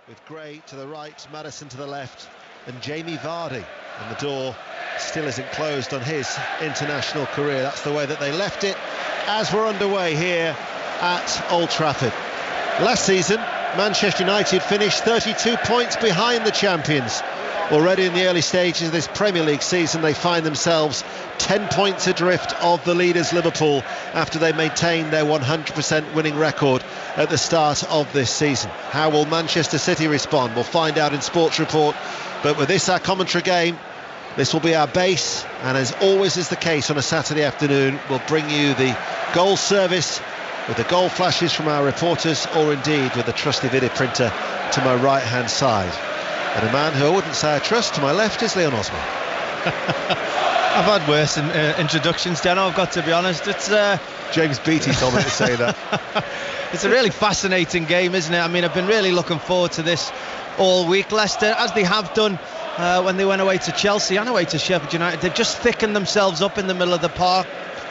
with Gray to the right, Maddison to the left, and Jamie Vardy. And the door still isn't closed on his international career. That's the way that they left it as we're underway here at Old Trafford. Last season, Manchester United finished 32 points behind the champions. Already in the early stages of this Premier League season, they find themselves 10 points adrift of the leaders Liverpool after they maintained their 100% winning record at the start of this season. How will Manchester City respond? We'll find out in Sports Report. But with this, our commentary game, this will be our base, and as always is the case on a Saturday afternoon, we'll bring you the goal service with the goal flashes from our reporters, or indeed with the trusty video printer to my right-hand side. And a man who I wouldn't say I trust to my left is Leon Osman. I've had worse introductions, Dano, I've got to be honest. It's James Beattie told me to say that. It's a really fascinating game, isn't it? I mean, I've been really looking forward to this all week. Leicester, as they have done when they went away to Chelsea and away to Sheffield United, they've just thickened themselves up in the middle of the park.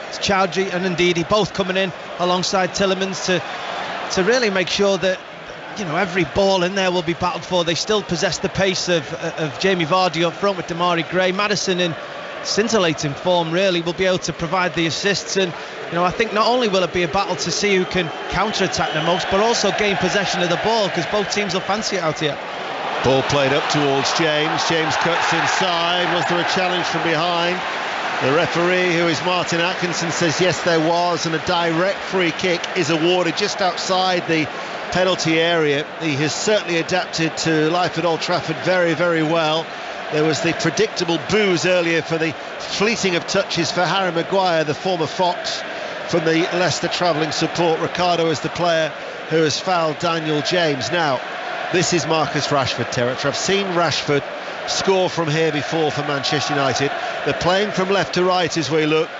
It's Chowdhury and Ndidi both coming in alongside Tielemans to really make sure that, you know, every ball in there will be battled for. They still possess the pace of Jamie Vardy up front with Demarai Gray. Maddison in scintillating form really will be able to provide the assists, and you know, I think not only will it be a battle to see who can counter-attack the most, but also gain possession of the ball, because both teams will fancy it out here. Ball played up towards James cuts inside. Was there a challenge from behind? The referee, who is Martin Atkinson, says yes there was, and a direct free kick is awarded just outside the penalty area. He has certainly adapted to life at Old Trafford very, very well. There was the predictable boos earlier for the fleeting of touches for Harry Maguire, the former Fox from the Leicester travelling support. Ricardo is the player who has fouled Daniel James. Now, this is Marcus Rashford territory. I've seen Rashford score from here before for Manchester United. They're playing from left to right as we look.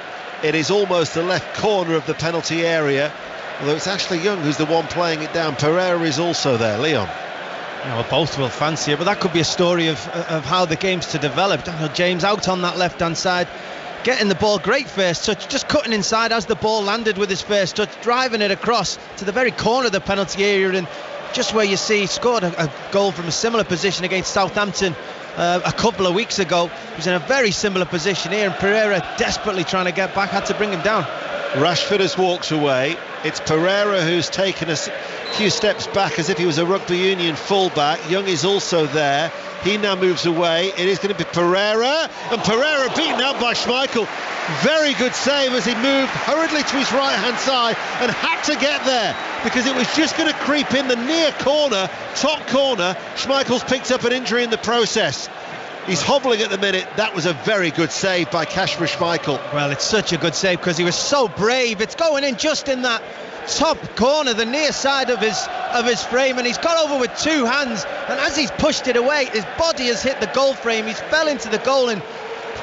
It is almost the left corner of the penalty area, although it's Ashley Young who's the one playing it down. Pereira is also there. Leon. You know, both will fancy it, but that could be a story of how the game's to develop. Daniel James out on that left-hand side, getting the ball, great first touch, just cutting inside as the ball landed with his first touch, driving it across to the very corner of the penalty area, and just where you see he scored a goal from a similar position against Southampton a couple of weeks ago. He was in a very similar position here, and Pereira desperately trying to get back, had to bring him down. Rashford has walked away. It's Pereira who's taken a few steps back as if he was a rugby union fullback. Young is also there. He now moves away. It is going to be Pereira, and Pereira beaten out by Schmeichel. Very good save as he moved hurriedly to his right hand side and had to get there because it was just going to creep in the near corner, top corner. Schmeichel's picked up an injury in the process. He's hobbling at the minute. That was a very good save by Kasper Schmeichel. Well, it's such a good save because he was so brave. It's going in just in that top corner, the near side of his frame, and he's got over with two hands, and as he's pushed it away, his body has hit the goal frame. He's fell into the goal, and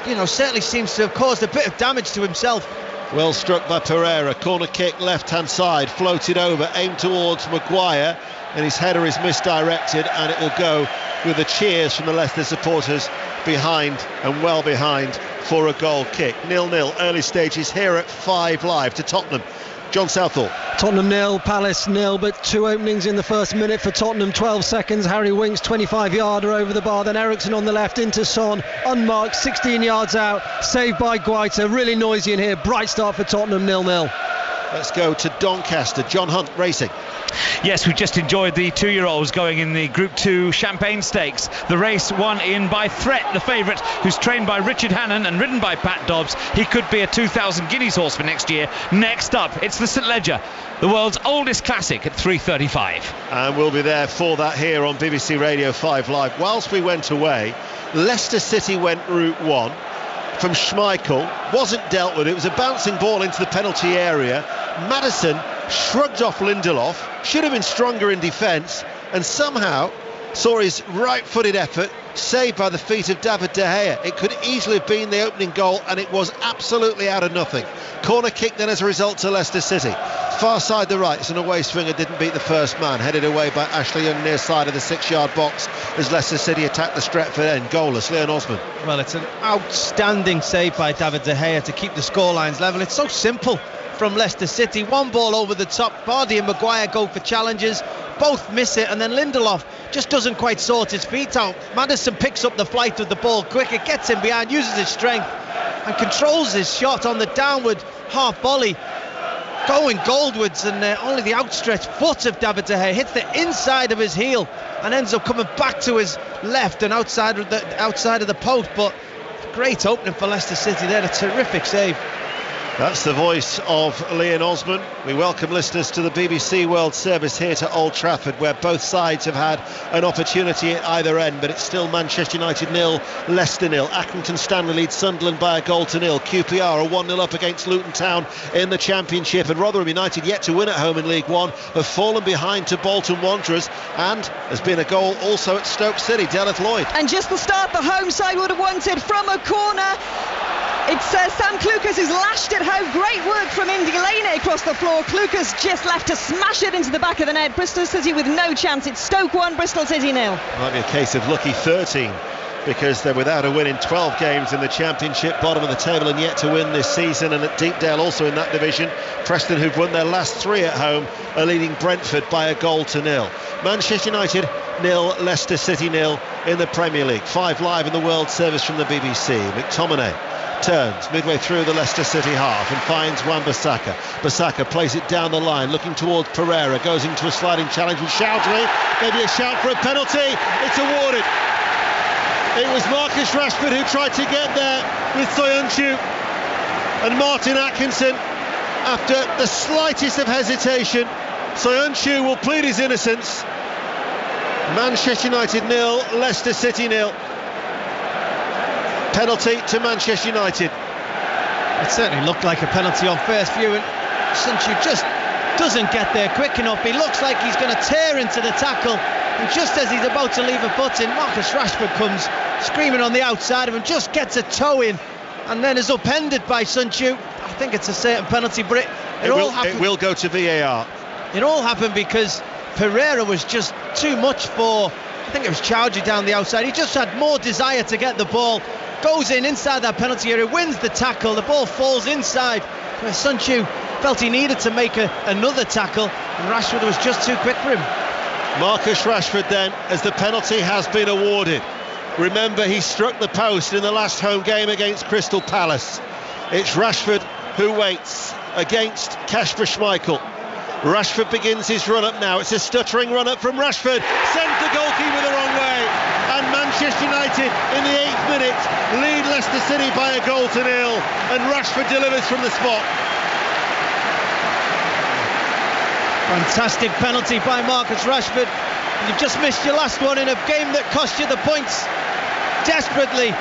you know, certainly seems to have caused a bit of damage to himself. Well struck by Pereira. Corner kick, left hand side, floated over, aimed towards Maguire, and his header is misdirected, and it will go with the cheers from the Leicester supporters behind, and well behind, for a goal kick. 0-0 early stages here at 5 Live to Tottenham. John Southall. Tottenham 0, Palace 0, but two openings in the first minute for Tottenham. 12 seconds, Harry Winks 25-yarder over the bar, then Eriksen on the left into Son, unmarked, 16 yards out, saved by Guaita. Really noisy in here. Bright start for Tottenham, 0-0. Let's go to Doncaster. John Hunt racing. Yes, we just enjoyed the 2-year-olds going in the Group 2 Champagne Stakes. The race won in by Threat, the favourite, who's trained by Richard Hannon and ridden by Pat Dobbs. He could be a 2,000 guineas horse for next year. Next up, it's the St Ledger, the world's oldest classic, at 3:35. And we'll be there for that here on BBC Radio 5 Live. Whilst we went away, Leicester City went route 1 from Schmeichel, wasn't dealt with. It was a bouncing ball into the penalty area. Maddison shrugged off Lindelof, should have been stronger in defence, and somehow saw his right-footed effort saved by the feet of David De Gea. It could easily have been the opening goal, and it was absolutely out of nothing. Corner kick then as a result to Leicester City. Far side the right, it's an away swinger, didn't beat the first man. Headed away by Ashley Young near side of the 6-yard box as Leicester City attacked the Stretford end. Goalless, Leon Osman. Well, it's an outstanding save by David De Gea to keep the scorelines level. It's so simple from Leicester City. One ball over the top, Vardy and Maguire go for challenges, both miss it, and then Lindelof just doesn't quite sort his feet out. Maddison picks up the flight of the ball quick, it gets him behind, uses his strength and controls his shot on the downward half volley, going goalwards, and only the outstretched foot of David De Gea hits the inside of his heel and ends up coming back to his left and outside of the post. But great opening for Leicester City there, a terrific save. That's the voice of Leon Osman. We welcome listeners to the BBC World Service here to Old Trafford, where both sides have had an opportunity at either end, but it's still Manchester United 0, Leicester 0. Accrington Stanley leads Sunderland by a goal to 0. QPR are 1-0 up against Luton Town in the Championship, and Rotherham United, yet to win at home in League One, have fallen behind to Bolton Wanderers, and there's been a goal also at Stoke City. Deleth Lloyd. And just the start the home side would have wanted from a corner. It's Sam Klukas who's lashed it home. Great work from Indy Lane across the floor. Klukas just left to smash it into the back of the net. Bristol City with no chance. It's Stoke 1, Bristol City 0. Might be a case of lucky 13, because they're without a win in 12 games in the Championship, bottom of the table and yet to win this season. And at Deepdale, also in that division, Preston, who've won their last 3 at home, are leading Brentford by a goal to 0. Manchester United 0, Leicester City 0 in the Premier League. 5 live in the World Service from the BBC. McTominay turns midway through the Leicester City half and finds Wan-Bissaka. Bissaka plays it down the line, looking towards Pereira, goes into a sliding challenge with Chowdhury, maybe a shout for a penalty. It's awarded. It was Marcus Rashford who tried to get there with Soyuncu, and Martin Atkinson, after the slightest of hesitation, Soyuncu will plead his innocence. Manchester United 0, Leicester City 0. Penalty to Manchester United. It certainly looked like a penalty on first view, and Soyuncu just doesn't get there quick enough. He looks like he's going to tear into the tackle, and just as he's about to leave a foot in, Marcus Rashford comes screaming on the outside of him, just gets a toe in, and then is upended by Soyuncu. I think it's a certain penalty, but it will go to VAR. It all happened because Pereira was just too much for, I think it was Chowdhury down the outside. He just had more desire to get the ball, goes inside that penalty area, wins the tackle, the ball falls inside, where Soyuncu felt he needed to make another tackle, and Rashford was just too quick for him. Marcus Rashford then, as the penalty has been awarded. Remember, he struck the post in the last home game against Crystal Palace. It's Rashford who waits against Kasper Schmeichel. Rashford begins his run-up now. It's a stuttering run-up from Rashford. Sends the goalkeeper the wrong way. And Manchester United, in the 8th minute, lead Leicester City by a goal to 0. And Rashford delivers from the spot. Fantastic penalty by Marcus Rashford. You've just missed your last one in a game that cost you the points. Desperately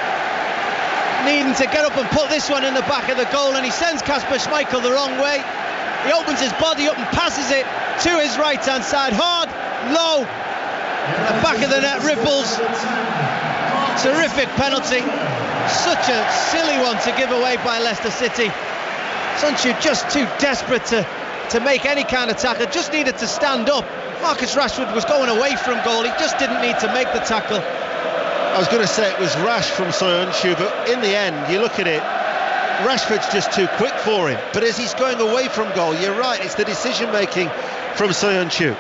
needing to get up and put this one in the back of the goal, and he sends Kasper Schmeichel the wrong way. He opens his body up and passes it to his right hand side, hard, low, the back of the net ripples. Terrific penalty, such a silly one to give away by Leicester City. Soyuncu just too desperate to make any kind of tackle, just needed to stand up. Marcus Rashford was going away from goal, he just didn't need to make the tackle. I was going to say it was rash from Soyuncu, but in the end, you look at it, Rashford's just too quick for him. But as he's going away from goal, you're right, it's the decision-making from Soyuncu.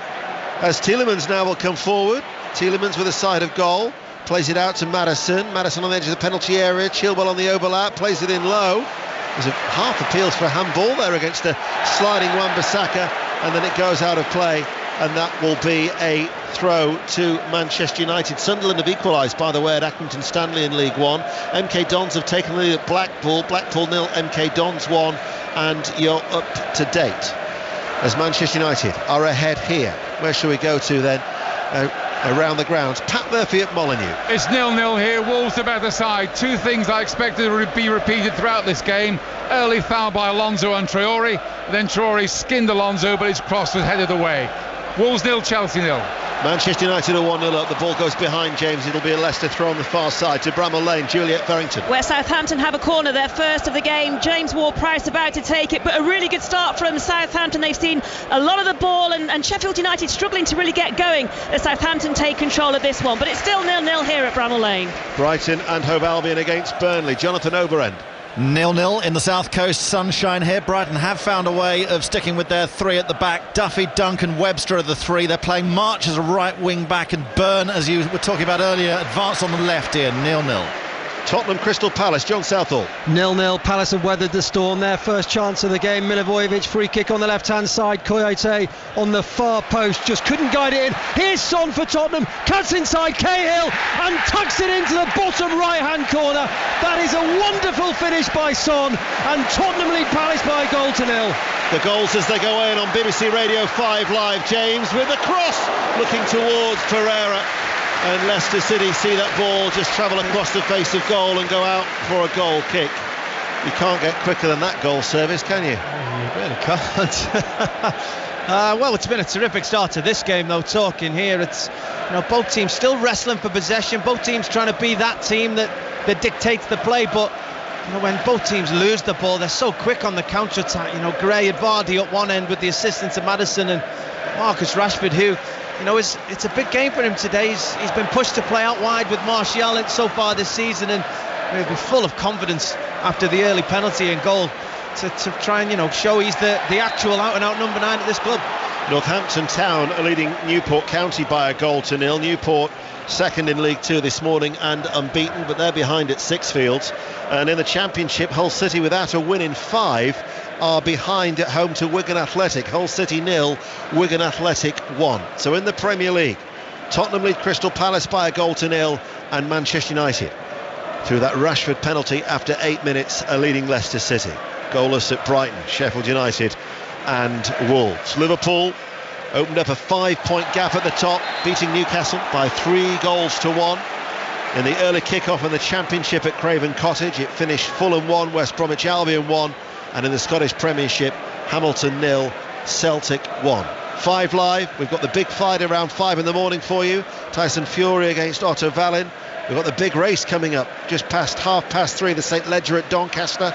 As Tielemans now will come forward, Tielemans with a side of goal, plays it out to Maddison. Maddison on the edge of the penalty area, Chilwell on the overlap, plays it in low. There's half appeals for a handball there against a sliding Wan-Bissaka, and then it goes out of play, and that will be a throw to Manchester United. Sunderland have equalised, by the way, at Accrington Stanley in League One. MK Dons have taken the lead at Blackpool. Blackpool 0, MK Dons 1, and you're up to date as Manchester United are ahead here. Where shall we go to then? Around the grounds. Pat Murphy at Molineux. It's 0-0 here. Wolves about the side. Two things I expected to be repeated throughout this game. Early foul by Alonso on Traore. Then Traore skinned Alonso, but his cross was headed away. Wolves 0, Chelsea 0. Manchester United are 1-0 up. The ball goes behind James. It'll be a Leicester throw on the far side to Bramall Lane. Juliet Farrington. Where Southampton have a corner, their first of the game. James Ward-Prowse about to take it, but a really good start from Southampton. They've seen a lot of the ball, and Sheffield United struggling to really get going as Southampton take control of this one. But it's still 0-0 here at Bramall Lane. Brighton and Hove Albion against Burnley. Jonathan Overend. 0-0 in the South Coast sunshine here. Brighton have found a way of sticking with their three at the back. Duffy, Duncan, Webster are the three. They're playing March as a right wing back, and Byrne, as you were talking about earlier, advanced on the left here. 0-0. Tottenham Crystal Palace, John Southall. 0-0. Palace have weathered the storm. Their first chance of the game. Milivojevic, free kick on the left hand side. Coyote on the far post, just couldn't guide it in. Here's Son for Tottenham, cuts inside Cahill and tucks it into the bottom right hand corner. That is a wonderful finish by Son, and Tottenham lead Palace by a goal to 0. The goals as they go in on BBC Radio 5 Live. James with the cross, looking towards Pereira. And Leicester City see that ball just travel across the face of goal and go out for a goal kick. You can't get quicker than that goal service, can you? You really can't. Well, it's been a terrific start to this game, though. Talking here, it's, you know, both teams still wrestling for possession. Both teams trying to be that team that dictates the play. But you know, when both teams lose the ball, they're so quick on the counter attack. You know, Gray and Vardy up one end with the assistance of Maddison and Marcus Rashford, who, you know, it's a big game for him today. He's been pushed to play out wide with Martial so far this season, and he'll be full of confidence after the early penalty and goal to try and, you know, show he's the actual out-and-out number 9 at this club. Northampton Town are leading Newport County by a goal to 0. Newport second in League 2 this morning and unbeaten, but they're behind at Sixfields. And in the Championship, Hull City, without a win in 5, are behind at home to Wigan Athletic. Hull City 0, Wigan Athletic 1. So in the Premier League, Tottenham lead Crystal Palace by a goal to 0, and Manchester United, through that Rashford penalty after 8 minutes, are leading Leicester City. Goalless at Brighton, Sheffield United and Wolves. Liverpool opened up a 5-point gap at the top, beating Newcastle by 3 goals to 1. In the early kickoff in the Championship at Craven Cottage, it finished Fulham 1, West Bromwich Albion 1, and in the Scottish Premiership, Hamilton 0, Celtic 1. 5 Live, we've got the big fight around 5 in the morning for you. Tyson Fury against Otto Wallin. We've got the big race coming up just past 3:30, the St Ledger at Doncaster.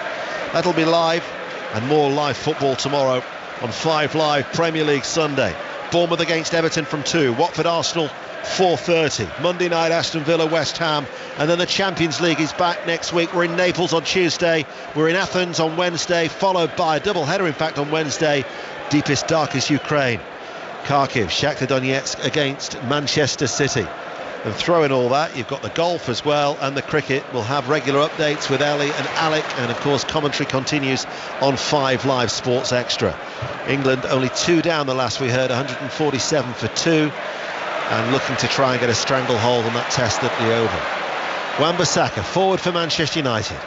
That'll be live, and more live football tomorrow on 5 Live Premier League Sunday. Bournemouth against Everton from 2, Watford Arsenal 4:30, Monday night Aston Villa West Ham, and then the Champions League is back next week. We're in Naples on Tuesday, we're in Athens on Wednesday, followed by a double header in fact on Wednesday, deepest darkest Ukraine, Kharkiv, Shakhtar Donetsk against Manchester City. And throwing all that, you've got the golf as well, and the cricket. We'll have regular updates with Ellie and Alec, and of course commentary continues on 5 Live Sports Extra. England only 2 down the last we heard, 147 for 2, and looking to try and get a stranglehold on that test at the Oval. Wan-Bissaka forward for Manchester United,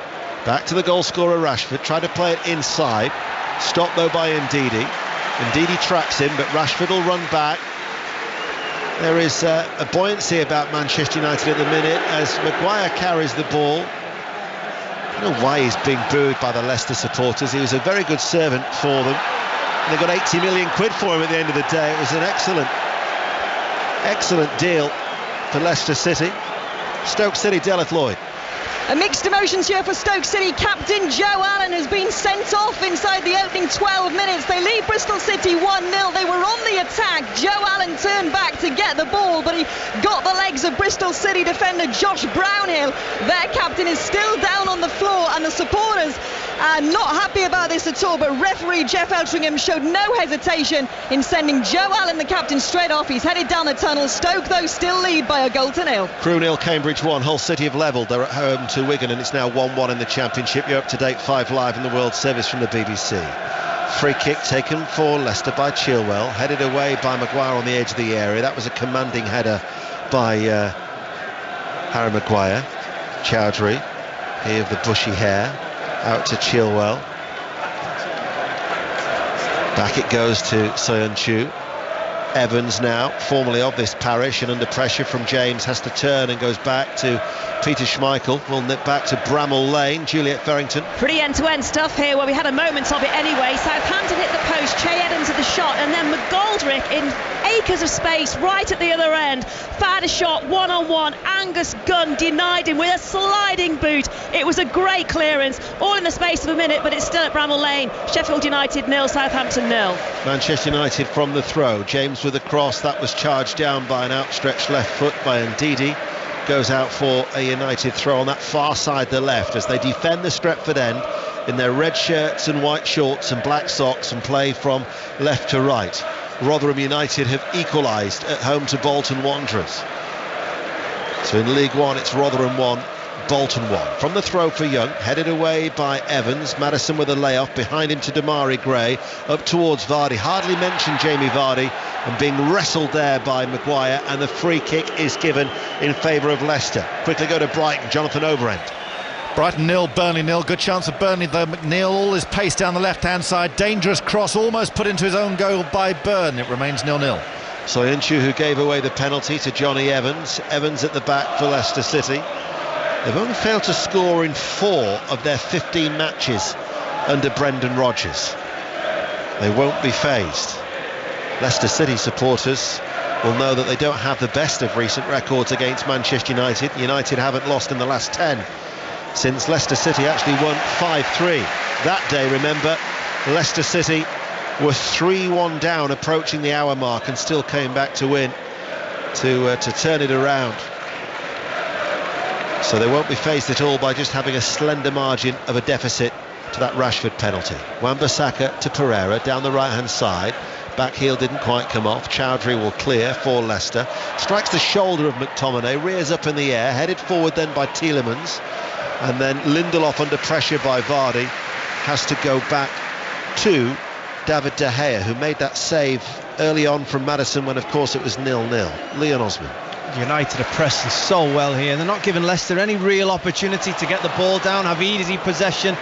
back to the goal scorer Rashford, tried to play it inside, stopped though by Ndidi. Ndidi tracks him, but Rashford will run back. There is a buoyancy about Manchester United at the minute as Maguire carries the ball. I don't know why he's being booed by the Leicester supporters. He was a very good servant for them. And they got 80 million quid for him at the end of the day. It was an excellent deal for Leicester City. Stoke City, Deleth Lloyd. A mixed emotions here for Stoke City. Captain Joe Allen has been sent off inside the opening 12 minutes. They lead Bristol City 1-0. They were on the attack. Joe Allen turned back to get the ball, but he got the legs of Bristol City defender Josh Brownhill. Their captain is still down on the floor, and the supporters are not happy about this at all, but referee Jeff Eltringham showed no hesitation in sending Joe Allen, the captain, straight off. He's headed down the tunnel. Stoke, though, still lead by a goal to 0. Crewe 0, Cambridge 1. Hull City have levelled. They're at home to Wigan, and it's now 1-1 in the Championship. You're up to date 5 Live in the World Service from the BBC. Free kick taken for Leicester by Chilwell, headed away by Maguire on the edge of the area. That was a commanding header by Harry Maguire. Chowdhury, he of the bushy hair, out to Chilwell. Back it goes to Soyuncu. Evans now, formerly of this parish and under pressure from James, has to turn and goes back to Peter Schmeichel. Will nip back to Bramall Lane. Juliet Ferrington. Pretty end-to-end stuff here, where we had a moment of it anyway. Southampton hit the post, Che Adams at the shot, and then McGoldrick in acres of space right at the other end fired a shot one-on-one. Angus Gunn denied him with a sliding boot. It was a great clearance, all in the space of a minute, but it's still at Bramall Lane. Sheffield United 0, Southampton 0. Manchester United from the throw. James with a cross, that was charged down by an outstretched left foot by Ndidi. goes out for a United throw on that far side, the left, as they defend the Stretford end in their red shirts and white shorts and black socks and play from left to right. Rotherham United have equalised at home to Bolton Wanderers. So in League One it's Rotherham 1, Bolton 1. From the throw for Young, headed away by Evans. Maddison with a layoff, behind him to Damari Gray, up towards Vardy. Hardly mentioned Jamie Vardy, and being wrestled there by Maguire, and the free kick is given in favour of Leicester. Quickly go to Brighton, Jonathan Overend. Brighton 0, Burnley 0. Good chance of Burnley though. McNeil, all his pace down the left hand side, dangerous cross almost put into his own goal by Burn. It remains 0-0. Soyuncu, who gave away the penalty to Johnny Evans. Evans at the back for Leicester City. They've only failed to score in 4 of their 15 matches under Brendan Rodgers. They won't be fazed. Leicester City supporters will know that they don't have the best of recent records against Manchester United. United haven't lost in the last 10 since Leicester City actually won 5-3. That day, remember, Leicester City were 3-1 down approaching the hour mark and still came back to win, to turn it around. So they won't be faced at all by just having a slender margin of a deficit to that Rashford penalty. Wan-Bissaka to Pereira down the right hand side. Back heel didn't quite come off. Chowdhury will clear for Leicester. Strikes the shoulder of McTominay, rears up in the air, headed forward then by Tielemans, and then Lindelof under pressure by Vardy has to go back to David De Gea, who made that save early on from Maddison when of course it was 0-0. Leon Osman. United are pressing so well here. They're not giving Leicester any real opportunity to get the ball down, have easy possession.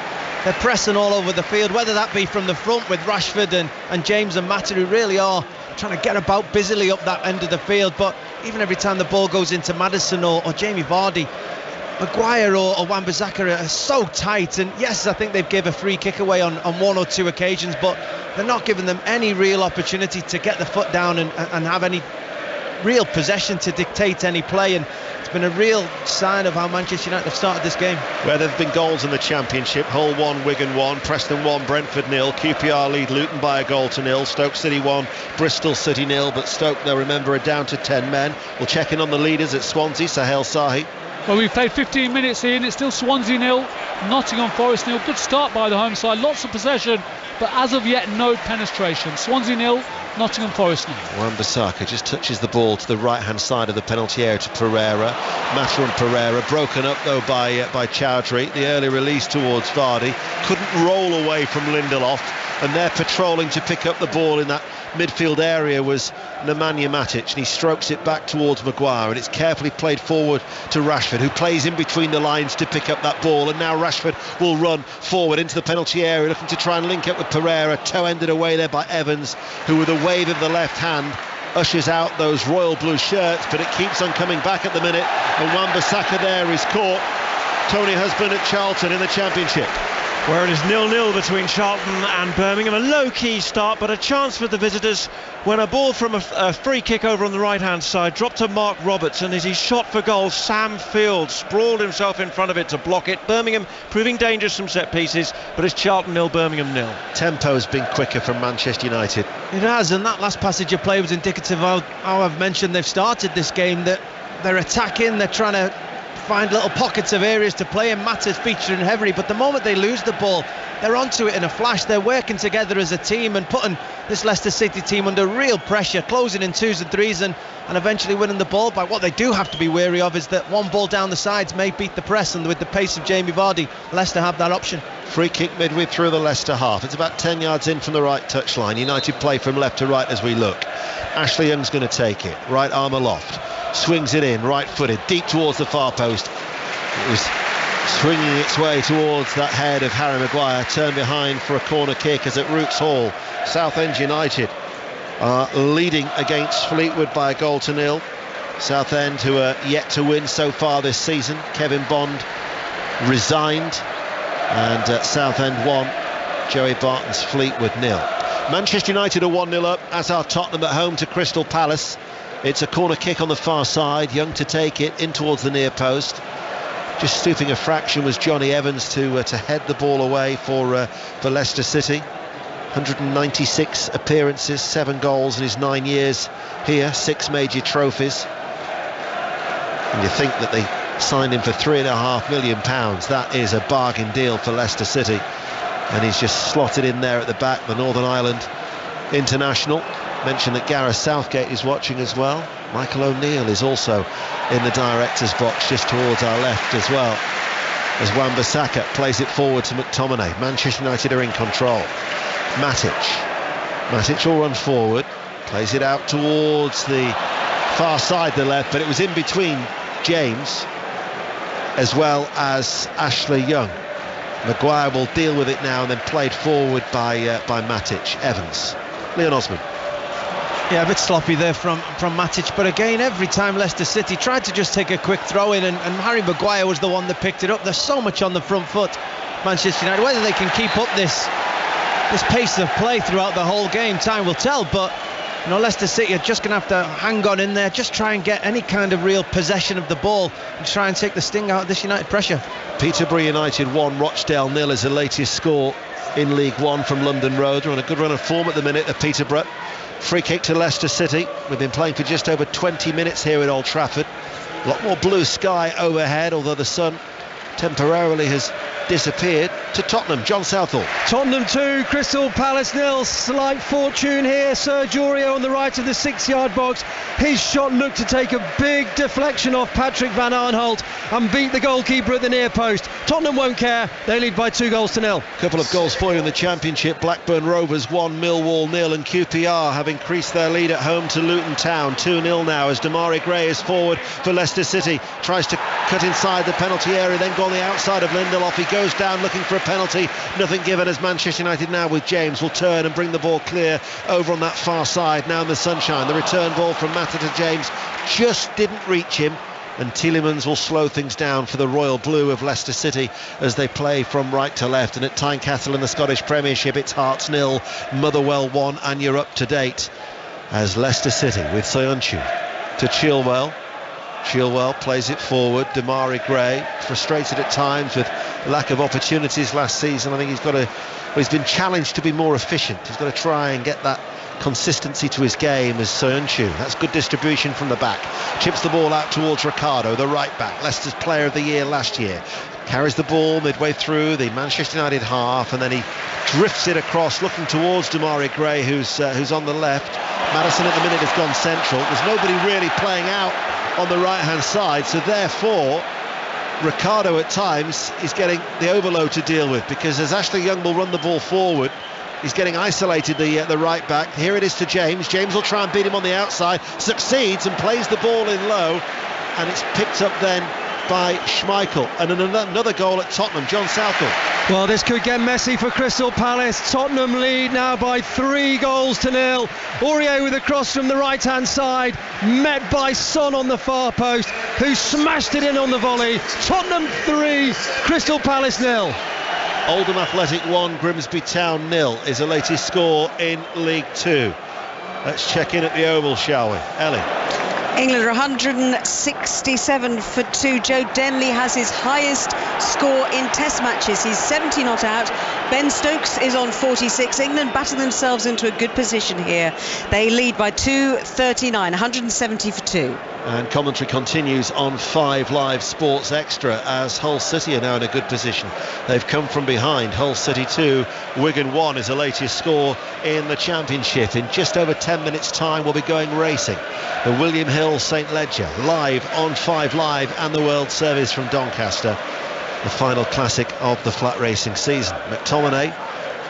They're pressing all over the field, whether that be from the front with Rashford and James and Mata, who really are trying to get about busily up that end of the field. But even every time the ball goes into Maddison or Jamie Vardy, Maguire or Wan-Bissaka are so tight. And yes, I think they've gave a free kick away on 1 or 2 occasions, but they're not giving them any real opportunity to get the foot down and have any real possession to dictate any play. And it's been a real sign of how Manchester United have started this game. Where there have been goals in the Championship: Hull 1, Wigan 1, Preston 1, Brentford 0, QPR lead Luton by a goal to 0, Stoke City 1, Bristol City 0. But Stoke, they'll remember, are down to 10 men. We'll check in on the leaders at Swansea. Sahel Sahi. Well, we've played 15 minutes in, it's still Swansea 0, Nottingham Forest 0. Good start by the home side, lots of possession, but as of yet no penetration. Swansea 0, Nottingham Forest 0. Wan-Bissaka just touches the ball to the right hand side of the penalty area to Pereira. Mata and Pereira broken up though by Chowdhury. The early release towards Vardy, couldn't roll away from Lindelof, and they're patrolling to pick up the ball in that midfield area was Nemanja Matic, and he strokes it back towards Maguire, and it's carefully played forward to Rashford, who plays in between the lines to pick up that ball. And now Rashford will run forward into the penalty area, looking to try and link up with Pereira. Toe-ended away there by Evans, who with a wave of the left hand ushers out those royal blue shirts, but it keeps on coming back at the minute, and Wan-Bissaka there is caught. Tony Husband at Charlton in the Championship, where it is 0-0 between Charlton and Birmingham. A low-key start, but a chance for the visitors when a ball from a free kick over on the right-hand side dropped to Mark Roberts, and as he shot for goal, Sam Field sprawled himself in front of it to block it. Birmingham proving dangerous from set pieces, but it's Charlton 0, Birmingham 0. Tempo's been quicker from Manchester United. It has, and that last passage of play was indicative of how I've mentioned they've started this game, that they're attacking, they're trying to find little pockets of areas to play in. Mata's featuring heavily, but the moment they lose the ball, they're onto it in a flash. They're working together as a team and putting this Leicester City team under real pressure, closing in 2s and 3s and eventually winning the ball. But what they do have to be wary of is that one ball down the sides may beat the press, and with the pace of Jamie Vardy, Leicester have that option. Free kick midway through the Leicester half. It's about 10 yards in from the right touchline. United play from left to right as we look. Ashley Young's going to take it, right arm aloft, swings it in, right footed, deep towards the far post. It was swinging its way towards that head of Harry Maguire, turned behind for a corner kick as at Roots Hall. Southend United are leading against Fleetwood by a goal to 0. Southend, who are yet to win so far this season. Kevin Bond resigned, and Southend 1, Joey Barton's Fleetwood 0. Manchester United are 1-0 up, as are Tottenham at home to Crystal Palace. It's a corner kick on the far side. Young to take it in towards the near post. Just stooping a fraction was Johnny Evans to head the ball away for Leicester City. 196 appearances, 7 goals in his 9 years here, 6 major trophies. And you think that they signed him for £3.5 million. That is a bargain deal for Leicester City. And he's just slotted in there at the back, the Northern Ireland international. Mentioned that Gareth Southgate is watching as well. Michael O'Neill is also in the director's box just towards our left as well, as Wan-Bissaka plays it forward to McTominay. Manchester United are in control. Matic will run forward, plays it out towards the far side, the left, but it was in between James as well as Ashley Young. Maguire will deal with it now and then played forward by Matic. Evans. Leon Osman. Yeah, a bit sloppy there from Matic, but again, every time Leicester City tried to just take a quick throw in, and Harry Maguire was the one that picked it up. There's so much on the front foot, Manchester United. Whether they can keep up this pace of play throughout the whole game, time will tell. But you know, Leicester City are just going to have to hang on in there, just try and get any kind of real possession of the ball and try and take the sting out of this United pressure. Peterborough United 1, Rochdale 0 is the latest score in League One from London Road. They're on a good run of form at the minute at Peterborough. Free kick to Leicester City. We've been playing for just over 20 minutes here at Old Trafford. A lot more blue sky overhead, although the sun temporarily has disappeared. To Tottenham, John Southall. Tottenham 2, Crystal Palace 0. Slight fortune here. Serge Aurier on the right of the 6-yard box. His shot looked to take a big deflection off Patrick Van Aanholt and beat the goalkeeper at the near post. Tottenham won't care. They lead by 2-0. Couple of goals for you in the Championship. Blackburn Rovers 1, Millwall 0, and QPR have increased their lead at home to Luton Town. 2-0 now as Damari Gray is forward for Leicester City. Tries to cut inside the penalty area, then go on the outside of Lindelof. He goes down looking for a penalty. Nothing given as Manchester United now with James will turn and bring the ball clear over on that far side. Now in the sunshine, the return ball from Mata to James just didn't reach him, and Tielemans will slow things down for the Royal Blue of Leicester City as they play from right to left. And at Tynecastle in the Scottish Premiership, it's Hearts 0, Motherwell 1, and you're up to date as Leicester City with Soyuncu to Chilwell. Chilwell plays it forward. Damari Gray, frustrated at times with lack of opportunities last season. I think he's been challenged to be more efficient. He's got to try and get that consistency to his game as Soyuncu. That's good distribution from the back. Chips the ball out towards Ricardo, the right back, Leicester's player of the year last year. Carries the ball midway through the Manchester United half, and then he drifts it across looking towards Damari Gray, who's on the left. Maddison at the minute has gone central. There's nobody really playing out on the right hand side, so therefore Ricardo at times is getting the overload to deal with, because as Ashley Young will run the ball forward, he's getting isolated, the right back. Here it is to James. James will try and beat him on the outside, succeeds and plays the ball in low, and it's picked up then by Schmeichel. And another goal at Tottenham. John Southall. Well, this could get messy for Crystal Palace. Tottenham lead now by 3-0. Aurier with a cross from the right hand side, met by Son on the far post, who smashed it in on the volley. Tottenham 3, Crystal Palace 0. Oldham Athletic 1, Grimsby Town 0 is the latest score in League 2. Let's check in at the Oval, shall we? Ellie. England are 167 for 2. Joe Denley has his highest score in test matches. He's 70 not out. Ben Stokes is on 46. England batting themselves into a good position here. They lead by 239, 170 for 2. And commentary continues on 5 Live Sports Extra as Hull City are now in a good position. They've come from behind. Hull City 2, Wigan 1 is the latest score in the Championship. In just over 10 minutes time we'll be going racing. The William Hill St Ledger live on 5 Live and the World Service from Doncaster. The final classic of the flat racing season. McTominay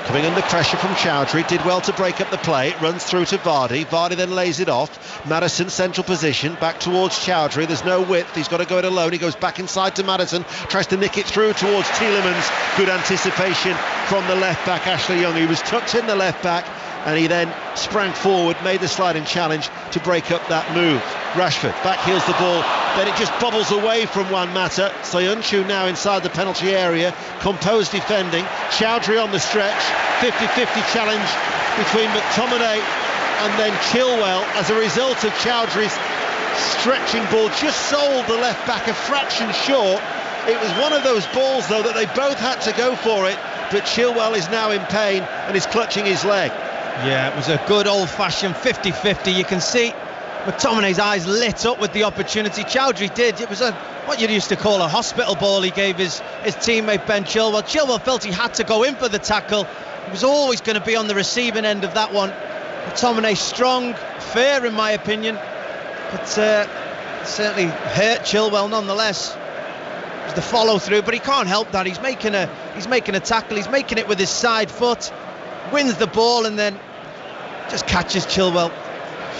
coming under pressure from Chowdhury, did well to break up the play, runs through to Vardy, Vardy then lays it off, Maddison central position, back towards Chowdhury, there's no width, he's got to go it alone, he goes back inside to Maddison, tries to nick it through towards Tielemans, good anticipation from the left back Ashley Young, he was tucked in the left back, and he then sprang forward, made the sliding challenge to break up that move. Rashford back heels the ball, then it just bobbles away from Juan Mata. Soyuncu now inside the penalty area, composed defending, Chowdhury on the stretch, 50-50 challenge between McTominay and then Chilwell. As a result of Chowdhury's stretching ball, just sold the left back a fraction short. It was one of those balls though that they both had to go for it, but Chilwell is now in pain and is clutching his leg. Yeah, it was a good old-fashioned 50-50. You can see McTominay's eyes lit up with the opportunity. Chowdhury did. It was what you used to call a hospital ball he gave his teammate Ben Chilwell. Chilwell felt he had to go in for the tackle. He was always going to be on the receiving end of that one. McTominay strong, fair in my opinion, but certainly hurt Chilwell nonetheless. It was the follow through, but he can't help that. He's making a tackle. He's making it with his side foot, wins the ball, and then just catches Chilwell.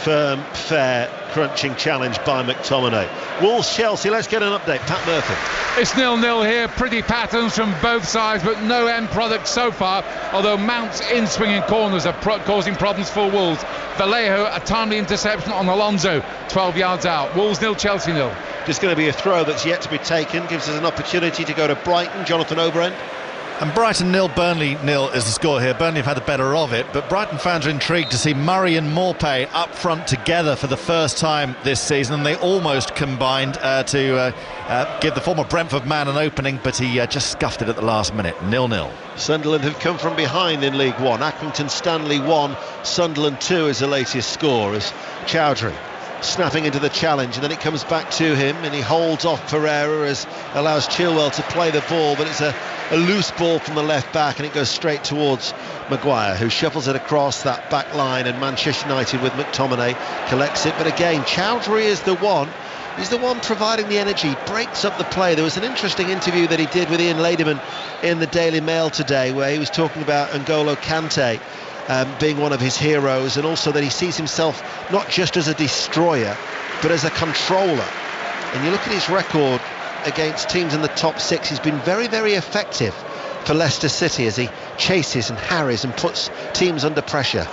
Firm, fair, crunching challenge by McTominay. Wolves-Chelsea, let's get an update. Pat Murphy. It's 0-0 here, pretty patterns from both sides, but no end product so far, although Mount's in-swinging corners are causing problems for Wolves. Vallejo, a timely interception on Alonso, 12 yards out. Wolves 0, Chelsea 0. Just going to be a throw that's yet to be taken, gives us an opportunity to go to Brighton. Jonathan Overend. And Brighton 0, Burnley 0 is the score here. Burnley have had the better of it, but Brighton fans are intrigued to see Murray and Maupay up front together for the first time this season, and they almost combined to give the former Brentford man an opening, but he just scuffed it at the last minute. 0-0. Sunderland have come from behind in League One. Accrington Stanley 1, Sunderland 2 is the latest score, as Chowdhury snapping into the challenge, and then it comes back to him and he holds off Pereira, as allows Chilwell to play the ball, but it's a loose ball from the left back and it goes straight towards Maguire, who shuffles it across that back line, and Manchester United with McTominay collects it. But again, Chowdhury is the one. He's the one providing the energy, breaks up the play. There was an interesting interview that he did with Ian Ladyman in the Daily Mail today, where he was talking about N'Golo Kante being one of his heroes, and also that he sees himself not just as a destroyer but as a controller. And you look at his record against teams in the top six, he's been very, very effective for Leicester City as he chases and harries and puts teams under pressure.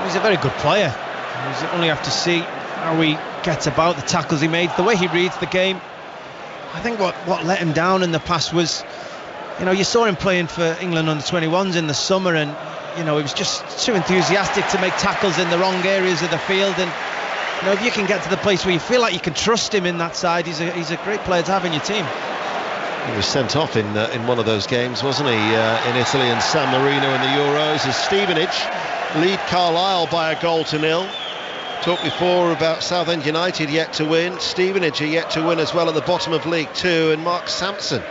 He's a very good player. You only have to see how he gets about, the tackles he made, the way he reads the game. I think what let him down in the past was, you saw him playing for England under 21s in the summer, and he was just too enthusiastic to make tackles in the wrong areas of the field. And if you can get to the place where you feel like you can trust him in that side, he's a great player to have in your team. He was sent off in one of those games, wasn't he, in Italy and San Marino in the Euros, as Stevenage lead Carlisle by 1-0. Talked before about Southend United yet to win. Stevenage are yet to win as well at the bottom of League Two, and Mark Sampson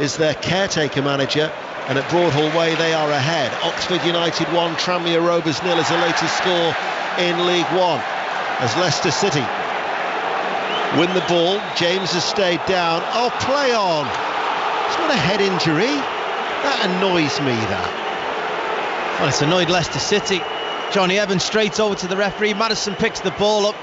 is their caretaker manager, and at Broadhall Way they are ahead. Oxford United 1, Tranmere Rovers 0 is the latest score in League One, as Leicester City win the ball. James has stayed down. Oh, play on. It's not a head injury. That annoys me, that. Well, it's annoyed Leicester City. Johnny Evans straight over to the referee. Maddison picks the ball up.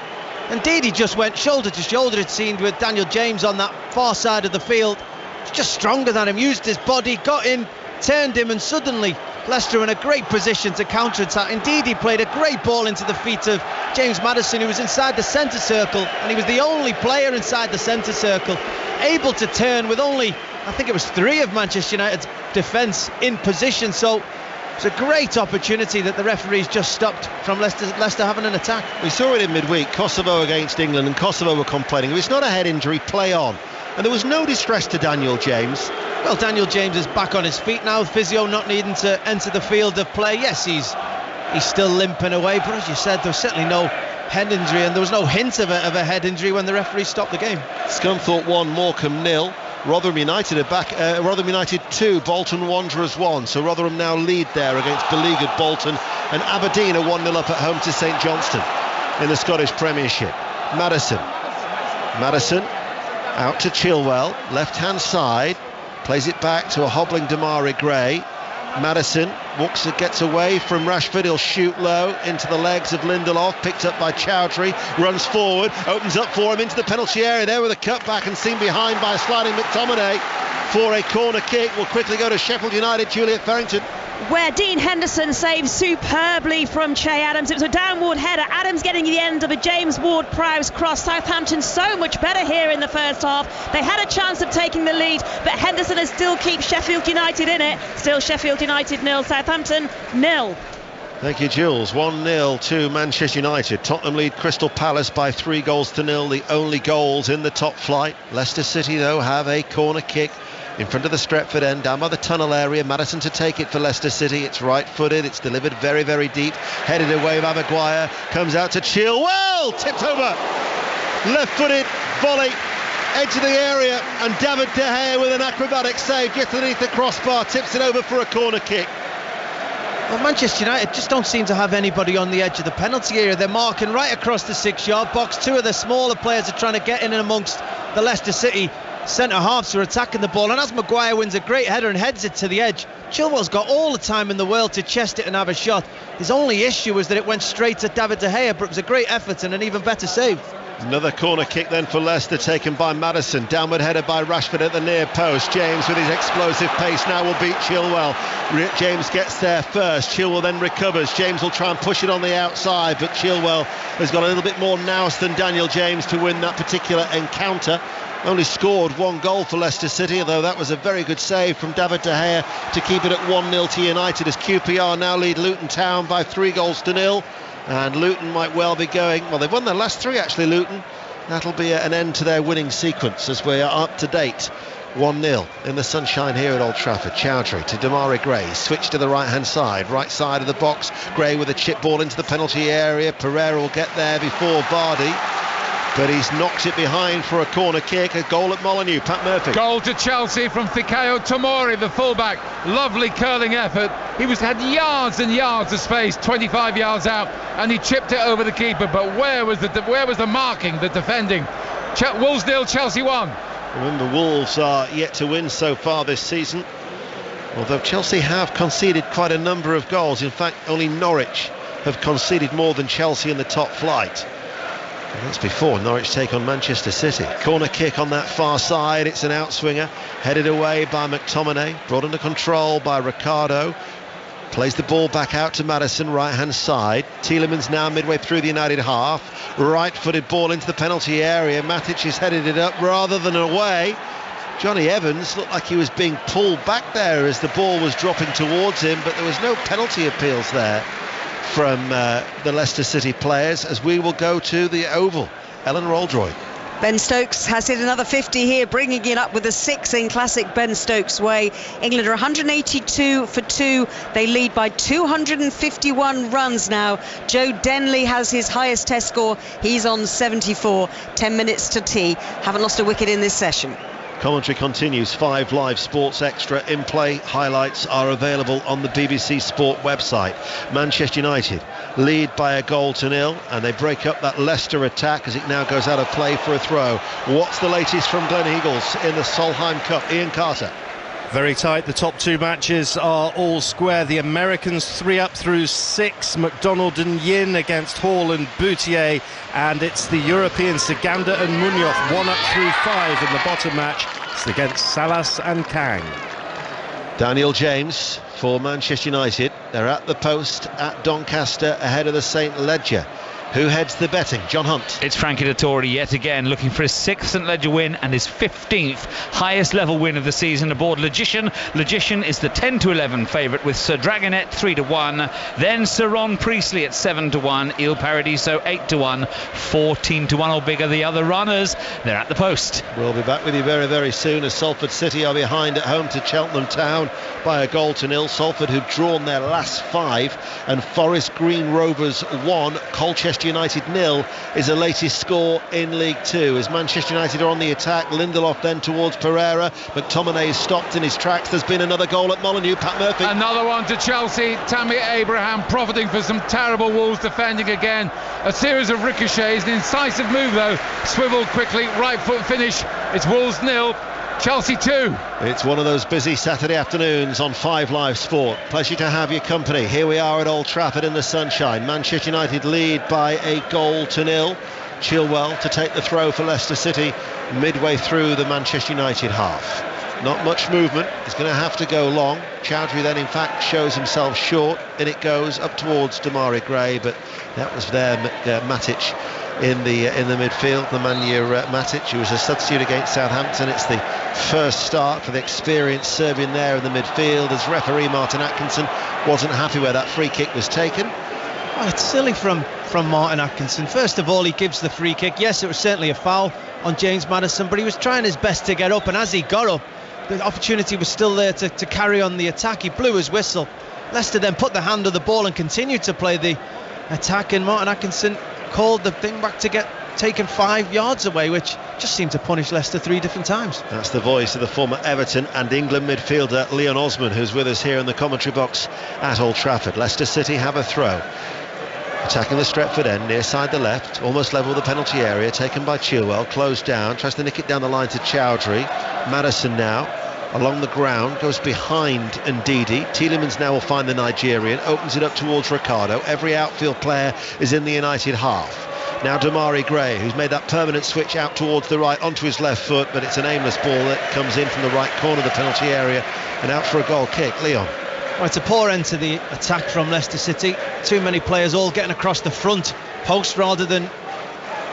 Indeed, he just went shoulder to shoulder, it seemed, with Daniel James on that far side of the field. He's just stronger than him, used his body, got in, turned him, and suddenly Leicester in a great position to counter-attack. Indeed, he played a great ball into the feet of James Maddison, who was inside the centre circle, and he was the only player inside the centre circle able to turn with only, I think it was 3 of Manchester United's defence in position. So it's a great opportunity that the referees just stopped from Leicester having an attack. We saw it in midweek, Kosovo against England, and Kosovo were complaining, if it's not a head injury, play on. And there was no distress to Daniel James. Well, Daniel James is back on his feet now, physio not needing to enter the field of play. Yes, he's still limping away, but as you said, there was certainly no head injury, and there was no hint of a head injury when the referee stopped the game. Scunthorpe 1, Morecambe 0. Rotherham United are back. Rotherham United 2, Bolton Wanderers 1. So Rotherham now lead there against beleaguered Bolton, and Aberdeen are 1-0 up at home to St Johnstone in the Scottish Premiership. Maddison out to Chilwell, left hand side, plays it back to a hobbling Damari Gray. Maddison gets away from Rashford, he'll shoot low into the legs of Lindelof, picked up by Chowdhury, runs forward, opens up for him into the penalty area there with a cut back, and seen behind by sliding McTominay for a corner kick. Will quickly go to Sheffield United, Juliet Farrington. Where Dean Henderson saves superbly from Che Adams. It was a downward header. Adams getting the end of a James Ward-Prowse cross. Southampton so much better here in the first half. They had a chance of taking the lead, but Henderson has still keeps Sheffield United in it. Still Sheffield United 0, Southampton 0. Thank you, Jules. 1-0 to Manchester United. Tottenham lead Crystal Palace by 3-0, the only goals in the top flight. Leicester City, though, have a corner kick in front of the Stretford end, down by the tunnel area. Maddison to take it for Leicester City. It's right-footed, it's delivered very, very deep, headed away by Maguire, comes out to Chilwell, tipped over, left-footed volley, edge of the area, and David De Gea with an acrobatic save gets underneath the crossbar, tips it over for a corner kick. Well, Manchester United just don't seem to have anybody on the edge of the penalty area. They're marking right across the 6-yard box. Two of the smaller players are trying to get in and amongst the Leicester City centre-halves who are attacking the ball, and as Maguire wins a great header and heads it to the edge, Chilwell's got all the time in the world to chest it and have a shot. His only issue was that it went straight at David De Gea, but it was a great effort and an even better save. Another corner kick then for Leicester, taken by Maddison. Downward header by Rashford at the near post. James with his explosive pace now will beat Chilwell. James gets there first. Chilwell then recovers. James will try and push it on the outside, but Chilwell has got a little bit more nous than Daniel James to win that particular encounter. Only scored one goal for Leicester City, although that was a very good save from David De Gea to keep it at 1-0 to United, as QPR now lead Luton Town by 3-0. And Luton might well be going, well, they've won their last 3 actually, Luton. That'll be an end to their winning sequence as we are up to date. 1-0 in the sunshine here at Old Trafford. Chowdhury to Damari Gray, switch to the right hand side of the box. Gray with a chip ball into the penalty area. Pereira will get there before Vardy, but he's knocked it behind for a corner kick. A goal at Molineux. Pat Murphy. Goal to Chelsea from Fikayo Tomori, the fullback. Lovely curling effort. He had yards and yards of space, 25 yards out, and he chipped it over the keeper. But where was the marking, the defending? Wolves 0, Chelsea 1. Remember, Wolves are yet to win so far this season, although Chelsea have conceded quite a number of goals. In fact, only Norwich have conceded more than Chelsea in the top flight. And that's before Norwich take on Manchester City. Corner kick on that far side. It's an outswinger, headed away by McTominay, brought under control by Ricardo. Plays the ball back out to Maddison, right hand side. Tielemans now midway through the United half. Right footed ball into the penalty area. Matic has headed it up rather than away. Johnny Evans looked like he was being pulled back there as the ball was dropping towards him, but there was no penalty appeals there from the Leicester City players, as we will go to the Oval. Ellen Roldroyd. Ben Stokes has hit another 50 here, bringing it up with a 6 in classic Ben Stokes way. England are 182 for 2. They lead by 251 runs now. Joe Denley has his highest test score. He's on 74. 10 minutes to tea. Haven't lost a wicket in this session. Commentary continues. 5 Live Sports Extra in-play highlights are available on the BBC Sport website. Manchester United lead by 1-0, and they break up that Leicester attack as it now goes out of play for a throw. What's the latest from Glen Eagles in the Solheim Cup? Ian Carter. Very tight. The top 2 matches are all square. The Americans 3 up through 6. McDonald and Yin against Hall and Boutier. And it's the Europeans Saganda and Munoz 1 up through 5 in the bottom match. It's against Salas and Kang. Daniel James for Manchester United. They're at the post at Doncaster ahead of the St Ledger. Who heads the betting? John Hunt. It's Frankie Dettori yet again, looking for his 6th St Ledger win and his 15th highest level win of the season aboard Logician. Logician is the 10-11 favourite with Sir Dragonet 3-1, then Sir Ron Priestley at 7-1, Il Paradiso 8-1, 14-1 or bigger the other runners. They're at the post. We'll be back with you very, very soon, as Salford City are behind at home to Cheltenham Town by 1-0. Salford, who've drawn their last 5, and Forest Green Rovers 1, Colchester United 0 is the latest score in League 2 as Manchester United are on the attack. Lindelof then towards Pereira. McTominay is stopped in his tracks. There's been another goal at Molineux. Pat Murphy. Another one to Chelsea. Tammy Abraham profiting for some terrible Wolves defending again. A series of ricochets. An incisive move though. Swivel quickly. Right foot finish. It's Wolves 0. Chelsea 2. It's one of those busy Saturday afternoons on 5 Live Sport. Pleasure to have your company. Here we are at Old Trafford in the sunshine. Manchester United lead by 1-0. Chilwell to take the throw for Leicester City midway through the Manchester United half. Not much movement. He's going to have to go long. Chowdhury then in fact shows himself short, and it goes up towards Damari Gray, but that was there Matic in the midfield, Nemanja Matic, who was a substitute against Southampton. It's the first start for the experienced Serbian there in the midfield, as referee Martin Atkinson wasn't happy where that free kick was taken. Well, it's silly from Martin Atkinson. First of all, he gives the free kick. Yes, it was certainly a foul on James Maddison, but he was trying his best to get up, and as he got up, the opportunity was still there to carry on the attack. He blew his whistle. Leicester then put the hand on the ball and continued to play the attack, and Martin Atkinson called the thing back to get taken 5 yards away, which just seemed to punish Leicester 3 different times. That's the voice of the former Everton and England midfielder Leon Osman, who's with us here in the commentary box at Old Trafford. Leicester City have a throw. Attacking the Stretford end, near side the left, almost level with the penalty area, taken by Chilwell, closed down, tries to nick it down the line to Chowdhury. Maddison now along the ground, goes behind Ndidi. Tielemans now will find the Nigerian, opens it up towards Ricardo. Every outfield player is in the United half. Now Damari Gray, who's made that permanent switch out towards the right onto his left foot, but it's an aimless ball that comes in from the right corner of the penalty area and out for a goal kick. Leon. Well, it's a poor end to the attack from Leicester City. Too many players all getting across the front post rather than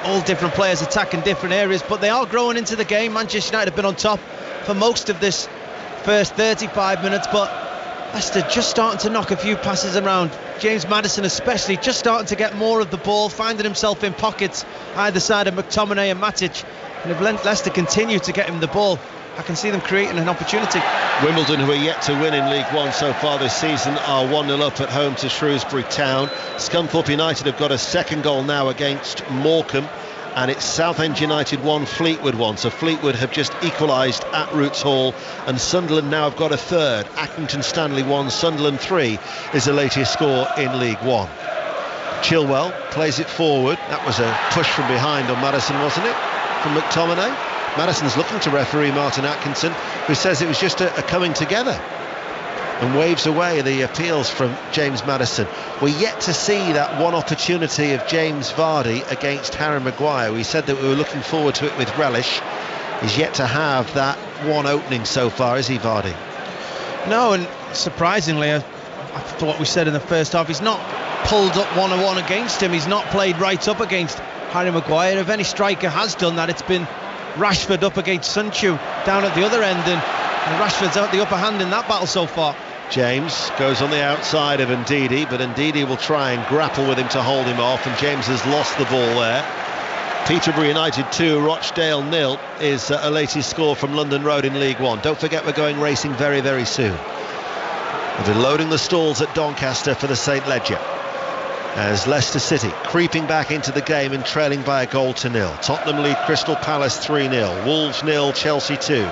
all different players attacking different areas, but they are growing into the game. Manchester United have been on top for most of this first 35 minutes, but Leicester just starting to knock a few passes around. James Maddison especially just starting to get more of the ball, finding himself in pockets either side of McTominay and Matic, and if Leicester continue to get him the ball, I can see them creating an opportunity. Wimbledon, who are yet to win in League One so far this season, are 1-0 up at home to Shrewsbury Town. Scunthorpe United have got a second goal now against Morecambe, and it's Southend United 1, Fleetwood 1. So Fleetwood have just equalised at Roots Hall, and Sunderland now have got a third. Accrington Stanley 1, Sunderland 3 is the latest score in League One. Chilwell plays it forward. That was a push from behind on Maddison, wasn't it, from McTominay? Maddison's looking to referee Martin Atkinson, who says it was just a coming together, and waves away the appeals from James Maddison. We're yet to see that one opportunity of James Vardy against Harry Maguire. We said that we were looking forward to it with relish. He's yet to have that one opening so far, is he, Vardy? No, and surprisingly, after what we said in the first half, he's not pulled up one-on-one against him. He's not played right up against Harry Maguire. If any striker has done that, it's been Rashford up against Sunchu down at the other end, and Rashford's out the upper hand in that battle so far. James goes on the outside of Ndidi, but Ndidi will try and grapple with him to hold him off, and James has lost the ball there. Peterborough United 2, Rochdale 0 is a latest score from London Road in League One. Don't forget we're going racing very, very soon. We'll be loading the stalls at Doncaster for the St Ledger, as Leicester City creeping back into the game and trailing by a goal to 0. Tottenham lead Crystal Palace 3-0. Wolves 0, Chelsea 2.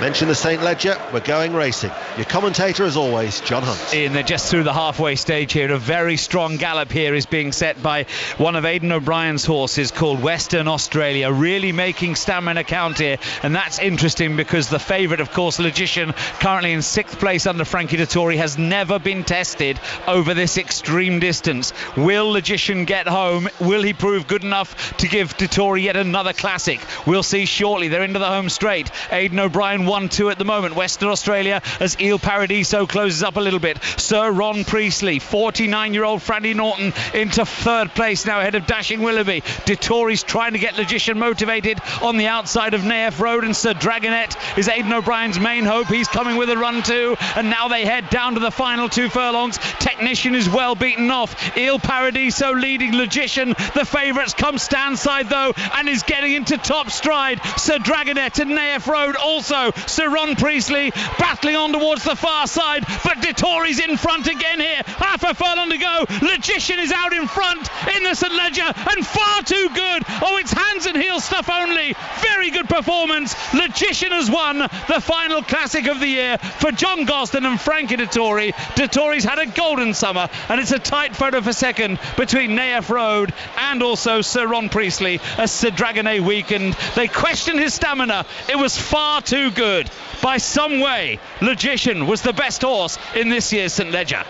Mention the St Ledger, we're going racing. Your commentator as always, John Hunt. Ian, they're just through the halfway stage here. A very strong gallop here is being set by one of Aidan O'Brien's horses called Western Australia, really making stamina count here, and that's interesting because the favourite, of course, Logician, currently in 6th place under Frankie Dettori, has never been tested over this extreme distance. Will Logician get home? Will he prove good enough to give Dettori yet another classic? We'll see shortly. They're into the home straight. Aidan O'Brien 1-2 at the moment. Western Australia as Il Paradiso closes up a little bit. Sir Ron Priestley, 49-year-old Frandy Norton into 3rd place now ahead of Dashing Willoughby. Dettori's trying to get Logician motivated on the outside of Naef Road, and Sir Dragonet is Aidan O'Brien's main hope. He's coming with a run too, and now they head down to the final 2 furlongs. Technician is well beaten off. Il Paradiso leading Logician. The favourites come stand side though, and is getting into top stride. Sir Dragonet and Naef Road also. Sir Ron Priestley battling on towards the far side, but Dettori's in front again here. Half a furlong to go. Logician is out in front in the St Ledger, and far too good. Oh, it's hands and heels stuff only. Very good performance. Logician has won the final classic of the year for John Gosden and Frankie Dettori. Dettori's had a golden summer, and it's a tight photo for second between Naef Road and also Sir Ron Priestley as Sir Dragonet weakened. They questioned his stamina. It was far too good. By some way, Logician was the best horse in this year's St Ledger.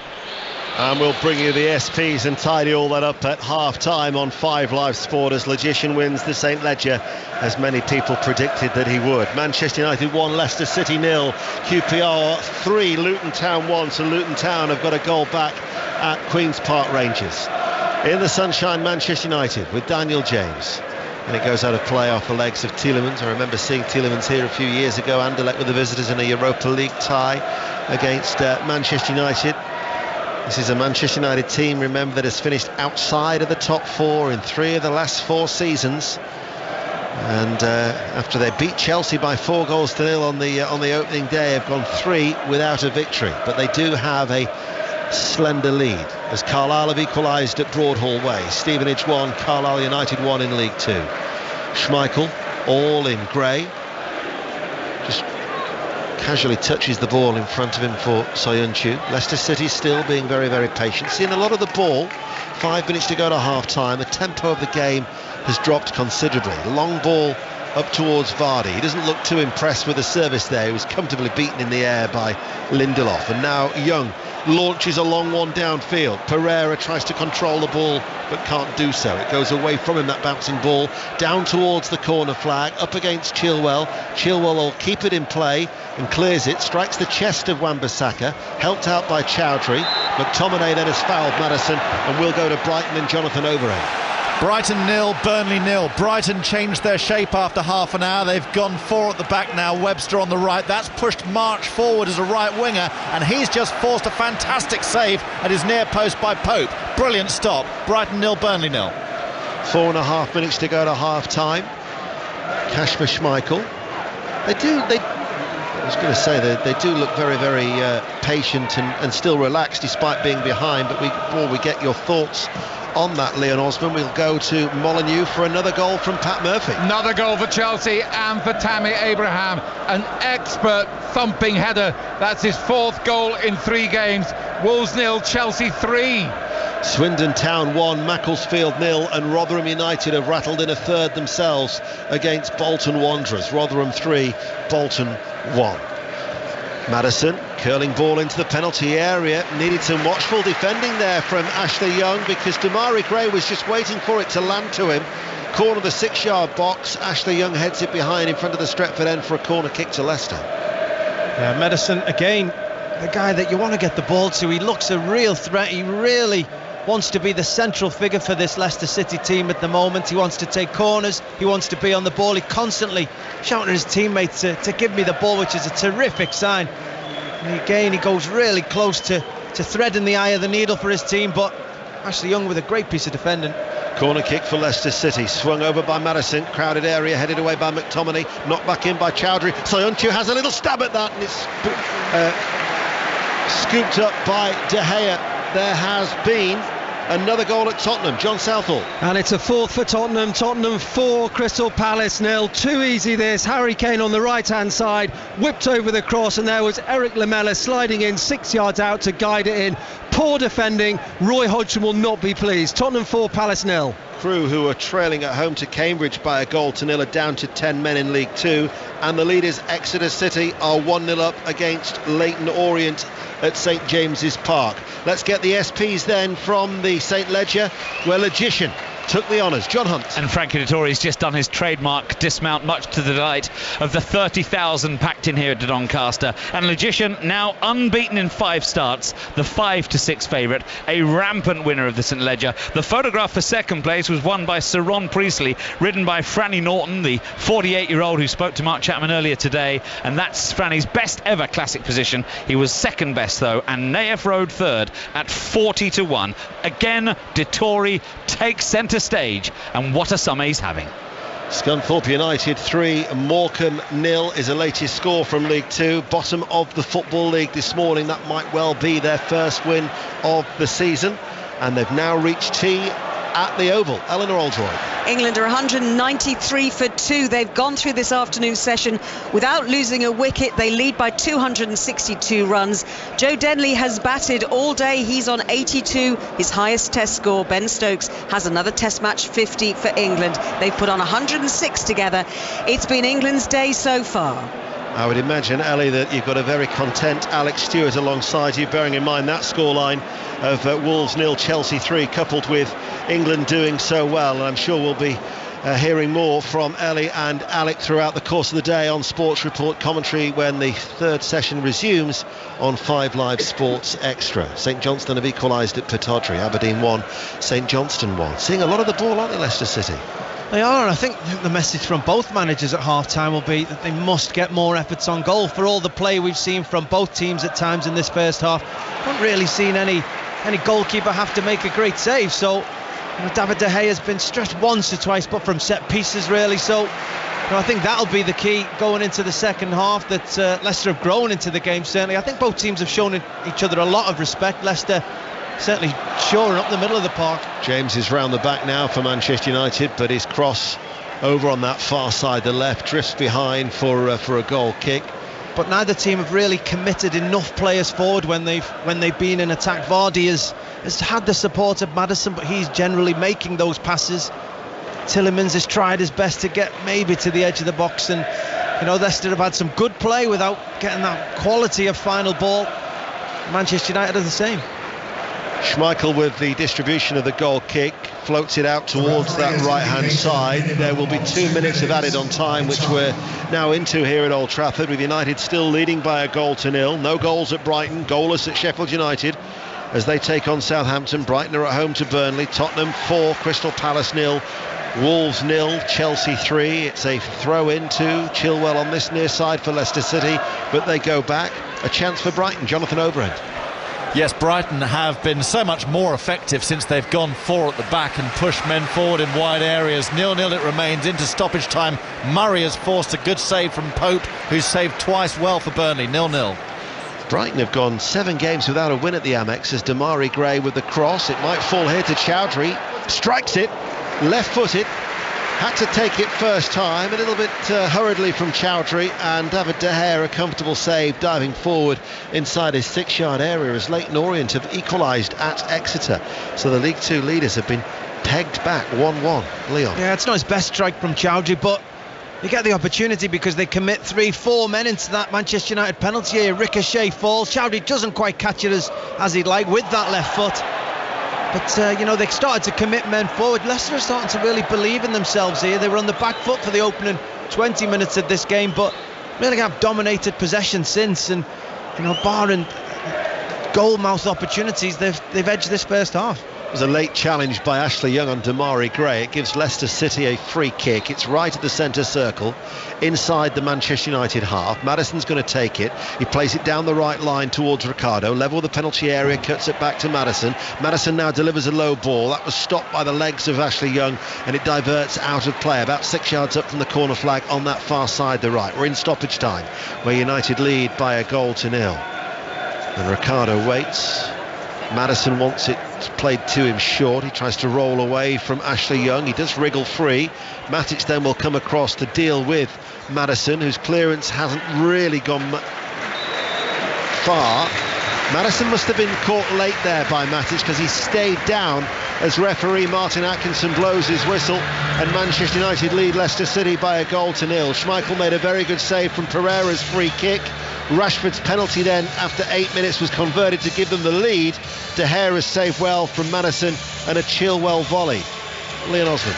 And we'll bring you the SPs and tidy all that up at half-time on 5 Live Sport as Logician wins the St Ledger, as many people predicted that he would. Manchester United 1, Leicester City 0, QPR 3, Luton Town 1. So Luton Town have got a goal back at Queen's Park Rangers. In the sunshine, Manchester United with Daniel James. And it goes out of play off the legs of Tielemans. I remember seeing Tielemans here a few years ago. Anderlecht with the visitors in a Europa League tie against Manchester United. This is a Manchester United team, remember, that has finished outside of the top 4 in 3 of the last 4 seasons. And after they beat Chelsea by 4-0 on the opening day, have gone 3 without a victory. But they do have a slender lead, as Carlisle have equalised at Broadhall Way. Stevenage 1, Carlisle United 1 in League 2. Schmeichel, all in grey, just casually touches the ball in front of him for Soyuncu. Leicester City still being very, very patient, seeing a lot of the ball. 5 minutes to go to half time. The tempo of the game has dropped considerably. Long ball up towards Vardy. He doesn't look too impressed with the service there. He was comfortably beaten in the air by Lindelof. And now Young launches a long one downfield. Pereira tries to control the ball but can't do so. It goes away from him, that bouncing ball, down towards the corner flag, up against Chilwell. Chilwell will keep it in play and clears it, strikes the chest of Wan-Bissaka, helped out by Chowdhury. McTominay then has fouled Maddison and will go to Brighton and Jonathan Overend. Brighton 0, Burnley 0. Brighton changed their shape after half an hour. They've gone 4 at the back now. Webster on the right. That's pushed March forward as a right winger, and he's just forced a fantastic save at his near post by Pope. Brilliant stop. Brighton 0, Burnley 0. 4.5 minutes to go to half time. Cash for Schmeichel. They do look very, very patient and still relaxed despite being behind. But before we get your thoughts on that, Leon Osman, we'll go to Molineux for another goal from Pat Murphy. Another goal for Chelsea and for Tammy Abraham. An expert thumping header. That's his 4th goal in 3 games. Wolves 0, Chelsea 3. Swindon Town 1, Macclesfield 0, and Rotherham United have rattled in a third themselves against Bolton Wanderers. Rotherham 3, Bolton 1. Maddison, curling ball into the penalty area. Needed some watchful defending there from Ashley Young, because Damari Gray was just waiting for it to land to him. Corner of the 6-yard box. Ashley Young heads it behind in front of the Stretford end for a corner kick to Leicester. Yeah, Maddison, again, the guy that you want to get the ball to. He looks a real threat. He really wants to be the central figure for this Leicester City team at the moment. He wants to take corners, he wants to be on the ball. He constantly shouting at his teammates to give me the ball, which is a terrific sign. And again, he goes really close to threading the eye of the needle for his team, but Ashley Young with a great piece of defending. Corner kick for Leicester City, swung over by Maddison, crowded area, headed away by McTominay, knocked back in by Chowdhury. Soyuncu has a little stab at that, and it's scooped up by De Gea. There has been another goal at Tottenham. John Southall. And it's a 4th for Tottenham. Tottenham 4, Crystal Palace 0. Too easy this. Harry Kane on the right hand side, whipped over the cross, and there was Eric Lamela sliding in 6 yards out to guide it in. Poor defending. Roy Hodgson will not be pleased. Tottenham 4, Palace 0. Crewe, who are trailing at home to Cambridge by a goal to 0, are down to 10 men in League 2, and the leaders Exeter City are 1-0 up against Leyton Orient at St James's Park. Let's get the SPs then from the St Ledger, where Logician took the honours. John Hunt. And Frankie Dettori's just done his trademark dismount, much to the delight of the 30,000 packed in here at Doncaster. And Logician now unbeaten in 5 starts, the 5-6 favourite, a rampant winner of the St Ledger. The photograph for second place was won by Sir Ron Priestley, ridden by Franny Norton, the 48-year-old who spoke to Mark Chapman earlier today, and that's Franny's best ever classic position. He was second best though, and Naif rode third at 40-1. Again, Dettori takes centre stage, and what a summer he's having. Scunthorpe United 3, Morecambe 0 is the latest score from League 2. Bottom of the Football League this morning. That might well be their first win of the season, and they've now reached tea at the Oval. Eleanor Oldroyd. England are 193 for 2. They've gone through this afternoon session without losing a wicket. They lead by 262 runs. Joe Denley has batted all day. He's on 82, his highest test score. Ben Stokes has another test match 50 for England. They've put on 106 together. It's been England's day so far. I would imagine, Ellie, that you've got a very content Alex Stewart alongside you, bearing in mind that scoreline of Wolves 0, Chelsea 3, coupled with England doing so well. And I'm sure we'll be hearing more from Ellie and Alec throughout the course of the day on Sports Report commentary when the third session resumes on 5 Live Sports Extra. St Johnstone have equalised at Pittodrie. Aberdeen 1, St Johnstone 1. Seeing a lot of the ball, aren't they, Leicester City? They are, and I think the message from both managers at half-time will be that they must get more efforts on goal. For all the play we've seen from both teams at times in this first half, haven't really seen any goalkeeper have to make a great save, so David De Gea has been stressed once or twice, but from set pieces really. So I think that'll be the key going into the second half, that Leicester have grown into the game, certainly. I think both teams have shown each other a lot of respect. Leicester certainly shoring up the middle of the park. James is round the back now for Manchester United, but his cross over on that far side, the left, drifts behind for a goal kick. But neither team have really committed enough players forward when they've been in attack. Vardy has had the support of Maddison, but he's generally making those passes. Tielemans has tried his best to get maybe to the edge of the box, and Leicester have had some good play without getting that quality of final ball. Manchester United are the same. Schmeichel with the distribution of the goal kick, floats it out towards that right hand side. There will be 2 minutes of added on time, which we're now into here at Old Trafford, with United still leading by 1-0. No goals at Brighton, goalless at Sheffield United as they take on Southampton. Brighton are at home to Burnley. Tottenham 4, Crystal Palace 0, Wolves 0, Chelsea 3. It's a throw in to Chilwell on this near side for Leicester City, but they go back. A chance for Brighton. Jonathan Overend. Yes, Brighton have been so much more effective since they've gone 4 at the back and pushed men forward in wide areas. 0-0 it remains into stoppage time. Murray has forced a good save from Pope, who's saved twice well for Burnley. 0-0. Brighton have gone 7 games without a win at the Amex, as Damari Gray with the cross. It might fall here to Chowdhury. Strikes it, left-footed. Had to take it first time, a little bit hurriedly from Chowdhury, and David De Gea, a comfortable save, diving forward inside his 6-yard area, as Leyton Orient have equalised at Exeter. So the League Two leaders have been pegged back 1-1. Leon. Yeah, it's not his best strike from Chowdhury, but you get the opportunity because they commit 3-4 men into that Manchester United penalty area. Ricochet falls. Chowdhury doesn't quite catch it as he'd like with that left foot. But, they started to commit men forward. Leicester are starting to really believe in themselves here. They were on the back foot for the opening 20 minutes of this game, but really have dominated possession since. And, barring goal-mouth opportunities, they've edged this first half. It was a late challenge by Ashley Young on Damari Gray. It gives Leicester City a free kick. It's right at the centre circle, inside the Manchester United half. Maddison's going to take it. He plays it down the right line towards Ricardo. Level with the penalty area, cuts it back to Maddison. Maddison now delivers a low ball. That was stopped by the legs of Ashley Young, and it diverts out of play, about 6 yards up from the corner flag on that far side, the right. We're in stoppage time, where United lead by 1-0. And Ricardo waits. Maddison wants it played to him short. He tries to roll away from Ashley Young. He does wriggle free. Matic then will come across to deal with Maddison, whose clearance hasn't really gone far. Maddison must have been caught late there by Matic, because he stayed down as referee Martin Atkinson blows his whistle, and Manchester United lead Leicester City by 1-0. Schmeichel made a very good save from Pereira's free kick. Rashford's penalty then after 8 minutes was converted to give them the lead. De Gea has saved well from Maddison, and a Chilwell volley. Leon Osman.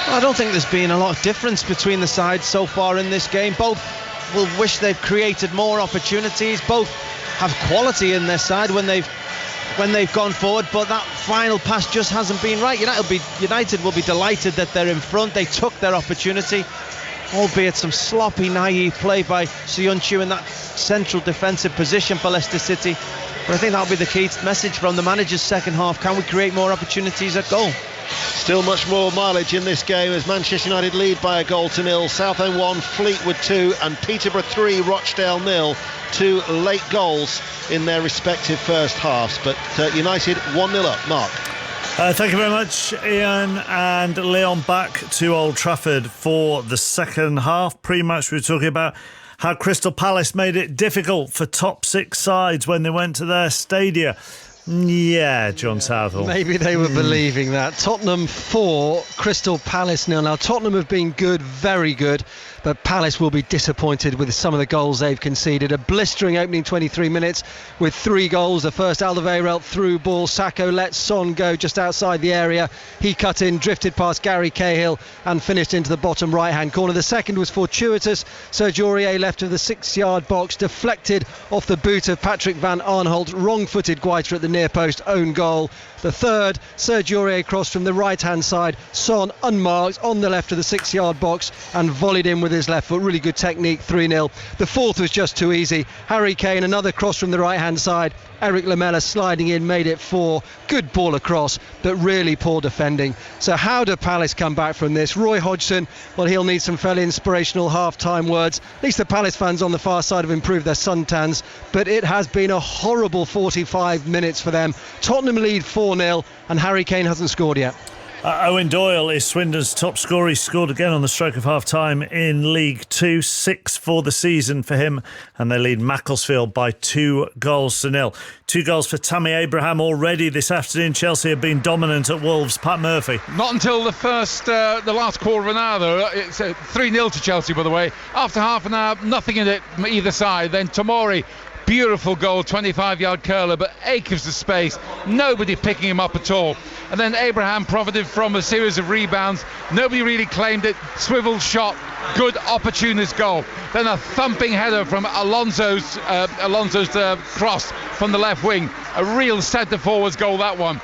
I don't think there's been a lot of difference between the sides so far in this game. Both will wish they've created more opportunities. Both have quality in their side when they've gone forward, but that final pass just hasn't been right. United will be delighted that they're in front. They took their opportunity, albeit some sloppy, naive play by Söyüncü in that central defensive position for Leicester City. But I think that'll be the key message from the manager's second half. Can we create more opportunities at goal? Still much more mileage in this game as Manchester United lead by 1-0. Southend 1, Fleetwood 2, and Peterborough 3, Rochdale 0. 2 late goals in their respective first halves. But United 1-0 up. Mark. Thank you very much, Ian and Leon. Back to Old Trafford for the second half. Pre-match we were talking about how Crystal Palace made it difficult for top 6 sides when they went to their stadia. Yeah, John Southall. Maybe they were believing that. Tottenham 4, Crystal Palace 0. Now, Tottenham have been good, very good, but Palace will be disappointed with some of the goals they've conceded. A blistering opening 23 minutes with 3 goals. The first, Alderweireld through ball. Sakho let Son go just outside the area. He cut in, drifted past Gary Cahill and finished into the bottom right-hand corner. The second was fortuitous. Sergio Aurier left of the 6-yard box, deflected off the boot of Patrick van Arnholt. Wrong-footed Guaita at the near post own goal. The third, Sergio Aurier cross from the right-hand side. Son, unmarked, on the left of the 6-yard box and volleyed in with his left foot. Really good technique, 3-0. The fourth was just too easy. Harry Kane, another cross from the right-hand side. Eric Lamela sliding in, made it 4. Good ball across, but really poor defending. So how do Palace come back from this? Roy Hodgson, well, he'll need some fairly inspirational half-time words. At least the Palace fans on the far side have improved their suntans, but it has been a horrible 45 minutes for them. Tottenham lead 4-0 and Harry Kane hasn't scored yet. Owen Doyle is Swindon's top scorer. He scored again on the stroke of half-time in League 2, 6 for the season for him, and they lead Macclesfield by 2-0. 2 goals for Tammy Abraham already this afternoon. Chelsea have been dominant at Wolves. Pat Murphy. Not until the last quarter of an hour, though. It's 3-0 to Chelsea, by the way. After half an hour, nothing in it either side. Then Tomori, beautiful goal, 25-yard curler, but acres of space, nobody picking him up at all. And then Abraham profited from a series of rebounds. Nobody really claimed it. Swivel shot, good opportunist goal. Then a thumping header from Alonso's cross from the left wing. A real centre forwards goal, that one.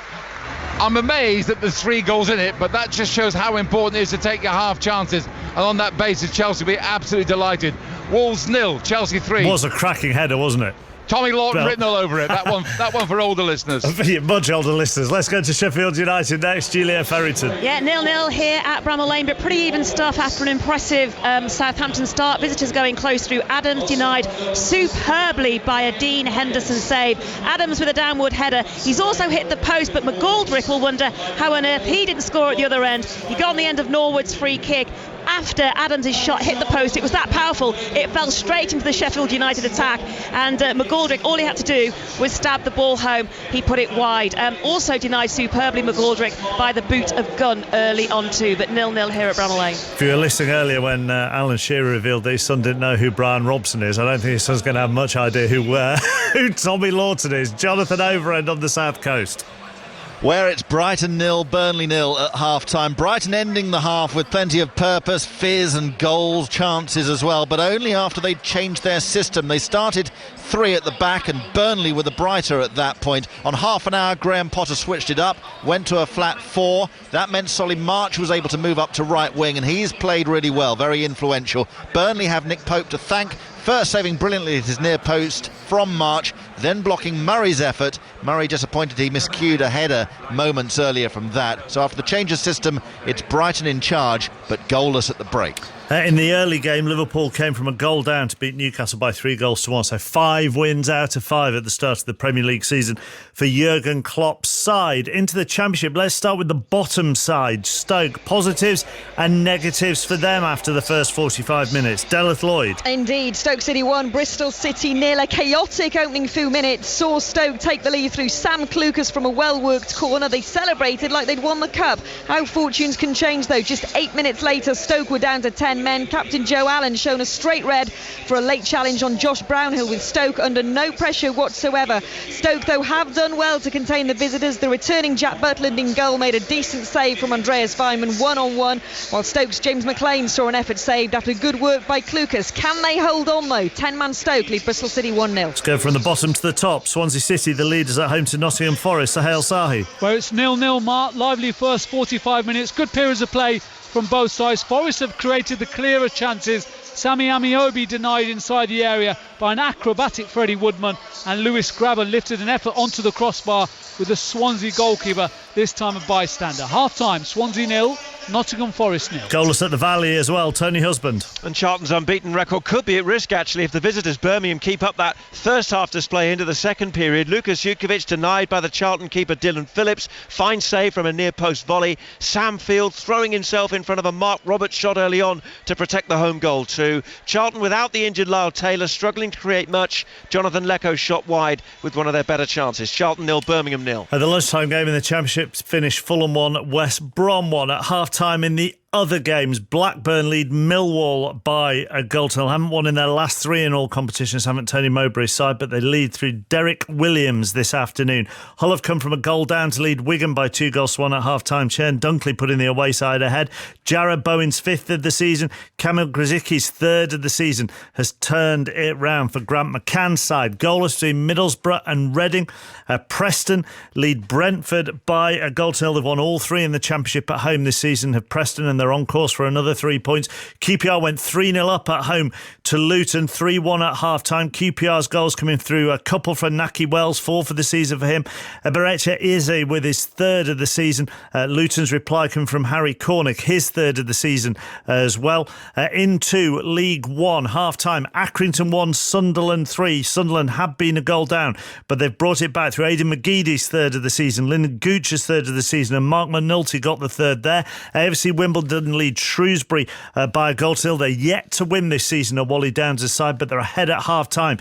I'm amazed that there's 3 goals in it, but that just shows how important it is to take your half chances. And on that basis, Chelsea will be absolutely delighted. Wolves 0, Chelsea 3. It was a cracking header, wasn't it? Tommy Lawton written all over it. That one for older listeners. Much older listeners. Let's go to Sheffield United next. Julia Ferrington. Yeah, 0-0 here at Bramall Lane, but pretty even stuff after an impressive Southampton start. Visitors going close through. Adams denied superbly by a Dean Henderson save. Adams with a downward header. He's also hit the post, but McGoldrick will wonder how on earth he didn't score at the other end. He got on the end of Norwood's free kick. After Adams' shot hit the post, it was that powerful, it fell straight into the Sheffield United attack, and McGoldrick, all he had to do was stab the ball home. He put it wide. Also denied superbly McGoldrick by the boot of Gunn early on too, but 0-0 here at Bramall Lane. If you were listening earlier when Alan Shearer revealed that his son didn't know who Brian Robson is, I don't think his son's going to have much idea who Tommy Lawton is. Jonathan Overend on the South Coast. Where it's Brighton 0, Burnley 0 at half-time. Brighton ending the half with plenty of purpose, fizz and goals, chances as well, but only after they'd changed their system. They started 3 at the back and Burnley were the brighter at that point. On half an hour, Graham Potter switched it up, went to a flat 4. That meant Solly March was able to move up to right wing, and he's played really well, very influential. Burnley have Nick Pope to thank, first saving brilliantly at his near post from March, then blocking Murray's effort. Murray disappointed he miscued a header moments earlier from that. So after the change of system, it's Brighton in charge, but goalless at the break. In the early game, Liverpool came from a goal down to beat Newcastle by 3-1. So 5 wins out of 5 at the start of the Premier League season for Jurgen Klopp's side. Into the Championship, let's start with the bottom side. Stoke, positives and negatives for them after the first 45 minutes. Deleth Lloyd. Indeed, Stoke City 1, Bristol City 0. A chaotic opening few minutes saw Stoke take the lead through Sam Clucas from a well-worked corner. They celebrated like they'd won the cup. How fortunes can change though. Just 8 minutes later, Stoke were down to 10 men. Captain Joe Allen shown a straight red for a late challenge on Josh Brownhill, with Stoke under no pressure whatsoever. Stoke though have done well to contain the visitors. The returning Jack Butland in goal made a decent save from Andreas Weimann 1-on-1, while Stoke's James McLean saw an effort saved after good work by Clucas. Can they hold on though? 10-man Stoke lead Bristol City 1-0. Let's go from the bottom to the top. Swansea City, the leaders at home to Nottingham Forest. Sahel Sahi. Well, it's 0-0, Mark. Lively first 45 minutes. Good periods of play from both sides. Forest have created the clearer chances. Sammy Amiobi denied inside the area by an acrobatic Freddie Woodman, and Lewis Grabban lifted an effort onto the crossbar with the Swansea goalkeeper, this time a bystander. Half-time, Swansea 0, Nottingham Forest 0. Goalless at the Valley as well, Tony Husband. And Charlton's unbeaten record could be at risk actually if the visitors Birmingham keep up that first half display into the second period. Lukas Jukovic denied by the Charlton keeper Dylan Phillips. Fine save from a near post volley. Sam Field throwing himself in front of a Mark Roberts shot early on to protect the home goal too. Charlton without the injured Lyle Taylor, struggling to create much. Jonathan Lecco shot wide with one of their better chances. Charlton 0, Birmingham 0. At the lunchtime game in the Championship finished Fulham 1, West Brom 1. At half-time in the other games, Blackburn lead Millwall by a goal to nil. Haven't won in their last 3 in all competitions, haven't Tony Mowbray's side, but they lead through Derek Williams this afternoon. Hull have come from a goal down to lead Wigan by 2-1 at half-time. Shane Dunkley putting the away side ahead. Jared Bowen's 5th of the season. Kamil Grzycki's 3rd of the season has turned it round for Grant McCann's side. Goalless between Middlesbrough and Reading. Preston lead Brentford by a goal to nil. They've won all 3 in the Championship at home this season, have Preston, and they're on course for another 3 points. QPR went 3-0 up at home to Luton, 3-1 at half-time. QPR's goals coming through, a couple for Nahki Wells, 4 for the season for him. Berecha Eze with his 3rd of the season. Luton's reply coming from Harry Cornick, his 3rd of the season as well. Into League One, half-time, Accrington 1, Sunderland 3. Sunderland had been a goal down, but they've brought it back through Aidan McGeady's 3rd of the season, Lyndon Gooch's 3rd of the season, and Mark McNulty got the 3rd there. AFC Wimbledon lead Shrewsbury by a goal to nil. They're yet to win this season at Wally Downs' side, but they're ahead at half-time.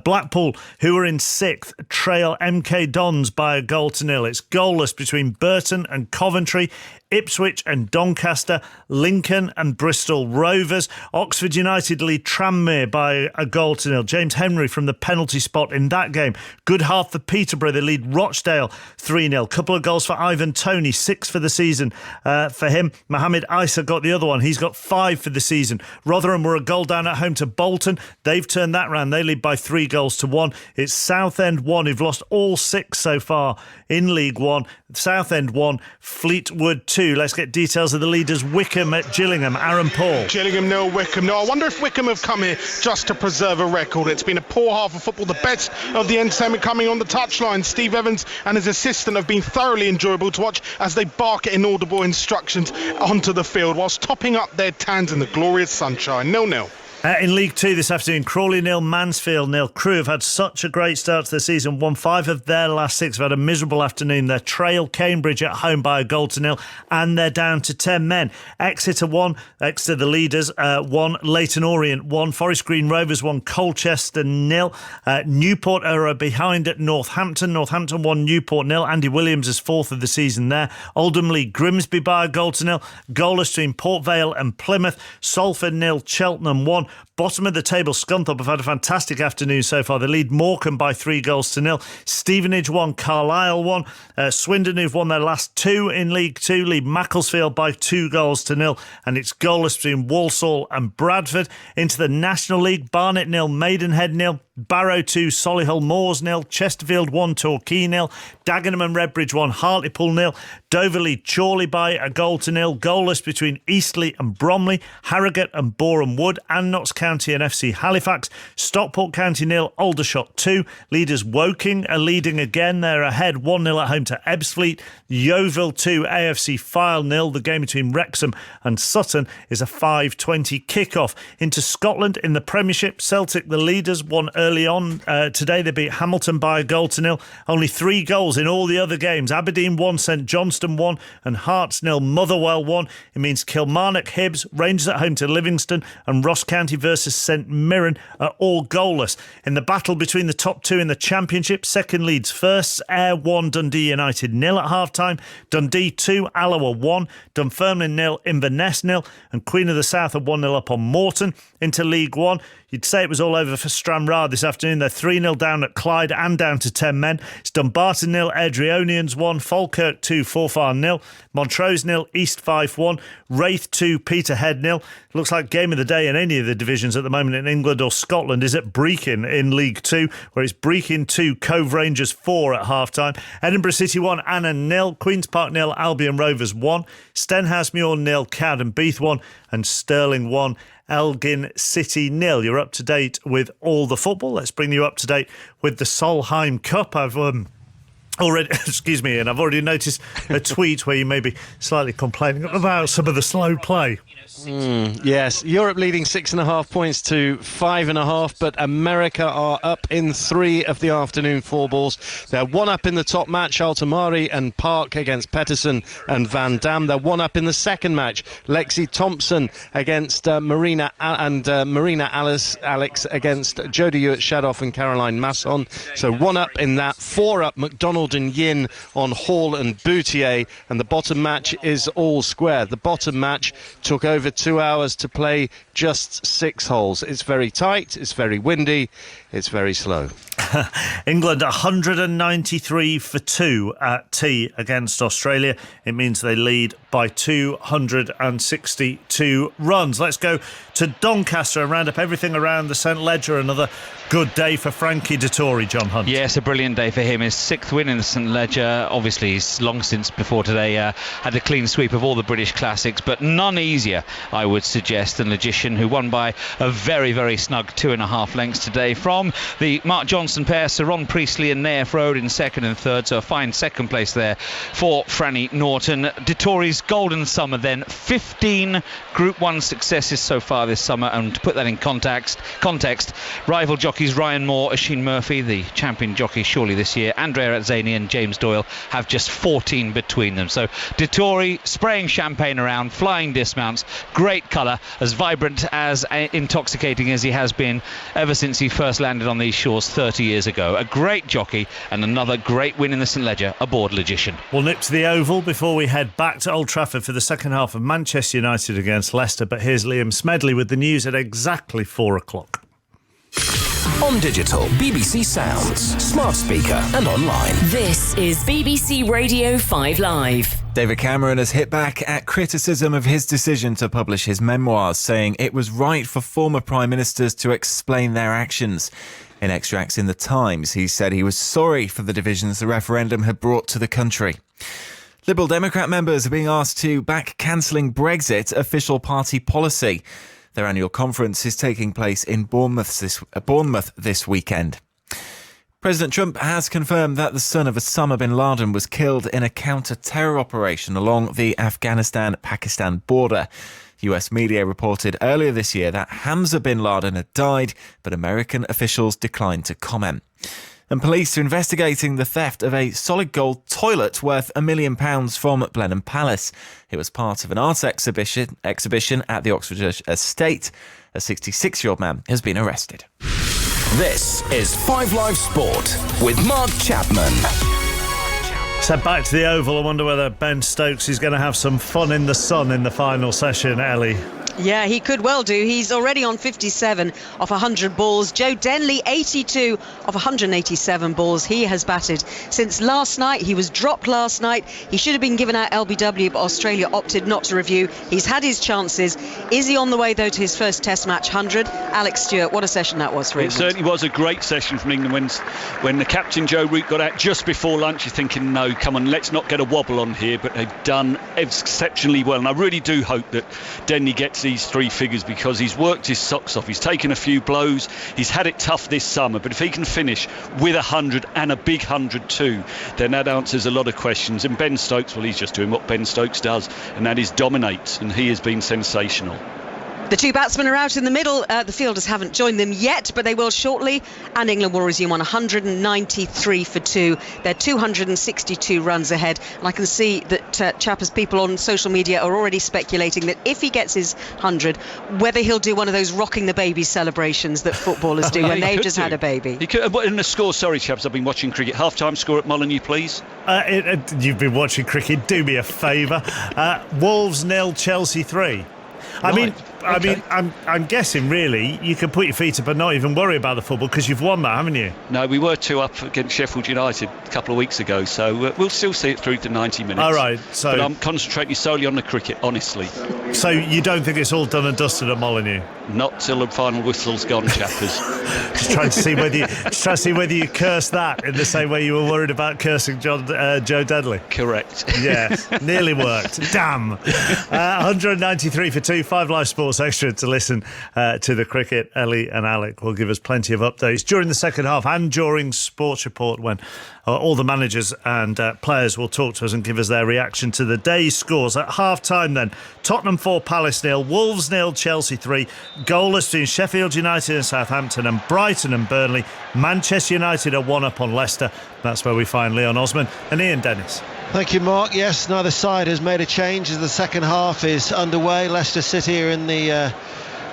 Blackpool, who are in 6th, trail MK Dons by a goal to nil. It's goalless between Burton and Coventry, Ipswich and Doncaster, Lincoln and Bristol Rovers. Oxford United lead Tranmere by a goal to nil. James Henry from the penalty spot in that game. Good half for Peterborough. They lead Rochdale 3-0. Couple of goals for Ivan Toney, 6 for the season for him. Mohamed Issa got the other one. He's got 5 for the season. Rotherham were a goal down at home to Bolton. They've turned that round. They lead by 3-1. It's Southend 1, who've lost all 6 so far in League One. Southend 1, Fleetwood 2. Let's get details of the leaders. Wickham at Gillingham. Aaron Paul. Gillingham 0, Wickham 0. I wonder if Wickham have come here just to preserve a record. It's been a poor half of football. The best of the entertainment coming on the touchline. Steve Evans and his assistant have been thoroughly enjoyable to watch as they bark inaudible instructions onto the field whilst topping up their tans in the glorious sunshine. 0-0. In League 2 this afternoon, Crawley 0, Mansfield 0. Crewe have had such a great start to the season, won 5 of their last 6, have had a miserable afternoon. They trail Cambridge at home by a goal to nil, and they're down to 10 men. Exeter 1, Exeter the leaders, 1, Leyton Orient 1, Forest Green Rovers 1, Colchester 0. Newport are behind at Northampton. Northampton 1, Newport 0. Andy Williams is 4th of the season there. Oldham lead Grimsby by a goal to nil. Goalless between Port Vale and Plymouth. Salford 0, Cheltenham 1. Bottom of the table, Scunthorpe have had a fantastic afternoon so far. They lead Morecambe by 3-0. Stevenage 1, Carlisle 1. Swindon, who've won their last 2 in League 2, lead Macclesfield by 2-0. And it's goalless between Walsall and Bradford. Into the National League, Barnet 0, Maidenhead 0. Barrow 2, Solihull Moors 0. Chesterfield 1, Torquay 0. Dagenham and Redbridge 1, Hartlepool 0. Dover lead Chorley by a goal to nil. Goalless between Eastleigh and Bromley. Harrogate and Boreham Wood. And Notts County and FC Halifax. Stockport County 0, Aldershot 2. Leaders Woking are leading again. They're ahead 1-0 at home to Ebbsfleet. Yeovil 2, AFC Fylde 0. The game between Wrexham and Sutton is a 5:20 kickoff. Into Scotland in the Premiership, Celtic, the leaders, won early on. Today they beat Hamilton by a goal to nil. Only 3 goals in all the other games. Aberdeen 1, St Johnstone 1 and Hearts 0, Motherwell 1. It means Kilmarnock, Hibs, Rangers at home to Livingston and Ross County versus St Mirren are all goalless. In the battle between the top 2 in the Championship, second leads first. Ayr 1, Dundee United 0 at half-time. Dundee 2, Alloa 1. Dunfermline 0, Inverness 0. And Queen of the South are 1-0 up on Morton. Into League 1, you'd say it was all over for Stranraer this afternoon. They're 3-0 down at Clyde and down to 10 men. It's Dumbarton 0, Airdrieonians 1, Falkirk 2, Forfar 0, Montrose 0, East Fife 1, Wraith 2, Peterhead 0. Looks like game of the day in any of the divisions at the moment in England or Scotland is at Brechin in League 2, where it's Brechin 2, Cove Rangers 4 at half-time. Edinburgh City 1, Annan 0, Queen's Park 0, Albion Rovers 1, Stenhousemuir 0, Cowden Beath 1 and Stirling 1. Elgin City 0. You're up to date with all the football. Let's bring you up to date with the Solheim Cup. I've already noticed a tweet where you may be slightly complaining about some of the slow play. Yes, Europe leading 6.5 points to 5.5, but America are up in 3 of the afternoon 4 balls. They're 1 up in the top match, Altamari and Park against Pettersson and Van Dam. They're 1 up in the second match, Lexi Thompson against Marina Alex against Jodie Hewitt-Shadoff and Caroline Masson. So 1 up in that, 4 up McDonald and Yin on Hall and Boutier, and the bottom match is all square. The bottom match took over 2 hours to play just 6 holes. It's very tight, it's very windy, it's very slow. England 193 for 2 at tea against Australia. It means they lead by 262 runs. Let's go to Doncaster and round up everything around the St Ledger. Another good day for Frankie Dettori, John Hunt. Yes, a brilliant day for him. His 6th win in the St Ledger. Obviously, he's long since before today had a clean sweep of all the British Classics, but none easier, I would suggest, than Logician, who won by a very, very snug 2.5 lengths today from the Mark Johnson pair, Saron Priestley and Naif Road in 2nd and 3rd, so a fine 2nd place there for Franny Norton. Dettori's golden summer then, 15 Group 1 successes so far this summer, and to put that in context, rival jockeys Ryan Moore, Oisin Murphy, the champion jockey surely this year, Andrea Azzani and James Doyle have just 14 between them. So Dettori spraying champagne around, flying dismounts, great colour, as vibrant, as intoxicating as he has been ever since he first landed on these shores 30 years ago. A great jockey and another great win in the St Ledger aboard Logician. We'll nip to the Oval before we head back to Old Trafford for the second half of Manchester United against Leicester. But here's Liam Smedley with the news at exactly 4 o'clock. On digital, BBC Sounds, smart speaker and online. This is BBC Radio 5 Live. David Cameron has hit back at criticism of his decision to publish his memoirs, saying it was right for former Prime Ministers to explain their actions. In extracts in The Times, he said he was sorry for the divisions the referendum had brought to the country. Liberal Democrat members are being asked to back cancelling Brexit official party policy. Their annual conference is taking place in Bournemouth this weekend. President Trump has confirmed that the son of Osama bin Laden was killed in a counter-terror operation along the Afghanistan-Pakistan border. US media reported earlier this year that Hamza bin Laden had died, but American officials declined to comment. And police are investigating the theft of a solid gold toilet worth £1 million from Blenheim Palace. It was part of an art exhibition at the Oxford estate. A 66-year-old man has been arrested. This is 5 Live Sport with Mark Chapman. So back to the Oval. I wonder whether Ben Stokes is going to have some fun in the sun in the final session, Ellie. Yeah, he could well do. He's already on 57 off 100 balls. Joe Denley, 82 off 187 balls. He has batted since last night. He was dropped last night. He should have been given out LBW, but Australia opted not to review. He's had his chances. Is he on the way, though, to his first Test match 100? Alex Stewart, what a session that was for England. It certainly was a great session from England. When the captain, Joe Root, got out just before lunch, you're thinking, no, come on, let's not get a wobble on here. But they've done exceptionally well. And I really do hope that Denley gets these 3 figures, because he's worked his socks off. He's taken a few blows. He's had it tough this summer, but if he can finish with 100 and a big 100 too, then that answers a lot of questions. And Ben Stokes, well, he's just doing what Ben Stokes does, and that is dominate, and he has been sensational. The 2 batsmen are out in the middle. The fielders haven't joined them yet, but they will shortly. And England will resume on 193 for 2. They're 262 runs ahead. And I can see that Chappers people on social media are already speculating that if he gets his 100, whether he'll do one of those rocking the baby celebrations that footballers do when they've just had a baby. He could, in the score, sorry, Chappers, I've been watching cricket. Half-time score at Molineux, please. You've been watching cricket. Do me a favour. Wolves 0, Chelsea 3. Okay. I mean, I'm guessing really you can put your feet up and not even worry about the football because you've won that, haven't you? No, we were 2 up against Sheffield United a couple of weeks ago, so we'll still see it through to 90 minutes. All right, so but I'm concentrating solely on the cricket, honestly. So you don't think it's all done and dusted at Molineux? Not till the final whistle's gone, Chappers. Just trying to see whether you curse that in the same way you were worried about cursing Joe Denley. Correct. Yes, nearly worked. Damn. 193 for 2, 5 Live Sport. Sports Extra to listen to the cricket. Ellie and Alec will give us plenty of updates during the second half and during Sports Report, when all the managers and players will talk to us and give us their reaction to the day's scores. At half-time then, Tottenham 4, Palace 0, Wolves 0, Chelsea 3, goalless between Sheffield United and Southampton, and Brighton and Burnley. Manchester United are 1-up on Leicester. That's where we find Leon Osman and Ian Dennis. Thank you, Mark. Yes, neither side has made a change as the second half is underway. Leicester City are in the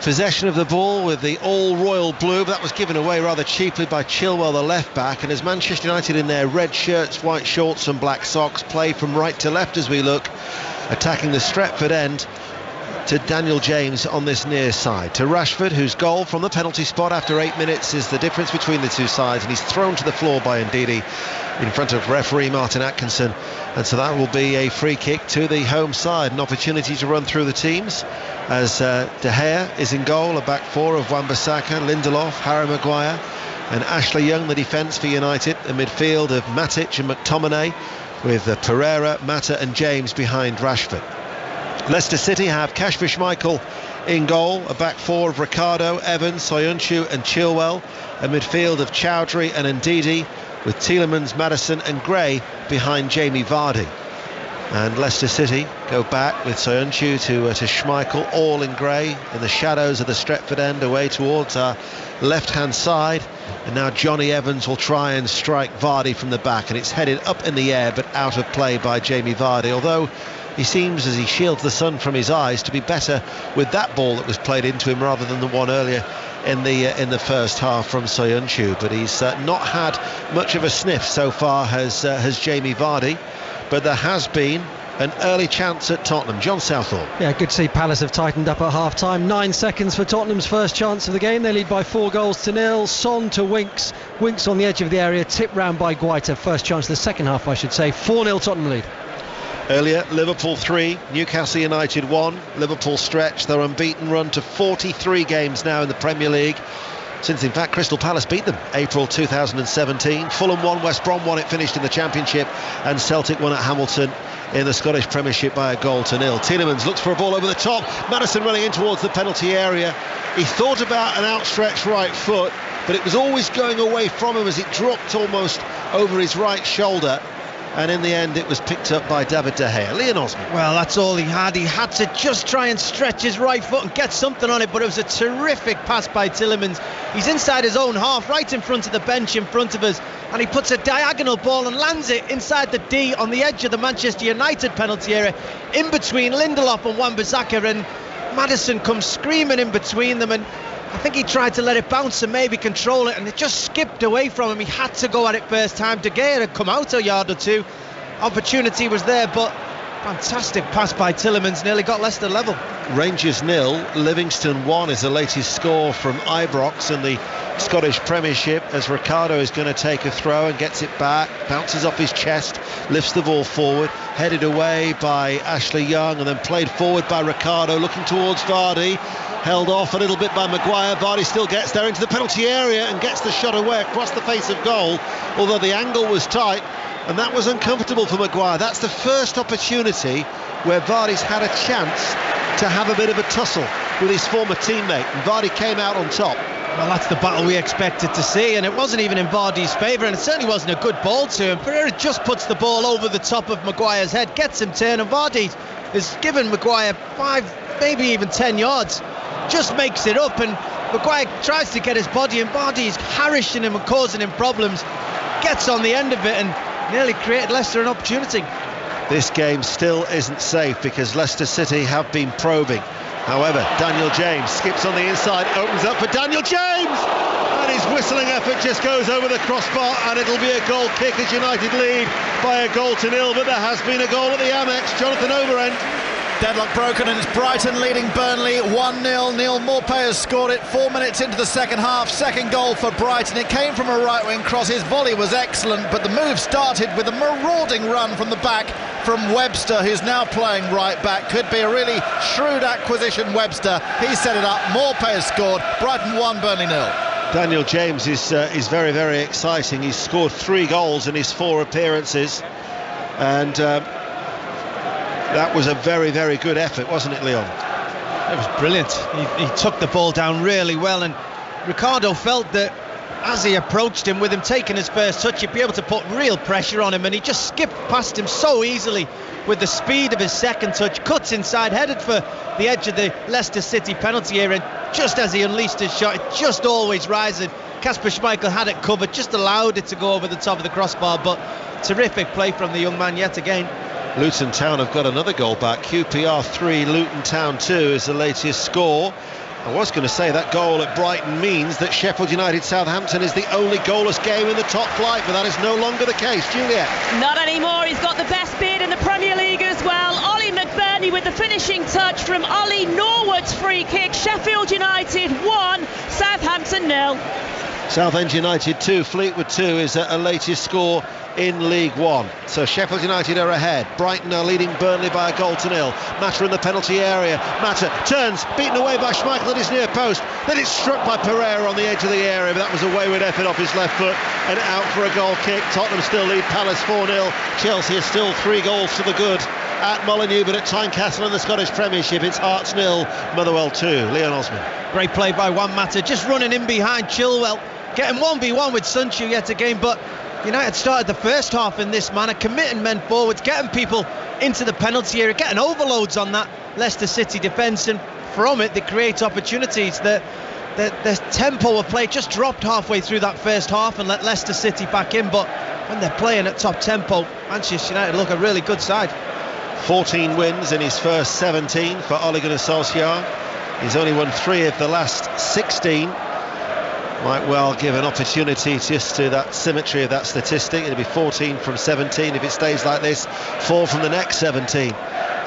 possession of the ball with the all-royal blue, but that was given away rather cheaply by Chilwell, the left-back. And as Manchester United in their red shirts, white shorts and black socks play from right to left as we look, attacking the Stretford end, to Daniel James on this near side, to Rashford, whose goal from the penalty spot after 8 minutes is the difference between the two sides, and he's thrown to the floor by Ndidi in front of referee Martin Atkinson, and so that will be a free kick to the home side, an opportunity to run through the teams as De Gea is in goal, a back four of Wan-Bissaka, Lindelof, Harry Maguire and Ashley Young, the defence for United, a midfield of Matic and McTominay with Pereira, Mata and James behind Rashford. Leicester City have Kasper Schmeichel in goal, a back four of Ricardo, Evans, Soyuncu and Chilwell, a midfield of Chowdhury and Ndidi with Tielemans, Maddison and Gray behind Jamie Vardy. And Leicester City go back with Soyuncu to Schmeichel, all in grey in the shadows of the Stretford end away towards our left-hand side. And now Johnny Evans will try and strike Vardy from the back, and it's headed up in the air but out of play by Jamie Vardy, although he seems, as he shields the sun from his eyes, to be better with that ball that was played into him rather than the one earlier in the first half from Soyuncu. But he's not had much of a sniff so far, has Jamie Vardy. But there has been an early chance at Tottenham. John Southall. Yeah, good to see Palace have tightened up at half-time. 9 seconds for Tottenham's first chance of the game. They lead by 4-0. Son to Winks. Winks on the edge of the area, tipped round by Guaita. First chance of the second half, I should say. 4-0 Tottenham lead. Earlier, Liverpool 3, Newcastle United 1. Liverpool stretch their unbeaten run to 43 games now in the Premier League, since in fact Crystal Palace beat them April 2017. Fulham 1, West Brom 1, it finished in the Championship, and Celtic won at Hamilton in the Scottish Premiership by 1-0. Tielemans looks for a ball over the top, Maddison running in towards the penalty area. He thought about an outstretched right foot, but it was always going away from him as it dropped almost over his right shoulder. And in the end it was picked up by David De Gea. Leon Osman. Well, that's all he had. He had to just try and stretch his right foot and get something on it, but it was a terrific pass by Tielemans. He's inside his own half, right in front of the bench in front of us, and he puts a diagonal ball and lands it inside the D on the edge of the Manchester United penalty area, in between Lindelof and Wan-Bissaka, and Maddison comes screaming in between them, and I think he tried to let it bounce and maybe control it, and it just skipped away from him. He had to go at it first time. De Gea had come out a yard or two. Opportunity was there, but fantastic pass by Tielemans, nearly got Leicester level. Rangers 0, Livingston 1 is the latest score from Ibrox in the Scottish Premiership, as Ricardo is going to take a throw and gets it back, bounces off his chest, lifts the ball forward, headed away by Ashley Young and then played forward by Ricardo, looking towards Vardy, held off a little bit by Maguire. Vardy still gets there into the penalty area and gets the shot away across the face of goal, although the angle was tight and that was uncomfortable for Maguire. That's the first opportunity where Vardy's had a chance to have a bit of a tussle with his former teammate, and Vardy came out on top. Well, that's the battle we expected to see, and it wasn't even in Vardy's favour, and it certainly wasn't a good ball to him. Pereira just puts the ball over the top of Maguire's head, gets him turned, and Vardy has given Maguire 5, maybe even 10 yards. Just makes it up, and Maguire tries to get his body, and Vardy's harassing him and causing him problems. Gets on the end of it and nearly created Leicester an opportunity. This game still isn't safe because Leicester City have been probing. However, Daniel James skips on the inside, opens up for Daniel James, and his whistling effort just goes over the crossbar, and it'll be a goal kick as United lead by 1-0. But there has been a goal at the Amex. Jonathan Overend. Deadlock broken, and it's Brighton leading Burnley 1-0. Neil Maupay has scored it 4 minutes into the second half. Second goal for Brighton. It came from a right-wing cross. His volley was excellent, but the move started with a marauding run from the back from Webster, who's now playing right back. Could be a really shrewd acquisition, Webster. He set it up. Maupay has scored. Brighton 1, Burnley 0. Daniel James is very, very exciting. He's scored 3 goals in his 4 appearances, and that was a very, very good effort, wasn't it, Leon? It was brilliant. He took the ball down really well, and Ricardo felt that as he approached him, with him taking his first touch, he'd be able to put real pressure on him, and he just skipped past him so easily with the speed of his second touch, cuts inside, headed for the edge of the Leicester City penalty area, and just as he unleashed his shot, it just always rising. Kasper Schmeichel had it covered, just allowed it to go over the top of the crossbar, but terrific play from the young man yet again. Luton Town have got another goal back. QPR 3, Luton Town 2 is the latest score. I was going to say that goal at Brighton means that Sheffield United Southampton is the only goalless game in the top flight, but that is no longer the case. Juliet. Not anymore. He's got the best beard in the Premier League as well. Ollie McBurney with the finishing touch from Ollie Norwood's free kick. Sheffield United 1, Southampton 0. Southend United 2, Fleetwood 2 is a latest score in League One. So Sheffield United are ahead. Brighton are leading Burnley by 1-0. Mata in the penalty area. Mata turns, beaten away by Schmeichel at his near post. Then it's struck by Pereira on the edge of the area, but that was a wayward effort off his left foot and out for a goal kick. Tottenham still lead Palace 4-0. Chelsea is still 3 goals to the good at Molineux, but at Tynecastle in the Scottish Premiership it's Hearts 0, Motherwell 2. Leon Osman. Great play by Juan Mata, just running in behind Chilwell, getting 1v1 with Sunchu yet again, but United started the first half in this manner, committing men forwards, getting people into the penalty area, getting overloads on that Leicester City defence, and from it they create opportunities. The tempo of play just dropped halfway through that first half and let Leicester City back in, but when they're playing at top tempo, Manchester United look a really good side. 14 wins in his first 17 for Ole Gunnar Solskjaer. He's only won 3 of the last 16. Might well give an opportunity just to that symmetry of that statistic. It'll be 14 from 17 if it stays like this, 4 from the next 17.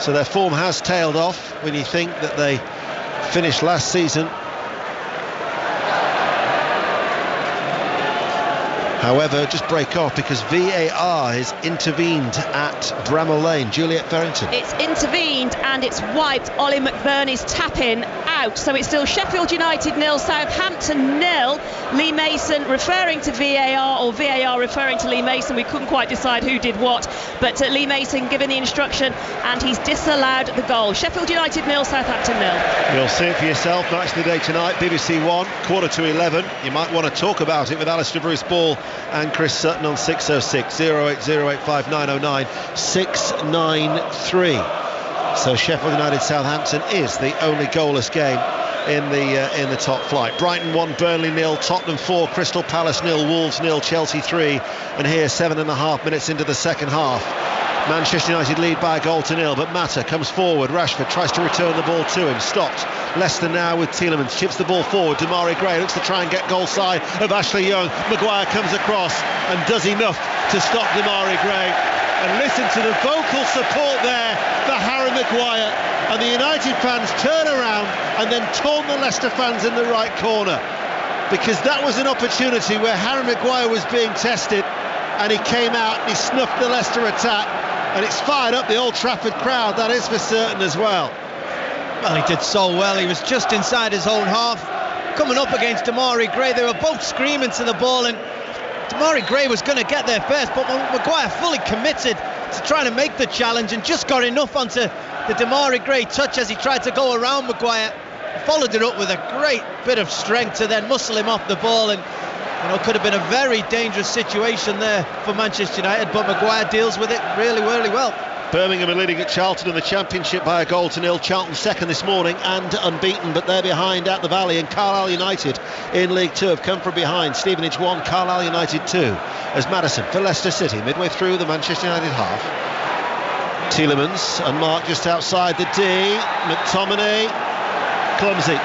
So their form has tailed off when you think that they finished last season. However, just break off because VAR has intervened at Bramall Lane. Juliet Farrington. It's intervened and it's wiped Ollie McBurney's tap-in out. So it's still Sheffield United 0, Southampton 0. Lee Mason referring to VAR, or VAR referring to Lee Mason. We couldn't quite decide who did what, but Lee Mason given the instruction and he's disallowed the goal. Sheffield United 0, Southampton 0. You'll see it for yourself. Match of the day tonight, BBC One, 11:15. You might want to talk about it with Alistair Bruce Ball and Chris Sutton on 606 08085909693. So Sheffield United Southampton is the only goalless game in the top flight. Brighton 1, Burnley 0, Tottenham 4, Crystal Palace 0, Wolves 0, Chelsea 3, and here 7.5 minutes into the second half. Manchester United lead by 1-0, but Mata comes forward. Rashford tries to return the ball to him, stopped. Leicester now with Tielemans, chips the ball forward. Damari Gray looks to try and get goal side of Ashley Young. Maguire comes across and does enough to stop Damari Gray. And listen to the vocal support there for Harry Maguire. And the United fans turn around and then taunt the Leicester fans in the right corner, because that was an opportunity where Harry Maguire was being tested, and he came out and he snuffed the Leicester attack, and it's fired up the Old Trafford crowd, that is for certain as well. Well, he did so well. He was just inside his own half, coming up against Damari Gray. They were both screaming to the ball, and Damari Gray was going to get there first, but Maguire fully committed to trying to make the challenge and just got enough onto the Damari Gray touch as he tried to go around Maguire. Followed it up with a great bit of strength to then muscle him off the ball, and could have been a very dangerous situation there for Manchester United, but Maguire deals with it really, really well. Birmingham are leading at Charlton in the Championship by 1-0. Charlton second this morning and unbeaten, but they're behind at the Valley, and Carlisle United in League 2 have come from behind. Stevenage 1, Carlisle United 2, as Maddison for Leicester City midway through the Manchester United half. Tielemans unmarked just outside the D. McTominay, clumsy,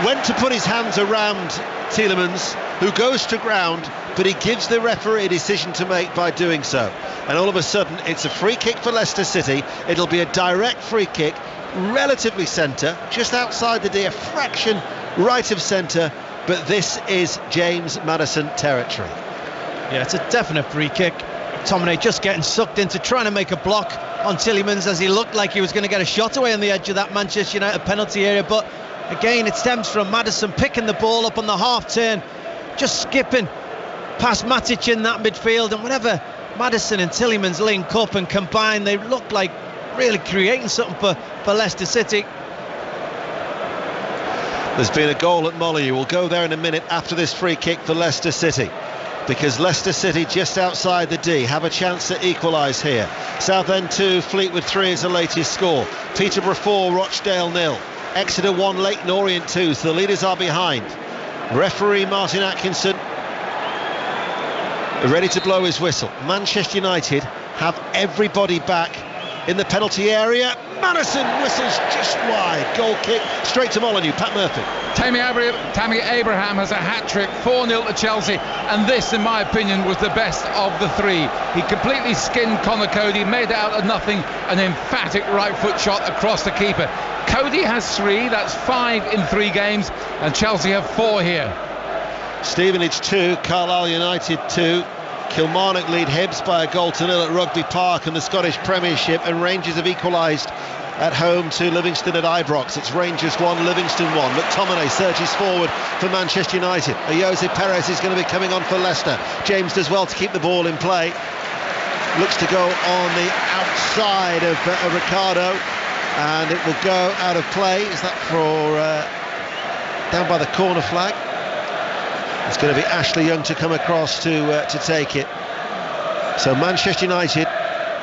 went to put his hands around Tielemans, who goes to ground, but he gives the referee a decision to make by doing so. And all of a sudden it's a free kick for Leicester City. It'll be a direct free kick, relatively centre, just outside the D, a fraction right of centre, but this is James Maddison territory. Yeah, it's a definite free kick. McTominay just getting sucked into trying to make a block on Tielemans as he looked like he was going to get a shot away on the edge of that Manchester United penalty area, but again it stems from Maddison picking the ball up on the half turn, just skipping past Matic in that midfield, and whenever Maddison and Tielemans link up and combine, they look like really creating something for Leicester City. There's been a goal at Molyneux. We'll go there in a minute after this free kick for Leicester City, because Leicester City, just outside the D, have a chance to equalise here. Southend 2, Fleetwood 3 is the latest score. Peterborough 4, Rochdale 0. Exeter 1, Leyton Orient 2, so the leaders are behind. Referee Martin Atkinson ready to blow his whistle. Manchester United have everybody back in the penalty area. Madison whistles just wide. Goal kick straight to Molyneux. Pat Murphy. Tammy Abraham has a hat-trick, 4-0 to Chelsea, and this, in my opinion, was the best of the three. He completely skinned Conor Cody, made it out of nothing, an emphatic right foot shot across the keeper. Cody has 3, that's 5 in 3 games, and Chelsea have 4 here. Stevenage 2, Carlisle United 2. Kilmarnock lead Hibs by a goal to 0 at Rugby Park in the Scottish Premiership, and Rangers have equalised at home to Livingston at Ibrox. It's Rangers 1, Livingston 1. McTominay surges forward for Manchester United. Jose Perez is going to be coming on for Leicester. James does well to keep the ball in play. Looks to go on the outside of Ricardo, and it will go out of play. Is that for down by the corner flag? It's going to be Ashley Young to come across to take it. So Manchester United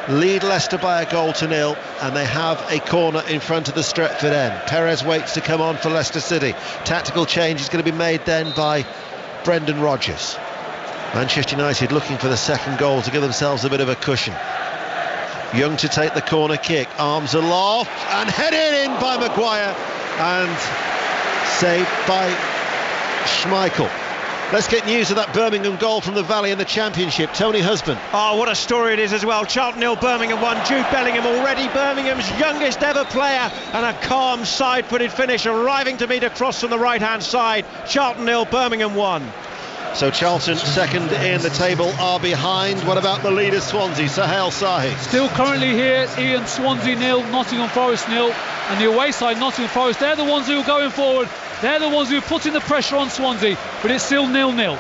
lead Leicester by a goal to 0, and they have a corner in front of the Stretford end. Perez waits to come on for Leicester City. Tactical change is going to be made then by Brendan Rodgers. Manchester United looking for the second goal to give themselves a bit of a cushion. Young to take the corner kick, arms aloft and headed in by Maguire and saved by Schmeichel. Let's get news of that Birmingham goal from the Valley in the Championship. Tony Husband. Oh, what a story it is as well. Charlton 0, Birmingham 1. Jude Bellingham, already Birmingham's youngest ever player, and a calm side-footed finish, arriving to meet across from the right-hand side. Charlton 0, Birmingham 1. So Charlton, second in the table, are behind. What about the leader Swansea, Sahel Sahi? Still currently here, Ian, Swansea 0, Nottingham Forest 0, and the away side, Nottingham Forest, they're the ones who are going forward. They're the ones who are putting the pressure on Swansea, but it's still 0-0.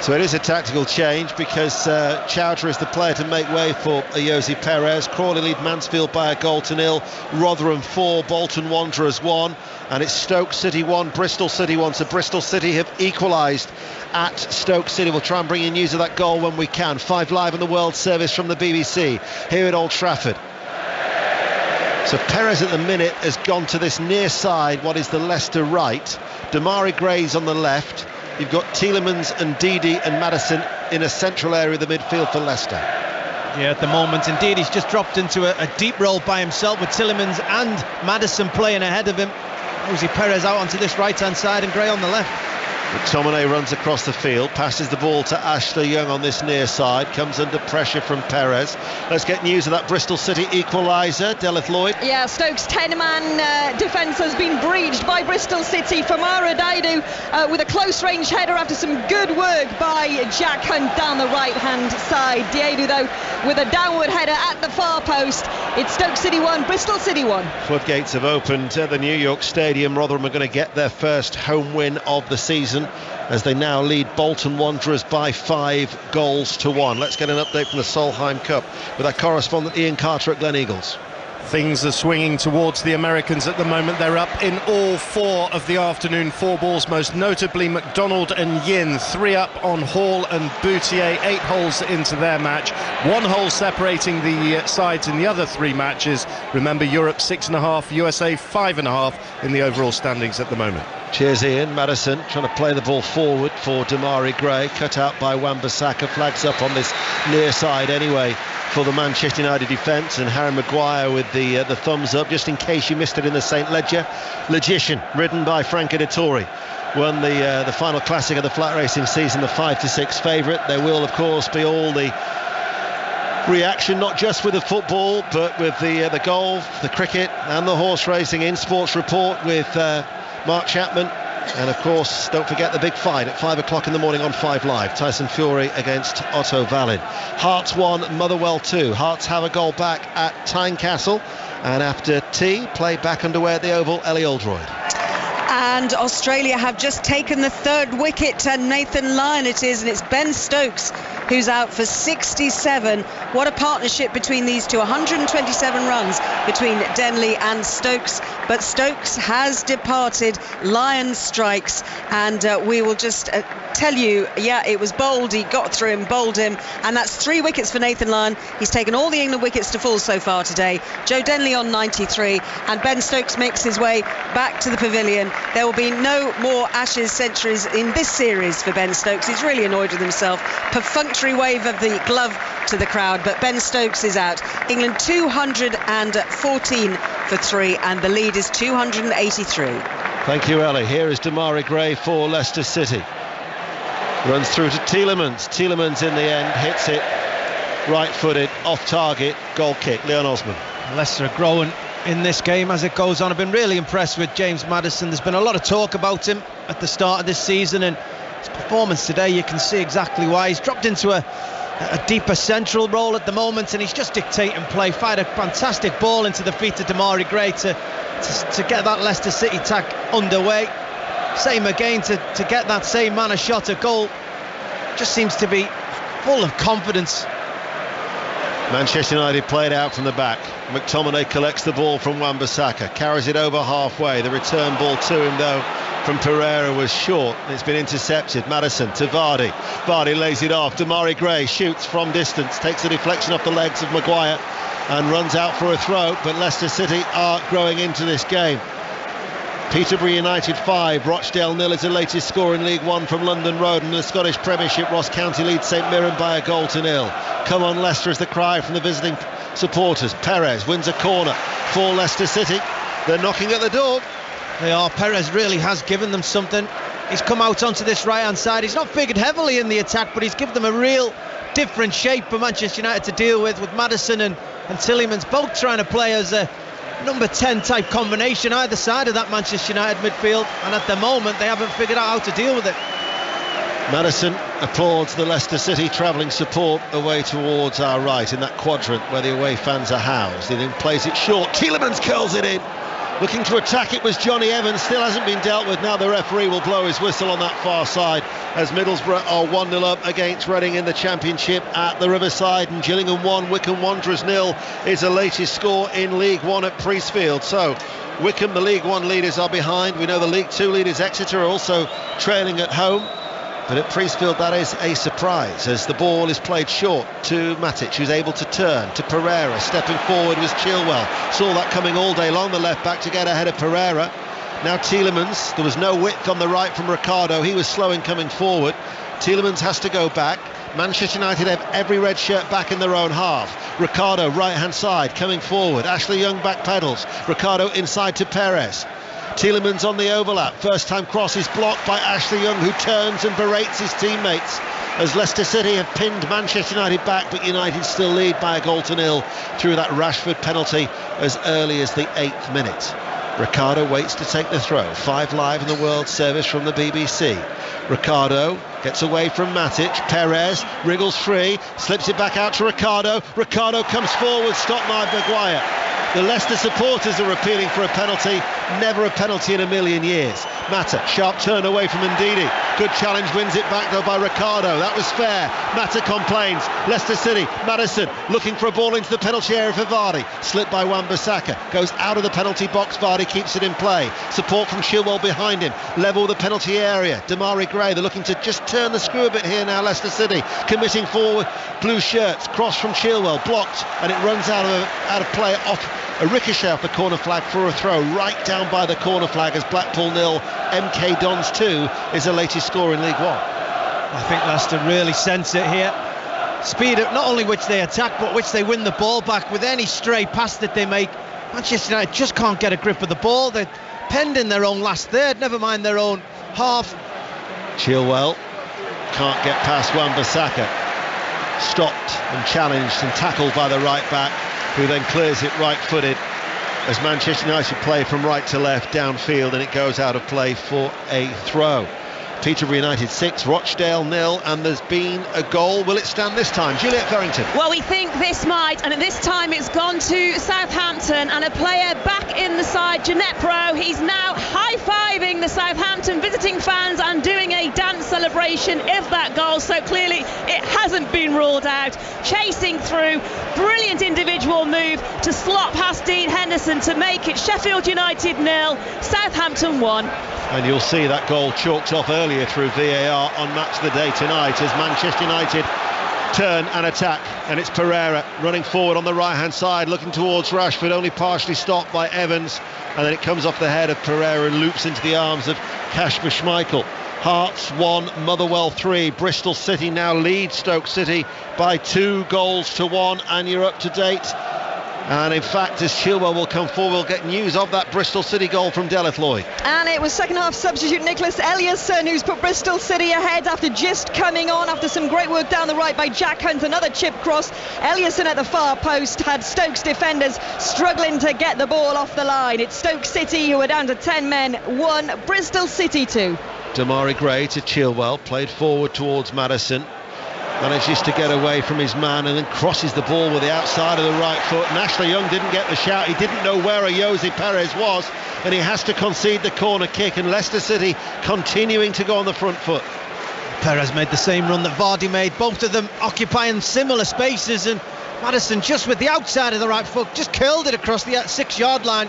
So it is a tactical change, because Chowdhury is the player to make way for Jose Perez. Crawley lead Mansfield by a goal to 0. Rotherham 4, Bolton Wanderers 1, and it's Stoke City 1, Bristol City 1. So Bristol City have equalised at Stoke City. We'll try and bring you news of that goal when we can. 5 Live on the World Service from the BBC here at Old Trafford. So Perez at the minute has gone to this near side, what is the Leicester right. Damari Gray's on the left. You've got Tielemans and Didi and Madison in a central area of the midfield for Leicester. Yeah, at the moment, indeed, he's just dropped into a deep role by himself with Tielemans and Madison playing ahead of him. Jose Perez out onto this right-hand side and Gray on the left. McTominay runs across the field, passes the ball to Ashley Young on this near side, comes under pressure from Perez. Let's get news of that Bristol City equaliser. Delith Lloyd. Yeah, Stoke's 10-man defence has been breached by Bristol City. Famara Daidu with a close range header after some good work by Jack Hunt down the right-hand side. Daidu, though, with a downward header at the far post. It's Stoke City 1, Bristol City 1. Floodgates have opened at the New York Stadium. Rotherham are going to get their first home win of the season, as they now lead Bolton Wanderers by 5 goals to 1. Let's get an update from the Solheim Cup with our correspondent Ian Carter at Glen Eagles. Things are swinging towards the Americans at the moment. They're up in all 4 of the afternoon 4 balls, most notably McDonald and Yin. 3 up on Hall and Boutier, 8 holes into their match. 1 hole separating the sides in the other 3 matches. Remember, Europe 6.5, USA 5.5 in the overall standings at the moment. Cheers, Ian. Madison trying to play the ball forward for Damari Gray, cut out by Wan-Bissaka. Flags up on this near side anyway for the Manchester United defence, and Harry Maguire with the thumbs up, just in case you missed it in the St Ledger. Logician, ridden by Franco Dettori, won the final classic of the flat racing season, the 5-6 favourite. There will of course be all the reaction, not just with the football but with the golf, the cricket and the horse racing in Sports Report with Mark Chapman. And of course, don't forget the big fight at 5 o'clock in the morning on 5 Live. Tyson Fury against Otto Wallin. Hearts 1, Motherwell 2. Hearts have a goal back at Tynecastle, and after tea, play back underway at the Oval, Ellie Oldroyd. And Australia have just taken the 3rd wicket, and Nathan Lyon it is, and it's Ben Stokes who's out for 67. What a partnership between these two. 127 runs between Denley and Stokes, but Stokes has departed. Lyon strikes, and we will just tell you, it was bold. He got through him, bowled him, and that's 3 wickets for Nathan Lyon. He's taken all the England wickets to fall so far today. Joe Denley on 93, and Ben Stokes makes his way back to the pavilion. There will be no more Ashes centuries in this series for Ben Stokes. He's really annoyed with himself. Perfunctory wave of the glove to the crowd, but Ben Stokes is out. England 214 for 3, and the lead is 283. Thank you, Ellie. Here is Damari Gray for Leicester City. Runs through to Tielemans. Tielemans in the end hits it right-footed, off target, goal kick. Leon Osman. Leicester are growing in this game as it goes on. I've been really impressed with James Maddison. There's been a lot of talk about him at the start of this season, and his performance today, you can see exactly why. He's dropped into a deeper central role at the moment, and he's just dictating play. Fired a fantastic ball into the feet of Damari Gray to get that Leicester City attack underway. Same again to get that same man a shot at goal. Just seems to be full of confidence. Manchester United played out from the back. McTominay collects the ball from Wan-Bissaka, carries it over halfway. The return ball to him, though, from Pereira was short. It's been intercepted. Maddison to Vardy. Vardy lays it off. Damari Gray shoots from distance, takes a deflection off the legs of Maguire and runs out for a throw. But Leicester City are growing into this game. Peterborough United 5, Rochdale 0 is the latest score in League One from London Road. And in the Scottish Premiership, Ross County leads St Mirren by 1-0. Come on Leicester is the cry from the visiting supporters. Perez wins a corner for Leicester City. They're knocking at the door. They are. Perez really has given them something. He's come out onto this right hand side. He's not figured heavily in the attack, but he's given them a real different shape for Manchester United to deal with Maddison and Tielemans both trying to play as a number 10 type combination either side of that Manchester United midfield, and at the moment they haven't figured out how to deal with it. Maddison applauds the Leicester City travelling support away towards our right in that quadrant where the away fans are housed. He then plays it short. Tielemans curls it in. Looking to attack it was Johnny Evans. Still hasn't been dealt with. Now the referee will blow his whistle on that far side as Middlesbrough are 1-0 up against Reading in the Championship at the Riverside, and Gillingham 1, Wycombe Wanderers 0 is the latest score in League One at Priestfield. So Wycombe, the League One leaders, are behind. We know the League Two leaders Exeter are also trailing at home. But at Priestfield that is a surprise as the ball is played short to Matic, who's able to turn to Pereira. Stepping forward was Chilwell. Saw that coming all day long, the left back to get ahead of Pereira. Now Tielemans, there was no width on the right from Ricardo. He was slow in coming forward. Tielemans has to go back. Manchester United have every red shirt back in their own half. Ricardo right hand side coming forward. Ashley Young back pedals. Ricardo inside to Perez. Tielemans on the overlap. First time cross is blocked by Ashley Young, who turns and berates his teammates as Leicester City have pinned Manchester United back, but United still lead by 1-0 through that Rashford penalty as early as the 8th minute. Ricardo waits to take the throw. 5 live in the World Service from the BBC. Ricardo gets away from Matic. Perez wriggles free, slips it back out to Ricardo. Ricardo comes forward, stopped by Maguire. The Leicester supporters are appealing for a penalty. Never a penalty in a million years. Mata, sharp turn away from Ndidi. Good challenge, wins it back though by Ricardo. That was fair. Mata complains. Leicester City, Maddison looking for a ball into the penalty area for Vardy. Slipped by Wan-Bissaka. Goes out of the penalty box. Vardy keeps it in play. Support from Chilwell behind him. Level the penalty area. Damari Gray, they're looking to just turn the screw a bit here now. Leicester City committing forward. Blue shirts. Cross from Chilwell. Blocked. And it runs out of play off a ricochet off the corner flag for a throw right down by the corner flag as Blackpool 0, MK Dons 2 is the latest score in League One. I think Leicester really sense it here. Speed at not only which they attack but which they win the ball back with any stray pass that they make. Manchester United just can't get a grip of the ball. They're penned in their own last third, never mind their own half. Chilwell can't get past Wan-Bissaka. Stopped and challenged and tackled by the right back, who then clears it right-footed as Manchester United play from right to left downfield, and it goes out of play for a throw. Peterborough United 6, Rochdale 0, and there's been a goal. Will it stand this time? Juliet Farrington. Well, we think this might, and at this time it's gone to Southampton, and a player back in the side, Dnepro. He's now high-fiving the Southampton visiting fans and doing a dance celebration of that goal, so clearly it hasn't been ruled out. Chasing through, brilliant individual move to slot past Dean Henderson to make it Sheffield United 0, Southampton 1. And you'll see that goal chalked off earlier through VAR on Match of the Day tonight as Manchester United turn and attack, and it's Pereira running forward on the right hand side looking towards Rashford, only partially stopped by Evans, and then it comes off the head of Pereira and loops into the arms of Kasper Schmeichel. Hearts 1, Motherwell 3. Bristol City now lead Stoke City by 2-1, and you're up to date. And in fact, as Chilwell will come forward, we'll get news of that Bristol City goal from Deleth Lloyd. And it was second half substitute Nicholas Eliasson who's put Bristol City ahead after just coming on after some great work down the right by Jack Hunt. Another chip cross. Eliasson at the far post had Stoke's defenders struggling to get the ball off the line. It's Stoke City who are down to 10 men, 1, Bristol City 2. Damari Gray to Chilwell, played forward towards Maddison. Manages to get away from his man and then crosses the ball with the outside of the right foot. And Ashley Young didn't get the shout. He didn't know where Jose Perez was, and he has to concede the corner kick. And Leicester City continuing to go on the front foot. Perez made the same run that Vardy made, both of them occupying similar spaces, and Maddison just with the outside of the right foot just curled it across the 6-yard line.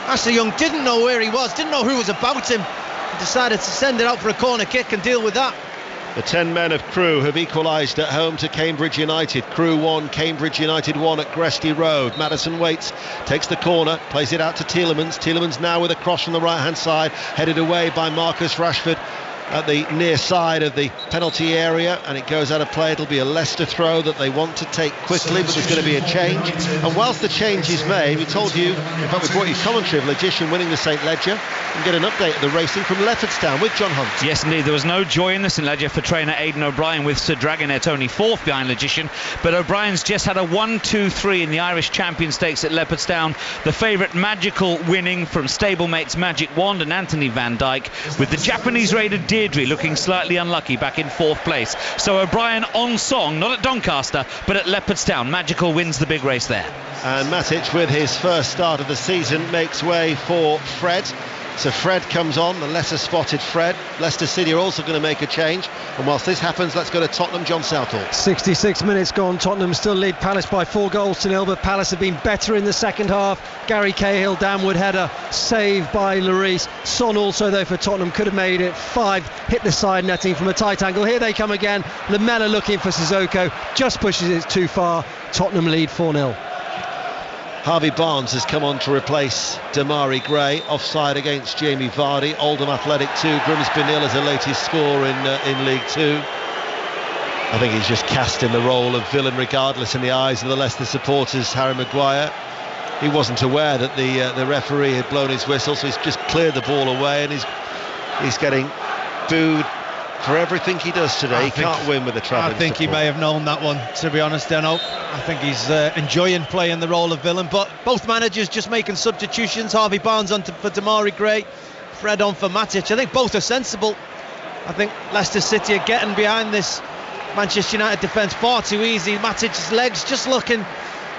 Ashley Young didn't know where he was, didn't know who was about him, and decided to send it out for a corner kick and deal with that. The 10 men of Crewe have equalised at home to Cambridge United. Crewe 1, Cambridge United 1 at Gresty Road. Maddison waits, takes the corner, plays it out to Tielemans. Tielemans now with a cross from the right hand side, headed away by Marcus Rashford at the near side of the penalty area, and it goes out of play. It'll be a Leicester throw that they want to take quickly, but there's going to be a change. And whilst the change is made, we told you, in fact we brought you commentary of Logician winning the St Ledger, and get an update of the racing from Leopardstown with John Hunt. Yes indeed, there was no joy in the St Ledger for trainer Aidan O'Brien, with Sir Dragonet only 4th behind Logician, but O'Brien's just had a 1-2-3 in the Irish Champion Stakes at Leopardstown. The favourite Magical winning from stablemates Magic Wand and Anthony Van Dyke, with the Japanese raider Deirdre looking slightly unlucky back in 4th place. So O'Brien on song, not at Doncaster but at Leopardstown. Magical wins the big race there. And Matic, with his first start of the season, makes way for Fred. So Fred comes on, the lesser spotted Fred. Leicester City are also going to make a change, and whilst this happens, let's go to Tottenham. John Southall. 66 minutes gone. Tottenham still lead Palace by 4-0, but Palace have been better in the second half. Gary Cahill downward header, saved by Lloris. Son also though for Tottenham could have made it 5, hit the side netting from a tight angle. Here they come again. Lamela looking for Sissoko, just pushes it too far. Tottenham lead 4-0. Harvey Barnes has come on to replace Damari Gray, offside against Jamie Vardy. Oldham Athletic 2, Grimsby 0 as the latest score in League 2. I think he's just cast in the role of villain regardless in the eyes of the Leicester supporters. Harry Maguire, he wasn't aware that the referee had blown his whistle, so he's just cleared the ball away, and he's getting booed for everything he does today. He can't win with the Trafford. I think he may have known that one, to be honest, Deno. I think he's enjoying playing the role of villain, but both managers just making substitutions. Harvey Barnes on for Damari Gray, Fred on for Matic. I think both are sensible. I think Leicester City are getting behind this Manchester United defence far too easy. Matic's legs just looking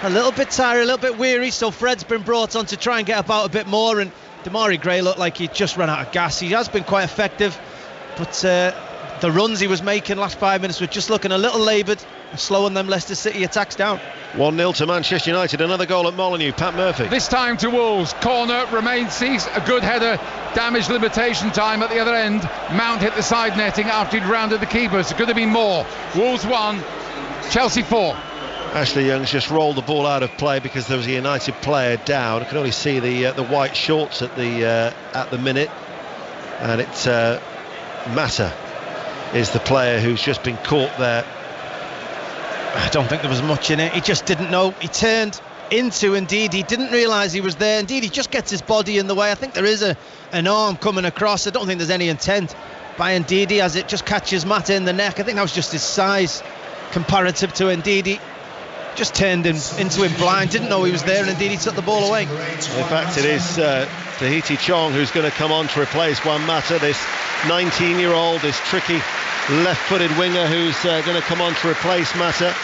a little bit tired, a little bit weary, so Fred's been brought on to try and get about a bit more, and Damari Gray looked like he just ran out of gas. He has been quite effective, but the runs he was making last 5 minutes were just looking a little laboured, slowing them Leicester City attacks down. 1-0 to Manchester United, another goal at Molineux. Pat Murphy. This time to Wolves, corner, remains ceased, a good header, damage limitation time at the other end. Mount hit the side netting after he'd rounded the keeper, so could have been more. Wolves 1, Chelsea 4. Ashley Young's just rolled the ball out of play because there was a United player down. I can only see the white shorts at the minute, and it's Mata is the player who's just been caught there. I don't think there was much in it. He just didn't know. He turned into Ndidi. He didn't realise he was there. Ndidi just gets his body in the way. I think there is an arm coming across. I don't think there's any intent by Ndidi as it just catches Mata in the neck. I think that was just his size comparative to Ndidi. Just turned him into him blind, didn't know he was there, and indeed he took the ball away. In fact, it is Tahiti Chong who's going to come on to replace Juan Mata, this 19-year-old, this tricky left-footed winger who's going to come on to replace Mata.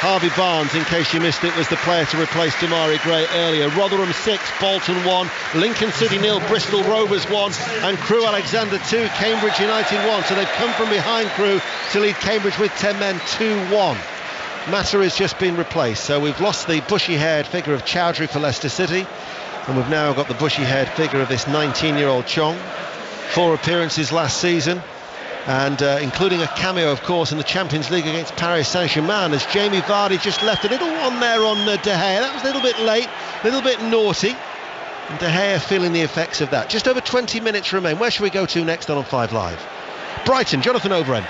Harvey Barnes, in case you missed it, was the player to replace Damari Gray earlier. Rotherham 6, Bolton 1, Lincoln City 0, Bristol Rovers 1, and Crewe Alexander 2, Cambridge United 1. So they've come from behind Crewe to lead Cambridge with 10 men 2-1. Mata has just been replaced, so we've lost the bushy-haired figure of Chowdhury for Leicester City, and we've now got the bushy-haired figure of this 19-year-old Chong. 4 appearances last season, and including a cameo, of course, in the Champions League against Paris Saint-Germain, as Jamie Vardy just left a little one there on De Gea. That was a little bit late, a little bit naughty, and De Gea feeling the effects of that. Just over 20 minutes remain. Where should we go to next on 5 Live? Brighton, Jonathan Overend.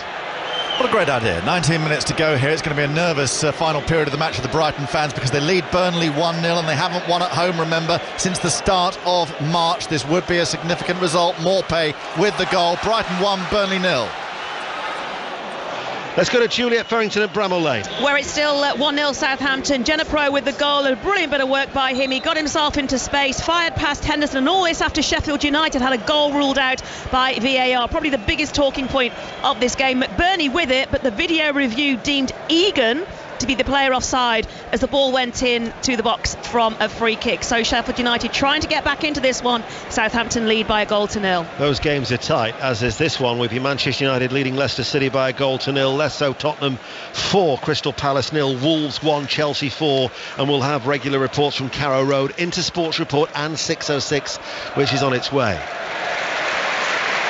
What a great idea. 19 minutes to go here. It's going to be a nervous final period of the match for the Brighton fans, because they lead Burnley 1-0 and they haven't won at home, remember, since the start of March. This would be a significant result. Morpay with the goal. Brighton 1, Burnley 0. Let's go to Juliet Ferrington at Bramall Lane, where it's still 1-0 Southampton. Jenapro with the goal, a brilliant bit of work by him. He got himself into space, fired past Henderson, and all this after Sheffield United had a goal ruled out by VAR. Probably the biggest talking point of this game. McBurney with it, but the video review deemed Egan to be the player offside as the ball went in to the box from a free kick. So Sheffield United trying to get back into this one. Southampton lead by 1-0. Those games are tight, as is this one, with Manchester United leading Leicester City by 1-0. Less so Tottenham 4, Crystal Palace 0, Wolves 1, Chelsea 4, and we'll have regular reports from Carrow Road into Sports Report and 606, which is on its way.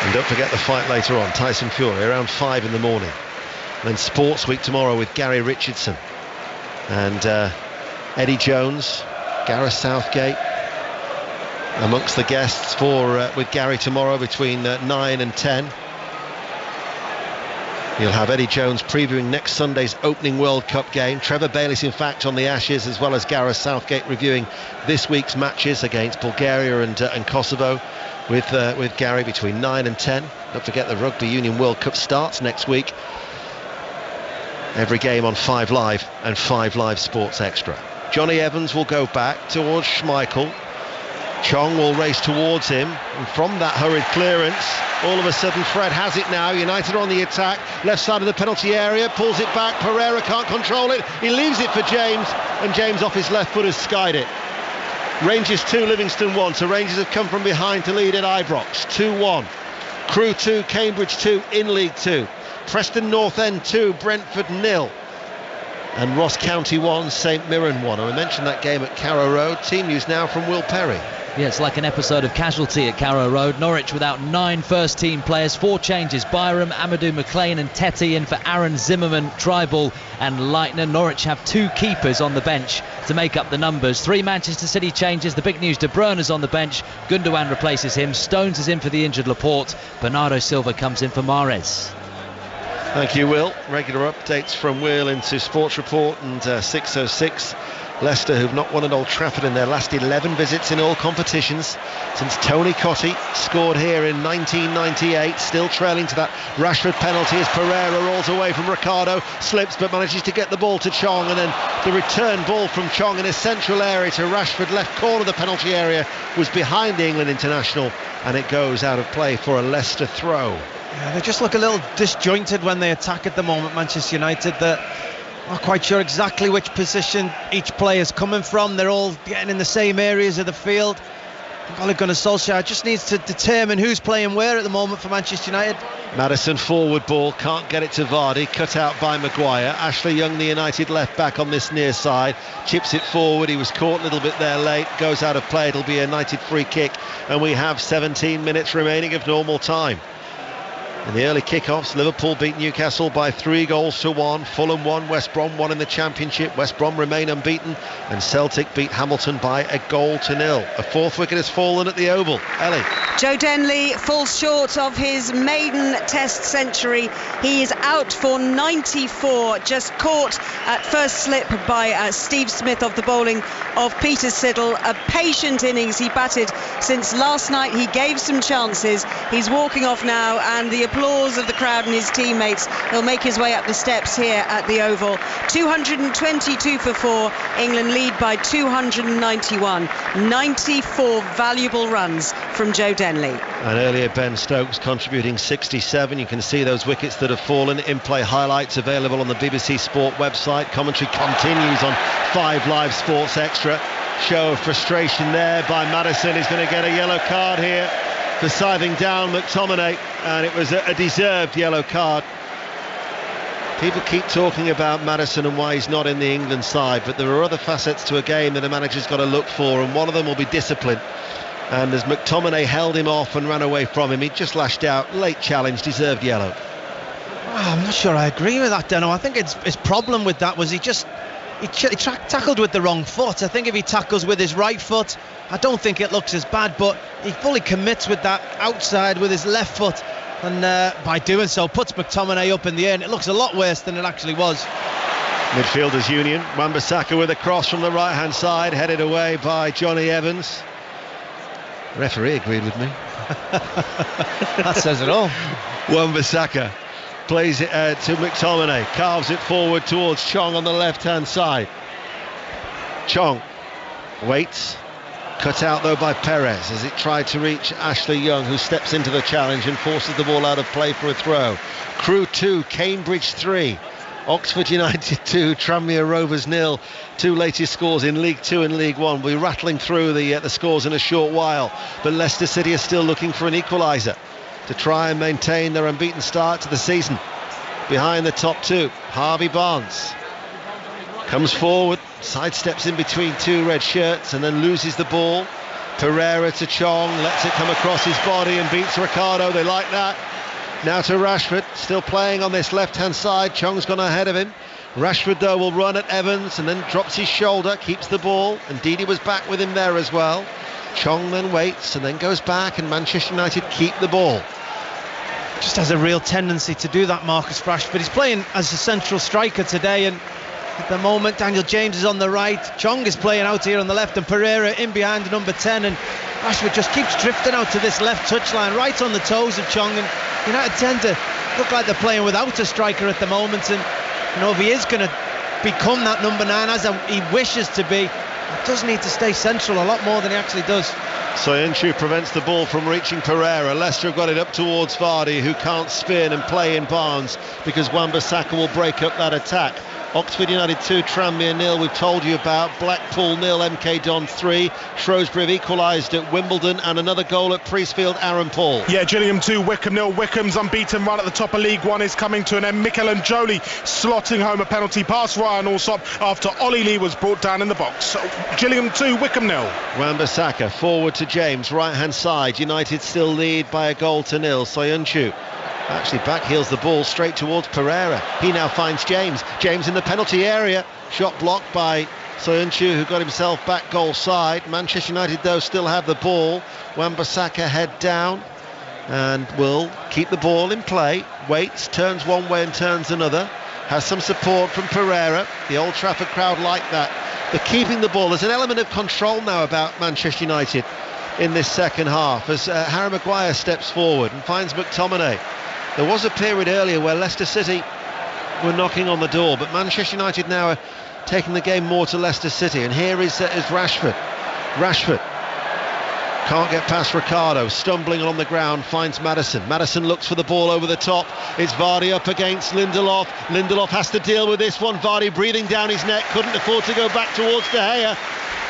And don't forget the fight later on, Tyson Fury around 5 in the morning. Then Sports Week tomorrow with Gary Richardson and Eddie Jones, Gareth Southgate amongst the guests for with Gary tomorrow between 9 and 10. You'll have Eddie Jones previewing next Sunday's opening World Cup game. Trevor Bayliss, in fact, on the Ashes, as well as Gareth Southgate reviewing this week's matches against Bulgaria and Kosovo with Gary between 9 and 10. Don't forget the Rugby Union World Cup starts next week. Every game on 5 Live and 5 Live Sports Extra. Johnny Evans will go back towards Schmeichel. Chong will race towards him, and from that hurried clearance, all of a sudden Fred has it now. United on the attack, left side of the penalty area, pulls it back. Pereira can't control it. He leaves it for James, and James off his left foot has skied it. Rangers 2, Livingston 1. So Rangers have come from behind to lead at Ibrox 2-1. Crewe 2, Cambridge 2 in League 2. Preston North End 2, Brentford 0, and Ross County 1, St Mirren 1. And we mentioned that game at Carrow Road. Team news now from Will Perry. Yeah, it's like an episode of Casualty at Carrow Road. Norwich without 9 first-team players, 4 changes. Byram, Amadou McLean and Tetty in for Aaron Zimmerman, Tribal and Leitner. Norwich have 2 keepers on the bench to make up the numbers. 3 Manchester City changes. The big news, De Bruyne is on the bench. Gundogan replaces him. Stones is in for the injured Laporte. Bernardo Silva comes in for Mahrez. Thank you, Will. Regular updates from Will into Sports Report and 606. Leicester, who've not won at Old Trafford in their last 11 visits in all competitions since Tony Cottee scored here in 1998, still trailing to that Rashford penalty as Pereira rolls away from Ricardo, slips but manages to get the ball to Chong, and then the return ball from Chong in a central area to Rashford, left corner of the penalty area, was behind the England international, and it goes out of play for a Leicester throw. Yeah, they just look a little disjointed when they attack at the moment, Manchester United. They're not quite sure exactly which position each player's coming from. They're all getting in the same areas of the field. Ole Gunnar Solskjaer just needs to determine who's playing where at the moment for Manchester United. Maddison forward ball, can't get it to Vardy, cut out by Maguire. Ashley Young, the United left back on this near side, chips it forward. He was caught a little bit there late, goes out of play. It'll be a United free kick, and we have 17 minutes remaining of normal time. In the early kickoffs, Liverpool beat Newcastle by 3-1. Fulham 1, West Brom 1 in the Championship. West Brom remain unbeaten, and Celtic beat Hamilton by 1-0. A 4th wicket has fallen at the Oval. Ellie. Joe Denley falls short of his maiden Test century. He is out for 94, just caught at first slip by Steve Smith of the bowling of Peter Siddle. A patient innings he batted since last night. He gave some chances. He's walking off now, and the applause of the crowd and his teammates. He'll make his way up the steps here at the Oval. 222 for 4. England lead by 291. 94 valuable runs from Joe Denley. And earlier Ben Stokes contributing 67. You can see those wickets that have fallen. In-play highlights available on the BBC Sport website. Commentary continues on 5 Live Sports Extra. Show of frustration there by Maddison. He's going to get a yellow card here for scything down McTominay, and it was a deserved yellow card. People keep talking about Maddison and why he's not in the England side, but there are other facets to a game that a manager's got to look for, and one of them will be discipline. And as McTominay held him off and ran away from him, he just lashed out. Late challenge, deserved yellow. I'm not sure I agree with that, Deno. I think his problem with that was he tackled with the wrong foot. I think if he tackles with his right foot, I don't think it looks as bad, but he fully commits with that outside with his left foot, and by doing so puts McTominay up in the air, and it looks a lot worse than it actually was. Midfielders union. Wan-Bissaka with a cross from the right hand side, headed away by Johnny Evans. The referee agreed with me. That says it all. Wan-Bissaka plays it to McTominay, carves it forward towards Chong on the left hand side. Chong waits, cut out though by Perez as it tried to reach Ashley Young, who steps into the challenge and forces the ball out of play for a throw. Crewe 2, Cambridge 3, Oxford United 2, Tranmere Rovers 0. 2 latest scores in League 2 and League 1. We're rattling through the scores in a short while, but Leicester City are still looking for an equaliser to try and maintain their unbeaten start to the season. Behind the top 2, Harvey Barnes comes forward, sidesteps in between 2 red shirts and then loses the ball. Pereira to Chong, lets it come across his body and beats Ricardo. They like that. Now to Rashford, still playing on this left hand side. Chong's gone ahead of him. Rashford though will run at Evans and then drops his shoulder, keeps the ball, and Didi was back with him there as well. Chong then waits and then goes back, and Manchester United keep the ball. Just has a real tendency to do that, Marcus Rashford. He's playing as a central striker today, and at the moment Daniel James is on the right, Chong is playing out here on the left, and Pereira in behind number 10, and Rashford just keeps drifting out to this left touchline, right on the toes of Chong, and United tend to look like they're playing without a striker at the moment. And you know, if he is going to become that number 9 as he wishes to be, he does need to stay central a lot more than he actually does. Soyuncu prevents the ball from reaching Pereira. Leicester have got it up towards Vardy, who can't spin and play in Barnes because Wan-Bissaka will break up that attack. Oxford United 2, Tranmere 0, we've told you about. Blackpool 0, MK Don 3. Shrewsbury have equalised at Wimbledon, and another goal at Priestfield, Aaron Paul. Yeah, Gillingham 2, Wickham 0. Wickham's unbeaten run at the top of League 1 is coming to an end. Mikel and Jolie slotting home a penalty past Ryan Alsop after Ollie Lee was brought down in the box. Gillingham 2, Wickham 0. Wan-Bissaka forward to James, right hand side. United still lead by a goal to 0. Soyuncu actually backheels the ball straight towards Pereira. He now finds James in the penalty area. Shot blocked by Soyuncu, who got himself back goal side. Manchester United though still have the ball. Wan-Bissaka head down and will keep the ball in play. Waits, turns one way and turns another. Has some support from Pereira. The Old Trafford crowd like that. They're keeping the ball. There's an element of control now about Manchester United in this second half as Harry Maguire steps forward and finds McTominay. There was a period earlier where Leicester City were knocking on the door, but Manchester United now are taking the game more to Leicester City. And here is Rashford. Rashford can't get past Ricardo, stumbling on the ground, finds Maddison. Maddison looks for the ball over the top. It's Vardy up against Lindelof. Lindelof has to deal with this one. Vardy breathing down his neck, couldn't afford to go back towards De Gea,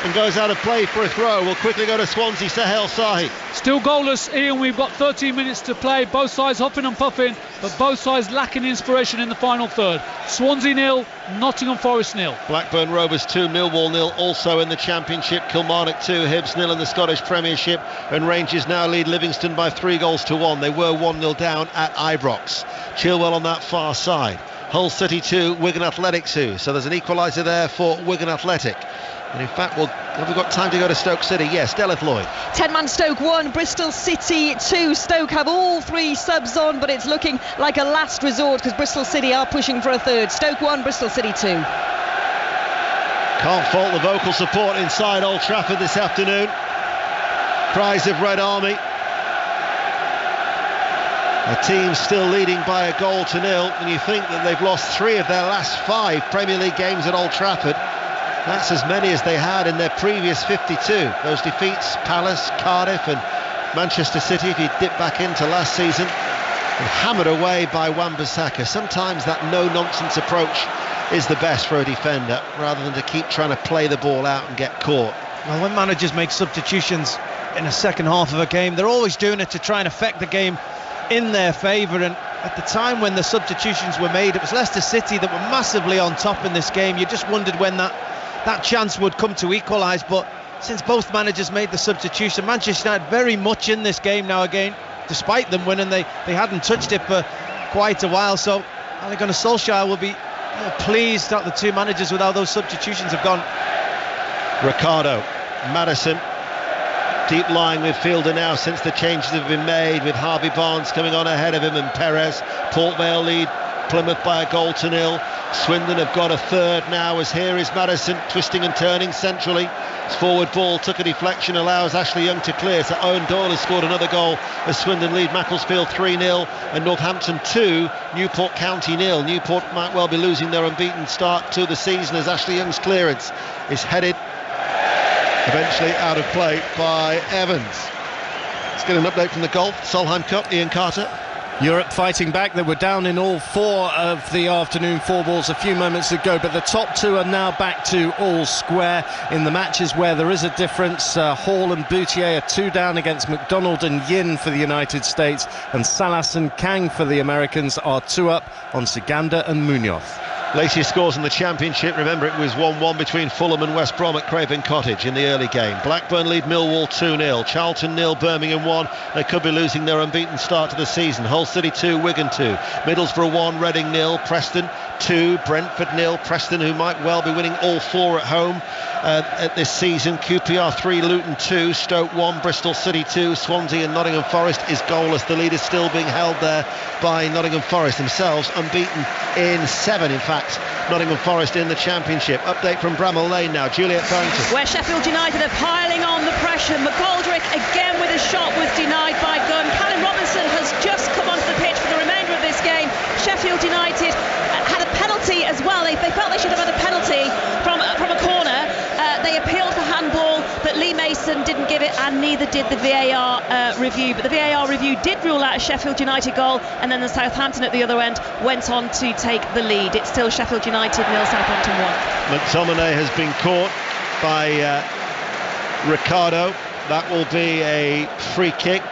and goes out of play for a throw. We'll quickly go to Swansea. Sahel Sahi. Still goalless, Ian. We've got 13 minutes to play. Both sides huffing and puffing, but both sides lacking inspiration in the final third. Swansea 0, Nottingham Forest 0. Blackburn Rovers 2, Millwall 0. Also in the Championship, Kilmarnock 2, Hibs 0 in the Scottish Premiership, and Rangers now lead Livingston by 3-1. They were 1-0 down at Ibrox. Chilwell on that far side. Hull City 2, Wigan Athletic 2. So there's an equaliser there for Wigan Athletic. And in fact, have we got time to go to Stoke City? Yes, Deleth Lloyd. 10-man Stoke 1, Bristol City 2. Stoke have all 3 subs on, but it's looking like a last resort because Bristol City are pushing for a third. Stoke 1, Bristol City 2. Can't fault the vocal support inside Old Trafford this afternoon. Cries of Red Army. A team still leading by 1-0, and you think that they've lost 3 of their last 5 Premier League games at Old Trafford. That's as many as they had in their previous 52. Those defeats, Palace, Cardiff and Manchester City, if you dip back into last season, and hammered away by Wan-Bissaka. Sometimes that no-nonsense approach is the best for a defender, rather than to keep trying to play the ball out and get caught. Well, when managers make substitutions in the second half of a game, they're always doing it to try and affect the game in their favour, and at the time when the substitutions were made, it was Leicester City that were massively on top in this game. You just wondered when that chance would come to equalise, but since both managers made the substitution, Manchester United very much in this game now again. Despite them winning, they hadn't touched it for quite a while, so Ole Gunnar Solskjaer will be pleased that the 2 managers with how those substitutions have gone. Ricardo, Maddison, deep lying midfielder now since the changes have been made, with Harvey Barnes coming on ahead of him and Perez. Port Vale lead Plymouth by 1-0. Swindon have got a third now, as here is Maddison twisting and turning centrally. His forward ball took a deflection, allows Ashley Young to clear, so Owen Doyle has scored another goal as Swindon lead Macclesfield 3-0 and Northampton 2, Newport County 0. Newport might well be losing their unbeaten start to the season, as Ashley Young's clearance is headed eventually out of play by Evans. Let's get an update from the golf Solheim Cup. Ian Carter. Europe fighting back. They were down in all 4 of the afternoon 4 balls a few moments ago, but the top 2 are now back to all square in the matches where there is a difference. Hall and Boutier are 2 down against McDonald and Yin for the United States, and Salas and Kang for the Americans are 2 up on Siganda and Munoz. Latest scores in the Championship, remember it was 1-1 between Fulham and West Brom at Craven Cottage in the early game. Blackburn lead Millwall 2-0, Charlton 0, Birmingham 1. They could be losing their unbeaten start to the season. Hull City 2, Wigan 2, Middlesbrough 1, Reading 0, Preston 2, Brentford 0. Preston, who might well be winning all 4 at home at this season. QPR 3, Luton 2, Stoke 1, Bristol City 2, Swansea and Nottingham Forest is goalless. The lead is still being held there by Nottingham Forest themselves, unbeaten in 7 in fact. Nottingham Forest in the Championship. Update from Bramall Lane now, Juliet Barrington. Where Sheffield United are piling on the pressure. McGoldrick again with a shot was denied by Gunn. Callum Robinson has just come onto the pitch for the remainder of this game. Sheffield United had a penalty as well. They felt they should have had a penalty from a corner. They appealed for handball, but Lee Mason didn't give it, and neither did the VAR review. But the VAR review did rule out a Sheffield United goal, and then the Southampton at the other end went on to take the lead. It's still Sheffield United 0, Southampton 1. McTominay has been caught by Ricardo. That will be a free kick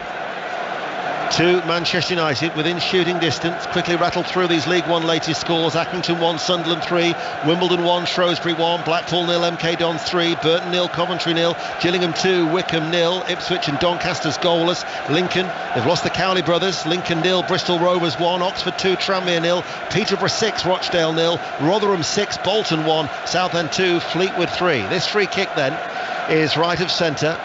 to Manchester United within shooting distance. Quickly rattled through these League One latest scores. Accrington 1, Sunderland 3, Wimbledon 1, Shrewsbury 1, Blackpool 0, MK Dons 3, Burton 0, Coventry 0, Gillingham 2, Wickham 0, Ipswich and Doncaster's goalless. Lincoln, they've lost the Cowley brothers, Lincoln 0, Bristol Rovers 1, Oxford 2, Tranmere 0, Peterborough 6, Rochdale 0, Rotherham 6, Bolton 1, Southend 2, Fleetwood 3. This free kick then is right of centre.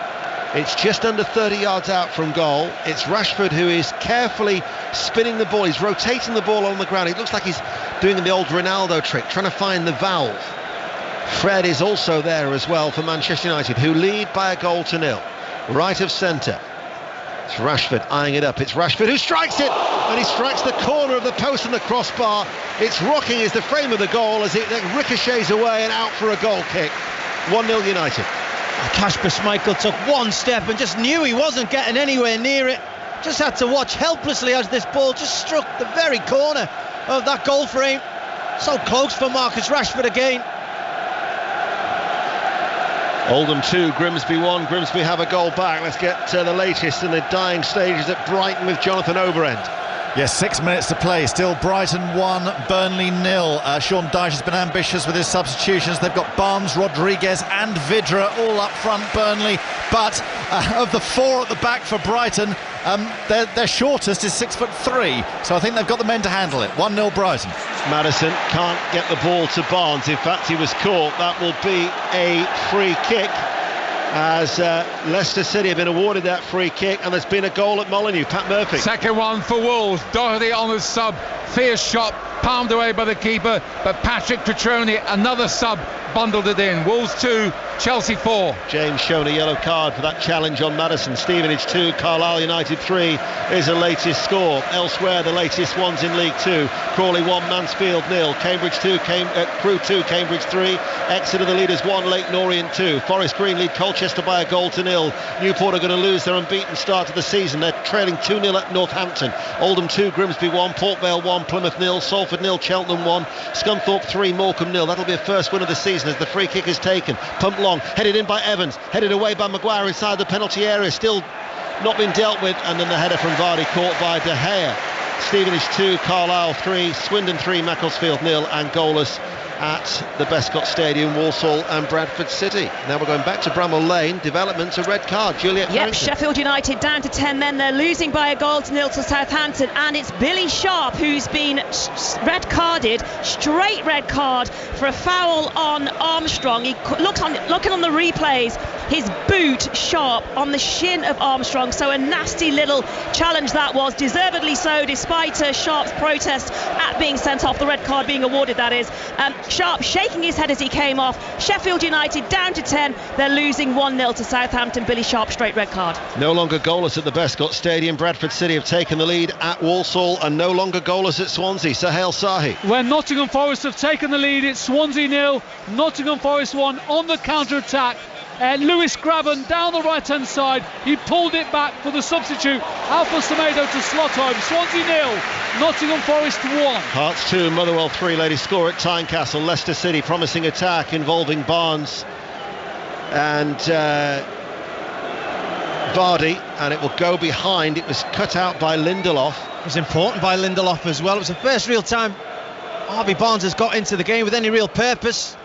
It's just under 30 yards out from goal. It's Rashford who is carefully spinning the ball. He's rotating the ball on the ground. It looks like he's doing the old Ronaldo trick, trying to find the valve. Fred is also there as well for Manchester United, who lead by 1-0. Right of centre. It's Rashford eyeing it up. It's Rashford who strikes it, and he strikes the corner of the post and the crossbar. It's rocking as the frame of the goal as it ricochets away and out for a goal kick. 1-0 United. Kasper Schmeichel took one step and just knew he wasn't getting anywhere near it. Just had to watch helplessly as this ball just struck the very corner of that goal frame. So close for Marcus Rashford again. Oldham 2, Grimsby 1. Grimsby have a goal back. Let's get to the latest in the dying stages at Brighton with Jonathan Overend. Yes, 6 minutes to play. Still Brighton 1, Burnley 0. Sean Dyche has been ambitious with his substitutions. They've got Barnes, Rodriguez and Vidra all up front, Burnley. But of the 4 at the back for Brighton, their shortest is 6'3". So I think they've got the men to handle it. 1-0 Brighton. Maddison can't get the ball to Barnes. In fact, he was caught. That will be a free kick, as Leicester City have been awarded that free kick, and there's been a goal at Molineux. Pat Murphy. Second one for Wolves. Doherty on the sub. Fierce shot, palmed away by the keeper, but Patrick Petroni, another sub, bundled it in. Wolves 2, Chelsea 4. James shown a yellow card for that challenge on Maddison. Stevenage 2, Carlisle United 3 is the latest score. Elsewhere, the latest ones in League 2. Crawley 1, Mansfield 0. Cambridge 2, Crewe 2, Cambridge 3. Exeter the leaders 1, Leyton Orient 2. Forest Green lead Colchester by a 1-0. Newport are going to lose their unbeaten start to the season. They're trailing 2-0 at Northampton. Oldham 2, Grimsby 1, Port Vale 1, Plymouth 0, Salford 0, Cheltenham 1, Scunthorpe 3, Morecambe 0. That'll be a first win of the season as the free kick is taken. Pumped long, headed in by Evans, headed away by Maguire inside the penalty area, still not been dealt with, and then the header from Vardy caught by De Gea. Stevenage 2, Carlisle 3, Swindon 3, Macclesfield 0, and goalless at the Bescott Stadium, Walsall and Bradford City. Now we're going back to Bramall Lane. Developments, a red card. Juliet Carrington. Sheffield United down to 10 men. They're losing by a 0-0 to Southampton, and it's Billy Sharp who's been red carded, straight red card for a foul on Armstrong. He looking on the replays, his boot sharp on the shin of Armstrong, so a nasty little challenge that was, deservedly so, despite Sharp's protest at being sent off, the red card being awarded, that is. Sharp shaking his head as he came off. Sheffield United down to 10. They're losing 1-0 to Southampton. Billy Sharp, straight red card. No longer goalless at the Bescott Stadium. Bradford City have taken the lead at Walsall, and no longer goalless at Swansea. Sohail Sahi. When Nottingham Forest have taken the lead, it's Swansea 0, Nottingham Forest 1 on the counter-attack. Lewis Graben down the right-hand side. He pulled it back for the substitute, Alpha Semedo, to slot home. Swansea 0, Nottingham Forest 1. Hearts 2, Motherwell 3. Ladies score at Tynecastle. Leicester City promising attack involving Barnes and Vardy, and it will go behind. It was cut out by Lindelof. It was important by Lindelof as well. It was the first real time Harvey Barnes has got into the game with any real purpose,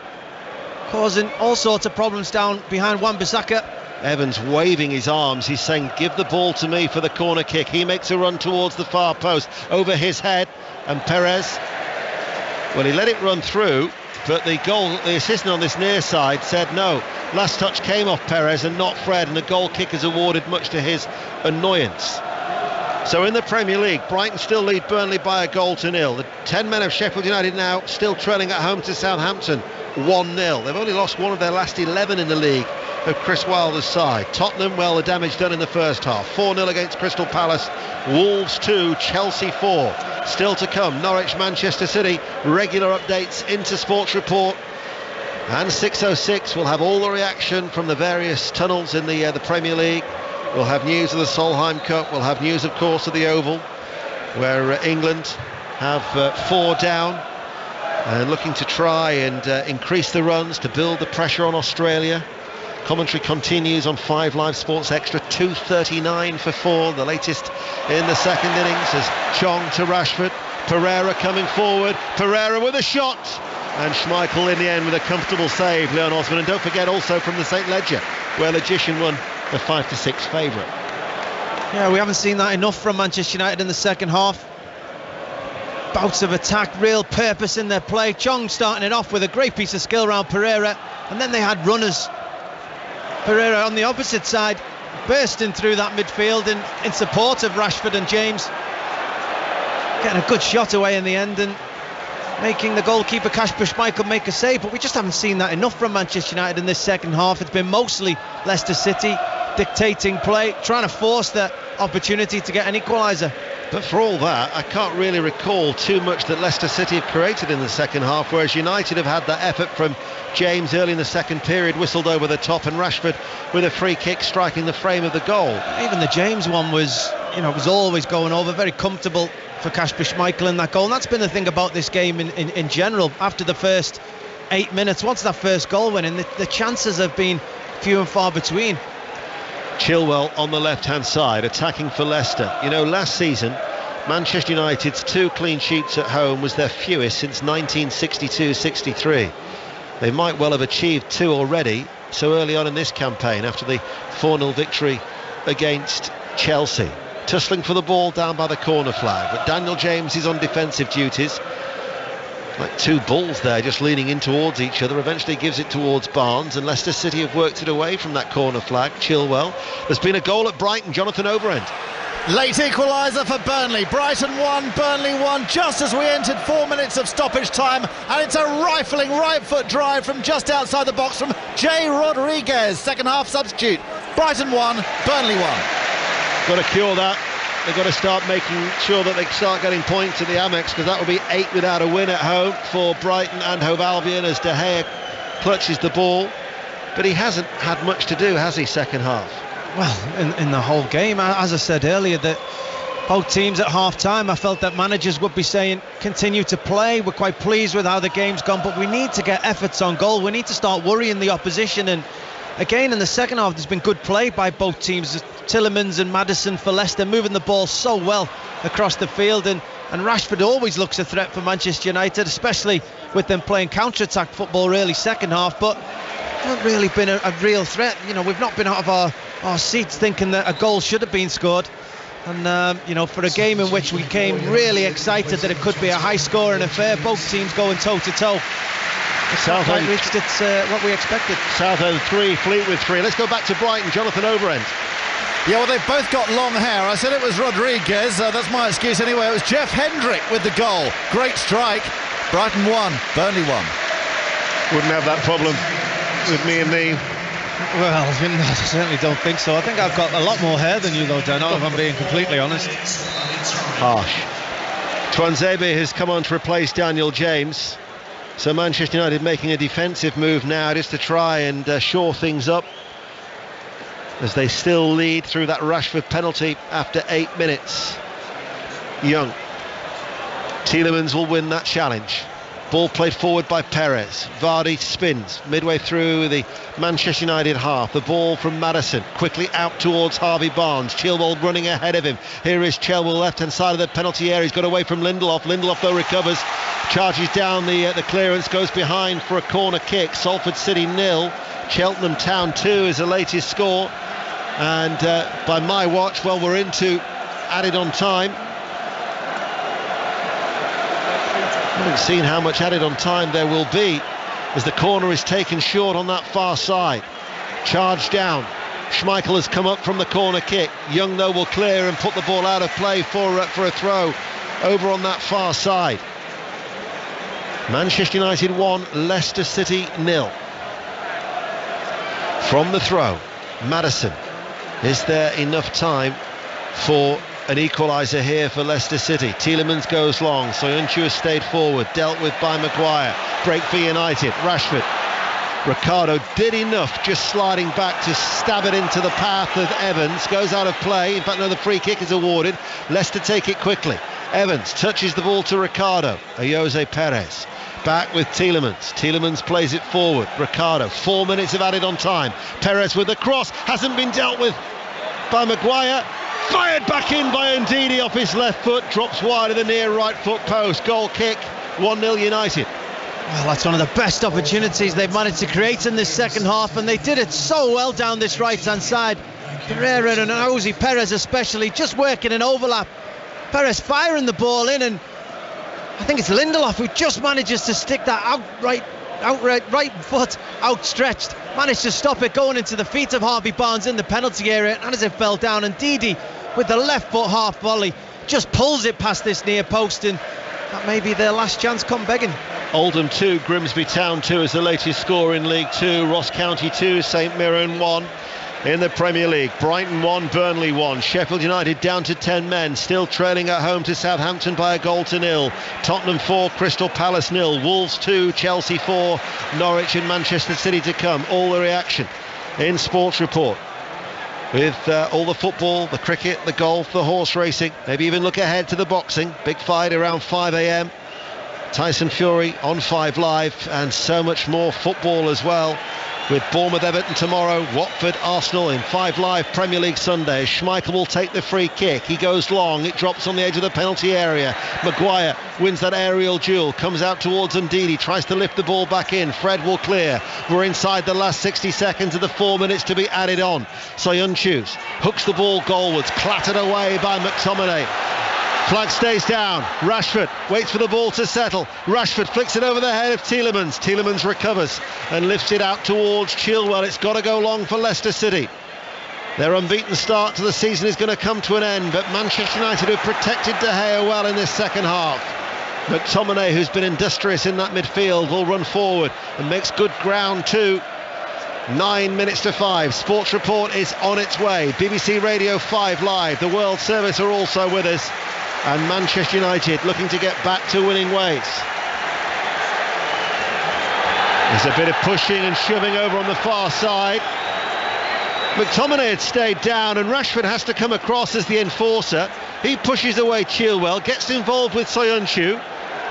causing all sorts of problems down behind Wan-Bissaka. Evans waving his arms. He's saying, give the ball to me for the corner kick. He makes a run towards the far post, over his head, and Perez, well, he let it run through, but the assistant on this near side said no. Last touch came off Perez and not Fred, and the goal kick is awarded, much to his annoyance. So in the Premier League, Brighton still lead Burnley by a 0-0. The 10 men of Sheffield United now still trailing at home to Southampton 1-0. They've only lost one of their last 11 in the league of Chris Wilder's side. Tottenham, well, the damage done in the first half. 4-0 against Crystal Palace. Wolves 2, Chelsea 4. Still to come, Norwich, Manchester City. Regular updates into Sports Report. And 6:06, we'll have all the reaction from the various tunnels in the Premier League. We'll have news of the Solheim Cup. We'll have news, of course, of the Oval, where England have 4 down and looking to try and increase the runs to build the pressure on Australia. Commentary continues on 5 Live Sports Extra. 2:39 for 4, the latest in the second innings, as Chong to Rashford. Pereira coming forward. Pereira with a shot. And Schmeichel in the end with a comfortable save, Leon Osman. And don't forget also from the St. Ledger, where Logician won the 5-6 favourite. Yeah, we haven't seen that enough from Manchester United in the second half. Bouts of attack, real purpose in their play. Chong starting it off with a great piece of skill around Pereira, and then they had runners. Pereira on the opposite side, bursting through that midfield in support of Rashford and James, getting a good shot away in the end and making the goalkeeper Kasper Schmeichel make a save. But we just haven't seen that enough from Manchester United in this second half. It's been mostly Leicester City dictating play, trying to force the opportunity to get an equaliser. But for all that, I can't really recall too much that Leicester City have created in the second half, whereas United have had that effort from James early in the second period, whistled over the top, and Rashford with a free kick striking the frame of the goal. Even the James one was always going over, very comfortable for Kasper Schmeichel in that goal. And that's been the thing about this game in general. After the first 8 minutes, once that first goal went in, the chances have been few and far between. Chilwell on the left-hand side, attacking for Leicester. You know, last season, Manchester United's 2 clean sheets at home was their fewest since 1962-63. They might well have achieved 2 already so early on in this campaign after the 4-0 victory against Chelsea. Tussling for the ball down by the corner flag, but Daniel James is on defensive duties. Like 2 bulls there just leaning in towards each other. Eventually gives it towards Barnes, and Leicester City have worked it away from that corner flag. Chilwell. There's been a goal at Brighton. Jonathan Overend Late equaliser for Burnley. Brighton 1, Burnley 1, just as we entered 4 minutes of stoppage time, and it's a rifling right foot drive from just outside the box from Jay Rodriguez, second half substitute. Brighton 1, Burnley 1. Got to cure that. They've got to start making sure that they start getting points at the Amex, because that will be 8 without a win at home for Brighton and Hove Albion as De Gea clutches the ball. But he hasn't had much to do, has he, second half? Well, in the whole game, as I said earlier, that both teams at half-time, I felt that managers would be saying, continue to play. We're quite pleased with how the game's gone, but we need to get efforts on goal. We need to start worrying the opposition. And again, in the second half, there's been good play by both teams. Tielemans and Maddison for Leicester, moving the ball so well across the field. And Rashford always looks a threat for Manchester United, especially with them playing counter-attack football really second half. But not really been a real threat. You know, we've not been out of our seats thinking that a goal should have been scored. And you know, for a game in which we came really excited that it could be a high-scoring affair, both teams going toe-to-toe, it's not quite reached what we expected. Southend 3, Fleetwood 3. Let's go back to Brighton. Jonathan Overend. Yeah, well, they've both got long hair. I said it was Rodriguez. That's my excuse anyway. It was Jeff Hendrick with the goal. Great strike. Brighton 1, Burnley 1. Wouldn't have that problem with me and me. Well, I certainly don't think so. I think I've got a lot more hair than you, though, Dano, if I'm being completely honest. Harsh. Tuanzebe has come on to replace Daniel James. So Manchester United making a defensive move now just to try and shore things up, as they still lead through that Rashford penalty after 8 minutes. Young. Tielemans will win that challenge. Ball played forward by Perez. Vardy spins midway through the Manchester United half. The ball from Maddison quickly out towards Harvey Barnes. Chilwell running ahead of him. Here is Chilwell, left hand side of the penalty area. He's got away from Lindelof. Lindelof though recovers, charges down the clearance, goes behind for a corner kick. Salford City 0, Cheltenham Town 2 is the latest score. And by my watch, well, we're into added on time. I haven't seen how much added on time there will be, as the corner is taken short on that far side. Charge down. Schmeichel has come up from the corner kick. Young though will clear and put the ball out of play for a throw over on that far side. Manchester United 1, Leicester City 0. From the throw, Maddison. Is there enough time for an equaliser here for Leicester City? Tielemans goes long, Soyuncu has stayed forward, dealt with by Maguire. Break for United, Rashford. Ricardo did enough, just sliding back to stab it into the path of Evans. Goes out of play, in fact no, the free kick is awarded. Leicester take it quickly. Evans touches the ball to Ricardo. Jose Perez. Back with Tielemans. Tielemans plays it forward. Ricardo, 4 minutes of added on time. Perez with the cross, hasn't been dealt with by Maguire. Fired back in by Ndidi off his left foot, drops wide of the near right foot post. Goal kick, 1-0 United. Well, that's one of the best opportunities they've managed to create in this second half, and they did it so well down this right-hand side. Pereira and Jose Perez especially, just working an overlap. Perez firing the ball in, and I think it's Lindelof who just manages to stick that right foot outstretched. Managed to stop it going into the feet of Harvey Barnes in the penalty area, and as it fell down, and Ndidi with the left foot half volley just pulls it past this near post, and that may be their last chance come begging. Oldham 2, Grimsby Town 2 is the latest score in League 2. Ross County 2, St Mirren 1 in the Premier League. Brighton 1, Burnley 1. Sheffield United down to 10 men, still trailing at home to Southampton by a goal to 0. Tottenham 4, Crystal Palace 0. Wolves 2, Chelsea 4. Norwich and Manchester City to come. All the reaction in Sports Report, with all the football, the cricket, the golf, the horse racing. Maybe even look ahead to the boxing. Big fight around 5 a.m. Tyson Fury on 5 Live, and so much more football as well, with Bournemouth Everton tomorrow, Watford Arsenal in 5 Live Premier League Sunday. Schmeichel will take the free kick. He goes long, it drops on the edge of the penalty area. Maguire wins that aerial duel, comes out towards Ndidi, tries to lift the ball back in. Fred will clear. We're inside the last 60 seconds of the 4 minutes to be added on. Soyuncu hooks the ball goalwards, clattered away by McTominay. Flag stays down. Rashford waits for the ball to settle. Rashford flicks it over the head of Tielemans. Tielemans recovers and lifts it out towards Chilwell. It's got to go long for Leicester City. Their unbeaten start to the season is going to come to an end, but Manchester United have protected De Gea well in this second half. McTominay, who's been industrious in that midfield, will run forward and makes good ground too. 9 minutes to 5. Sports Report is on its way. BBC Radio 5 Live. The World Service are also with us. And Manchester United looking to get back to winning ways. There's a bit of pushing and shoving over on the far side. McTominay had stayed down and Rashford has to come across as the enforcer. He pushes away Chilwell, gets involved with Soyuncu,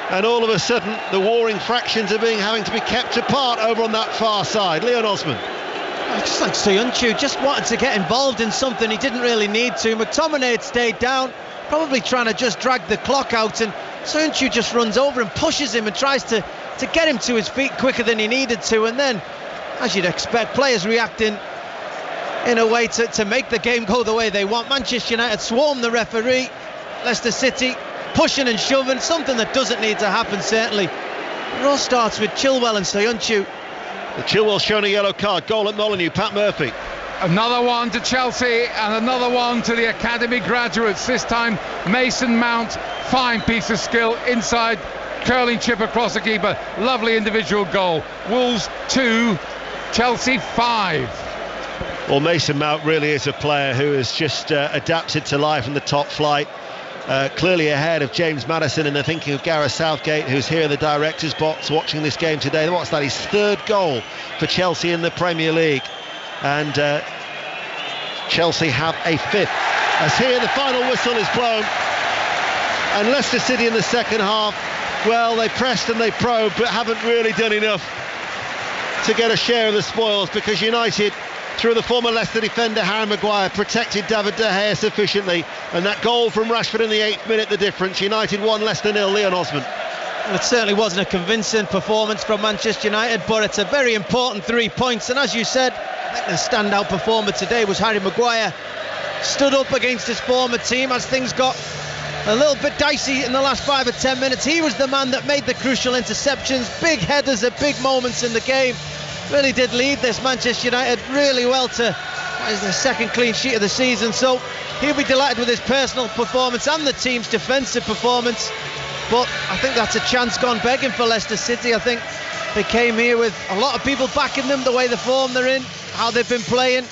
and all of a sudden the warring fractions are having to be kept apart over on that far side. Leon Osman. Just like Soyuncu, just wanted to get involved in something he didn't really need to. McTominay had stayed down, probably trying to just drag the clock out, and Soyuncu just runs over and pushes him and tries to get him to his feet quicker than he needed to, and then, as you'd expect, players reacting in a way to make the game go the way they want. Manchester United swarm the referee. Leicester City pushing and shoving, something that doesn't need to happen, certainly. It all starts with Chilwell and Soyuncu. The Chilwell shown a yellow card. Goal at Molineux. Pat Murphy. Another one to Chelsea and another one to the academy graduates. This time Mason Mount, fine piece of skill inside, curling chip across the keeper. Lovely individual goal. Wolves 2, Chelsea 5. Well, Mason Mount really is a player who has just adapted to life in the top flight. Clearly ahead of James Maddison in the thinking of Gareth Southgate, who's here in the director's box watching this game today. What's that? His third goal for Chelsea in the Premier League. And Chelsea have a fifth. As here the final whistle is blown. And Leicester City in the second half, well, they pressed and they probed, but haven't really done enough to get a share of the spoils, because United, through the former Leicester defender Harry Maguire, protected David De Gea sufficiently, and that goal from Rashford in the 8th minute, the difference. United 1, Leicester 0. Leon Osman. Well, it certainly wasn't a convincing performance from Manchester United, but it's a very important 3 points, and as you said, I think the standout performer today was Harry Maguire. Stood up against his former team as things got a little bit dicey in the last 5 or 10 minutes. He was the man that made the crucial interceptions, big headers at big moments in the game. Really did lead this Manchester United really well to the second clean sheet of the season, so he'll be delighted with his personal performance and the team's defensive performance. But I think that's a chance gone begging for Leicester City. I think they came here with a lot of people backing them, the way the form they're in, how they've been playing.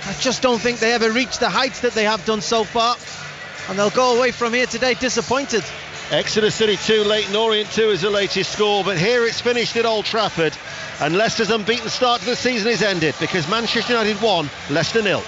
I just don't think they ever reached the heights that they have done so far, and they'll go away from here today disappointed. Exeter City 2, Leyton Orient 2 is the latest score, but here it's finished at Old Trafford, and Leicester's unbeaten start to the season is ended because Manchester United 1, Leicester 0.